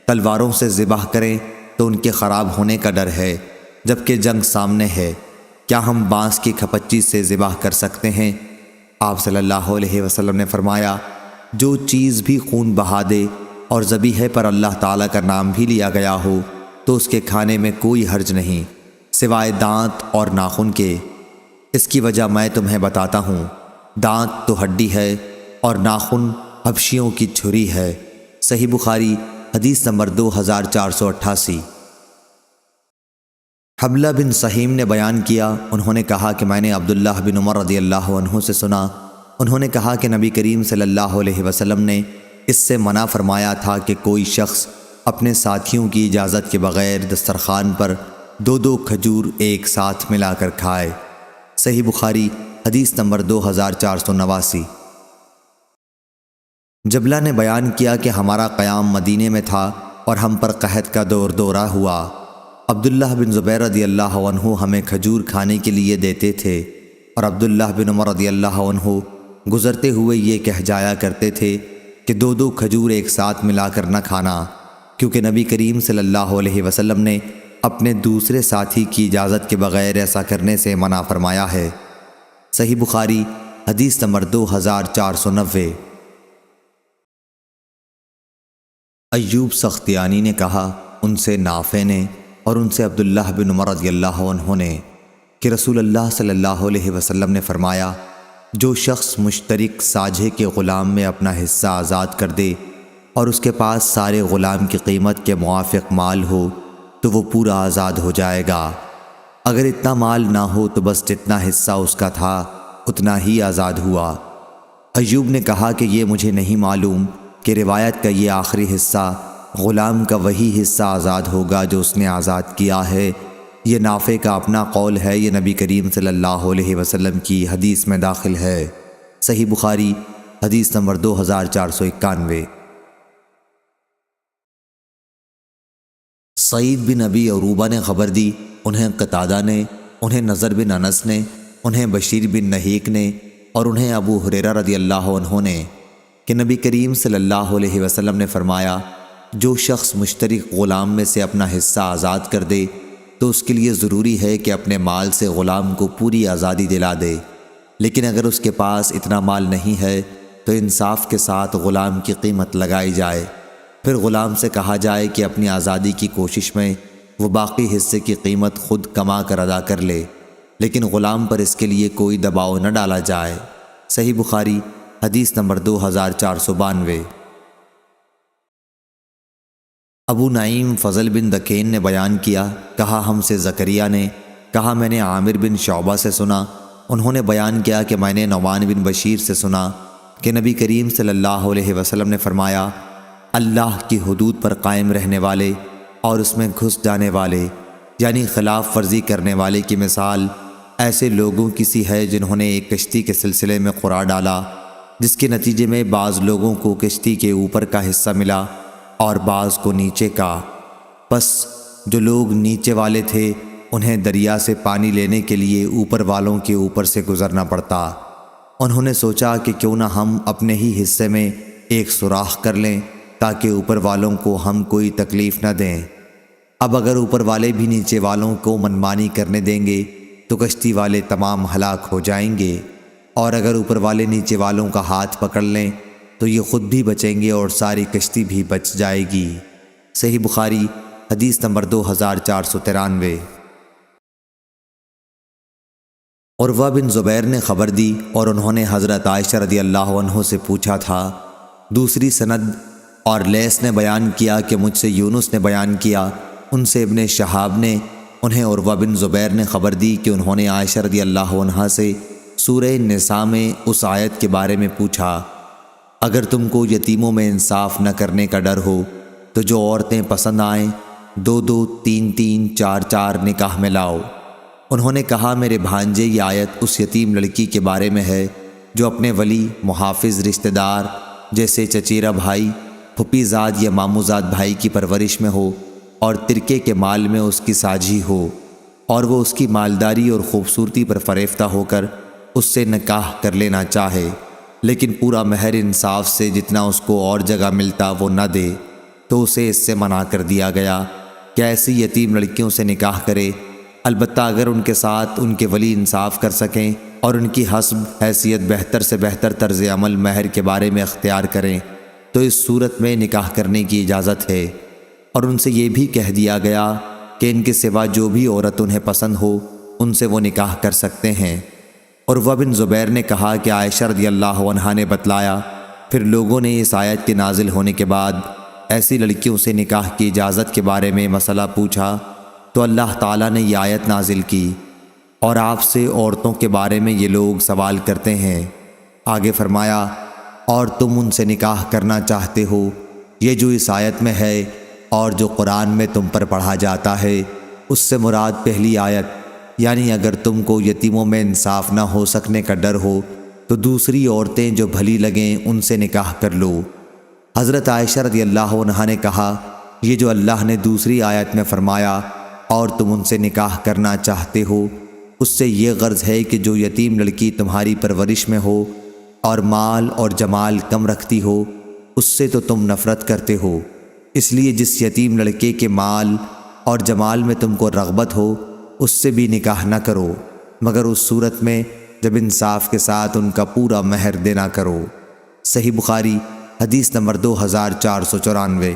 تلواروں سے ذبح کریں تو ان کے خراب ہونے کا ڈر ہے، جبکہ جنگ سامنے ہے، کیا ہم بانس کی کھپچی سے ذبح کر سکتے ہیں؟ آپ صلی اللہ علیہ وسلم نے فرمایا، جو چیز بھی خون بہا دے اور ذبیحے پر اللہ تعالیٰ کا نام بھی لیا گیا ہو تو اس کے کھانے میں کوئی حرج نہیں، سوائے دانت اور ناخن کے۔ اس کی وجہ میں تمہیں بتاتا ہوں، دانت تو ہڈی ہے اور ناخن حبشیوں کی چھری ہے۔ صحیح بخاری حدیث نمبر 2488۔ حبلہ بن سہیم نے بیان کیا، انہوں نے کہا کہ میں نے عبداللہ بن عمر رضی اللہ عنہ سے سنا، انہوں نے کہا کہ نبی کریم صلی اللہ علیہ وسلم نے اس سے منع فرمایا تھا کہ کوئی شخص اپنے ساتھیوں کی اجازت کے بغیر دسترخوان پر 2 کھجور ایک ساتھ ملا کر کھائے۔ صحیح بخاری حدیث نمبر 2489۔ جبلہ نے بیان کیا کہ ہمارا قیام مدینے میں تھا اور ہم پر قحط کا دورہ ہوا۔ عبداللہ بن زبیر رضی اللہ عنہ ہمیں کھجور کھانے کے لیے دیتے تھے، اور عبداللہ بن عمر رضی اللہ عنہ گزرتے ہوئے یہ کہہ جایا کرتے تھے کہ 2 کھجور ایک ساتھ ملا کر نہ کھانا، کیونکہ نبی کریم صلی اللہ علیہ وسلم نے اپنے دوسرے ساتھی کی اجازت کے بغیر ایسا کرنے سے منع فرمایا ہے۔ صحیح بخاری حدیث نمبر 2490۔ ایوب سختیانی نے کہا ان سے نافع نے اور ان سے عبداللہ بن عمر رضی اللہ عنہ نے کہ رسول اللہ صلی اللہ علیہ وسلم نے فرمایا، جو شخص مشترک ساجھے کے غلام میں اپنا حصہ آزاد کر دے اور اس کے پاس سارے غلام کی قیمت کے موافق مال ہو تو وہ پورا آزاد ہو جائے گا۔ اگر اتنا مال نہ ہو تو بس جتنا حصہ اس کا تھا اتنا ہی آزاد ہوا۔ ایوب نے کہا کہ یہ مجھے نہیں معلوم کہ روایت کا یہ آخری حصہ غلام کا وہی حصہ آزاد ہوگا جو اس نے آزاد کیا ہے۔ یہ نافع کا اپنا قول ہے، یہ نبی کریم صلی اللہ علیہ وسلم کی حدیث میں داخل ہے۔ صحیح بخاری حدیث نمبر 2491۔ سعید بن ابی عروبہ نے خبر دی، انہیں قتادہ نے، انہیں نضر بن انس نے، انہیں بشیر بن نہیک نے اور انہیں ابو ہریرہ رضی اللہ عنہ نے کہ نبی کریم صلی اللہ علیہ وسلم نے فرمایا، جو شخص مشترک غلام میں سے اپنا حصہ آزاد کر دے تو اس کے لیے ضروری ہے کہ اپنے مال سے غلام کو پوری آزادی دلا دے، لیکن اگر اس کے پاس اتنا مال نہیں ہے تو انصاف کے ساتھ غلام کی قیمت لگائی جائے، پھر غلام سے کہا جائے کہ اپنی آزادی کی کوشش میں وہ باقی حصے کی قیمت خود کما کر ادا کر لے، لیکن غلام پر اس کے لیے کوئی دباؤ نہ ڈالا جائے۔ صحیح بخاری حدیث نمبر 2492۔ ابو نعیم فضل بن دکین نے بیان کیا، کہا ہم سے زکریہ نے کہا میں نے عامر بن شعبہ سے سنا، انہوں نے بیان کیا کہ میں نے نعمان بن بشیر سے سنا کہ نبی کریم صلی اللہ علیہ وسلم نے فرمایا، اللہ کی حدود پر قائم رہنے والے اور اس میں گھس جانے والے یعنی خلاف ورزی کرنے والے کی مثال ایسے لوگوں کی سی ہے جنہوں نے ایک کشتی کے سلسلے میں قرار ڈالا، جس کے نتیجے میں بعض لوگوں کو کشتی کے اوپر کا حصہ ملا اور بعض کو نیچے کا۔ پس جو لوگ نیچے والے تھے انہیں دریا سے پانی لینے کے لیے اوپر والوں کے اوپر سے گزرنا پڑتا۔ انہوں نے سوچا کہ کیوں نہ ہم اپنے ہی حصے میں ایک سوراخ کر لیں تاکہ اوپر والوں کو ہم کوئی تکلیف نہ دیں۔ اب اگر اوپر والے بھی نیچے والوں کو منمانی کرنے دیں گے تو کشتی والے تمام ہلاک ہو جائیں گے، اور اگر اوپر والے نیچے والوں کا ہاتھ پکڑ لیں تو یہ خود بھی بچیں گے اور ساری کشتی بھی بچ جائے گی۔ صحیح بخاری حدیث نمبر 2493۔ عروہ بن زبیر نے خبر دی اور انہوں نے حضرت عائشہ رضی اللہ عنہ سے پوچھا تھا۔ دوسری سند اور لیث نے بیان کیا کہ مجھ سے یونس نے بیان کیا، ان سے ابن شہاب نے، انہیں عروہ بن زبیر نے خبر دی کہ انہوں نے عائشہ رضی اللہ عنہا سے سورہ نساء میں اس آیت کے بارے میں پوچھا، اگر تم کو یتیموں میں انصاف نہ کرنے کا ڈر ہو تو جو عورتیں پسند آئیں 2-2 3-3 4-4 نکاح میں لاؤ۔ انہوں نے کہا، میرے بھانجے یہ آیت اس یتیم لڑکی کے بارے میں ہے جو اپنے ولی محافظ رشتہ دار جیسے چچیرا بھائی، پھپھی زاد یا ماموں زاد بھائی کی پرورش میں ہو اور ترکے کے مال میں اس کی ساجھی ہو، اور وہ اس کی مالداری اور خوبصورتی پر فریفتہ ہو کر اس سے نکاح کر لینا چاہے، لیکن پورا مہر انصاف سے جتنا اس کو اور جگہ ملتا وہ نہ دے، تو اسے اس سے منع کر دیا گیا کہ ایسی یتیم لڑکیوں سے نکاح کرے، البتہ اگر ان کے ساتھ ان کے ولی انصاف کر سکیں اور ان کی حسب حیثیت بہتر سے بہتر طرز عمل مہر کے بارے میں اختیار کریں تو اس صورت میں نکاح کرنے کی اجازت ہے۔ اور ان سے یہ بھی کہہ دیا گیا کہ ان کے سوا جو بھی عورت انہیں پسند ہو ان سے وہ نکاح کر سکتے ہیں۔ عروہ بن زبیر نے کہا کہ عائشہ رضی اللہ عنہا نے بتلایا، پھر لوگوں نے اس آیت کے نازل ہونے کے بعد ایسی لڑکیوں سے نکاح کی اجازت کے بارے میں مسئلہ پوچھا تو اللہ تعالیٰ نے یہ آیت نازل کی، اور آپ سے عورتوں کے بارے میں یہ لوگ سوال کرتے ہیں۔ آگے فرمایا، اور تم ان سے نکاح کرنا چاہتے ہو، یہ جو اس آیت میں ہے اور جو قرآن میں تم پر پڑھا جاتا ہے اس سے مراد پہلی آیت، یعنی اگر تم کو یتیموں میں انصاف نہ ہو سکنے کا ڈر ہو تو دوسری عورتیں جو بھلی لگیں ان سے نکاح کر لو۔ حضرت عائشہ رضی اللہ عنہا نے کہا، یہ جو اللہ نے دوسری آیت میں فرمایا اور تم ان سے نکاح کرنا چاہتے ہو، اس سے یہ غرض ہے کہ جو یتیم لڑکی تمہاری پرورش میں ہو اور مال اور جمال کم رکھتی ہو اس سے تو تم نفرت کرتے ہو، اس لیے جس یتیم لڑکے کے مال اور جمال میں تم کو رغبت ہو اس سے بھی نکاح نہ کرو، مگر اس صورت میں جب انصاف کے ساتھ ان کا پورا مہر دینا کرو۔ صحیح بخاری حدیث نمبر 2494۔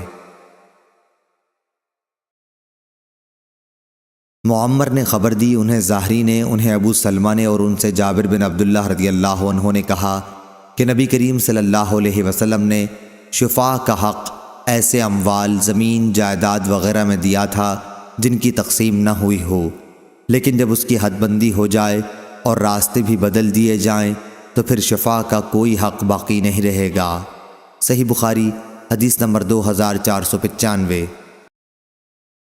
معمر نے خبر دی، انہیں زاہری نے، انہیں ابو سلمہ نے اور ان سے جابر بن عبداللہ رضی اللہ عنہ نے کہا کہ نبی کریم صلی اللہ علیہ وسلم نے شفاء کا حق ایسے اموال، زمین، جائیداد وغیرہ میں دیا تھا جن کی تقسیم نہ ہوئی ہو، لیکن جب اس کی حد بندی ہو جائے اور راستے بھی بدل دیے جائیں تو پھر شفاء کا کوئی حق باقی نہیں رہے گا۔ صحیح بخاری حدیث نمبر 2495۔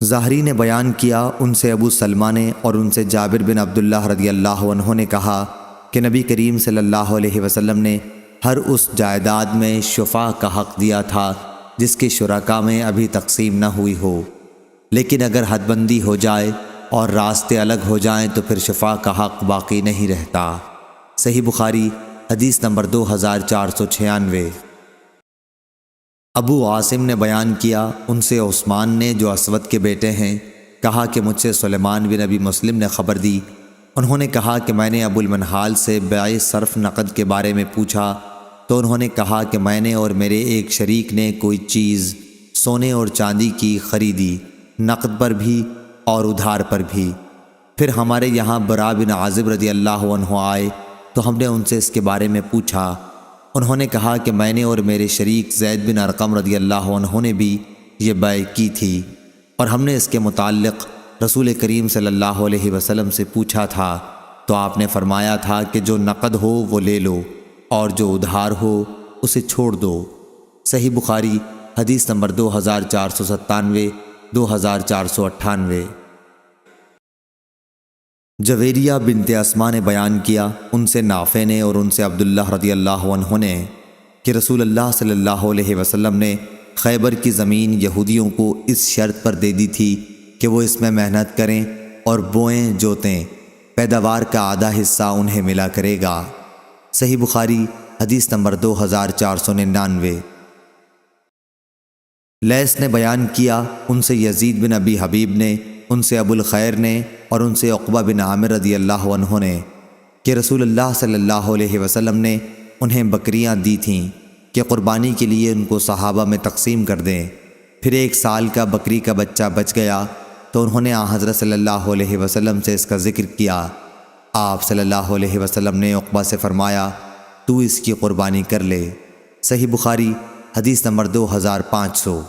زاہری نے بیان کیا، ان سے ابو سلمہ نے اور ان سے جابر بن عبداللہ رضی اللہ عنہ نے کہا کہ نبی کریم صلی اللہ علیہ وسلم نے ہر اس جائیداد میں شفاء کا حق دیا تھا جس کے شرکاء میں ابھی تقسیم نہ ہوئی ہو، لیکن اگر حد بندی ہو جائے اور راستے الگ ہو جائیں تو پھر شفاء کا حق باقی نہیں رہتا۔ صحیح بخاری حدیث نمبر 2496۔ ابو عاصم نے بیان کیا، ان سے عثمان نے جو اسود کے بیٹے ہیں کہا کہ مجھ سے سلیمان بن ابی مسلم نے خبر دی، انہوں نے کہا کہ میں نے ابو المنہال سے بیع صرف نقد کے بارے میں پوچھا تو انہوں نے کہا کہ میں نے اور میرے ایک شریک نے کوئی چیز سونے اور چاندی کی خریدی، نقد پر بھی اور ادھار پر بھی۔ پھر ہمارے یہاں برا بن عازب رضی اللہ عنہ آئے تو ہم نے ان سے اس کے بارے میں پوچھا، انہوں نے کہا کہ میں نے اور میرے شریک زید بن ارقم رضی اللہ عنہ نے بھی یہ بیع کی تھی، اور ہم نے اس کے متعلق رسول کریم صلی اللہ علیہ وسلم سے پوچھا تھا تو آپ نے فرمایا تھا کہ جو نقد ہو وہ لے لو اور جو ادھار ہو اسے چھوڑ دو۔ صحیح بخاری حدیث نمبر 2497، 2498۔ جویریہ بنت اسما نے بیان کیا، ان سے نافع نے اور ان سے عبداللہ رضی اللہ عنہ نے کہ رسول اللہ صلی اللہ علیہ وسلم نے خیبر کی زمین یہودیوں کو اس شرط پر دے دی تھی کہ وہ اس میں محنت کریں اور بوئیں جوتیں، پیداوار کا آدھا حصہ انہیں ملا کرے گا۔ صحیح بخاری حدیث نمبر 2499۔ لیث نے بیان کیا، ان سے یزید بن ابی حبیب نے، ان سے ابو الخیر نے اور ان سے عقبہ بن عامر رضی اللہ عنہ نے کہ رسول اللہ صلی اللہ علیہ وسلم نے انہیں بکریاں دی تھیں کہ قربانی کے لیے ان کو صحابہ میں تقسیم کر دیں۔ پھر 1 سال کا بکری کا بچہ بچ گیا تو انہوں نے حضرت صلی اللہ علیہ وسلم سے اس کا ذکر کیا۔ آپ صلی اللہ علیہ وسلم نے عقبہ سے فرمایا، تو اس کی قربانی کر لے۔ صحیح بخاری حدیث نمبر 2500۔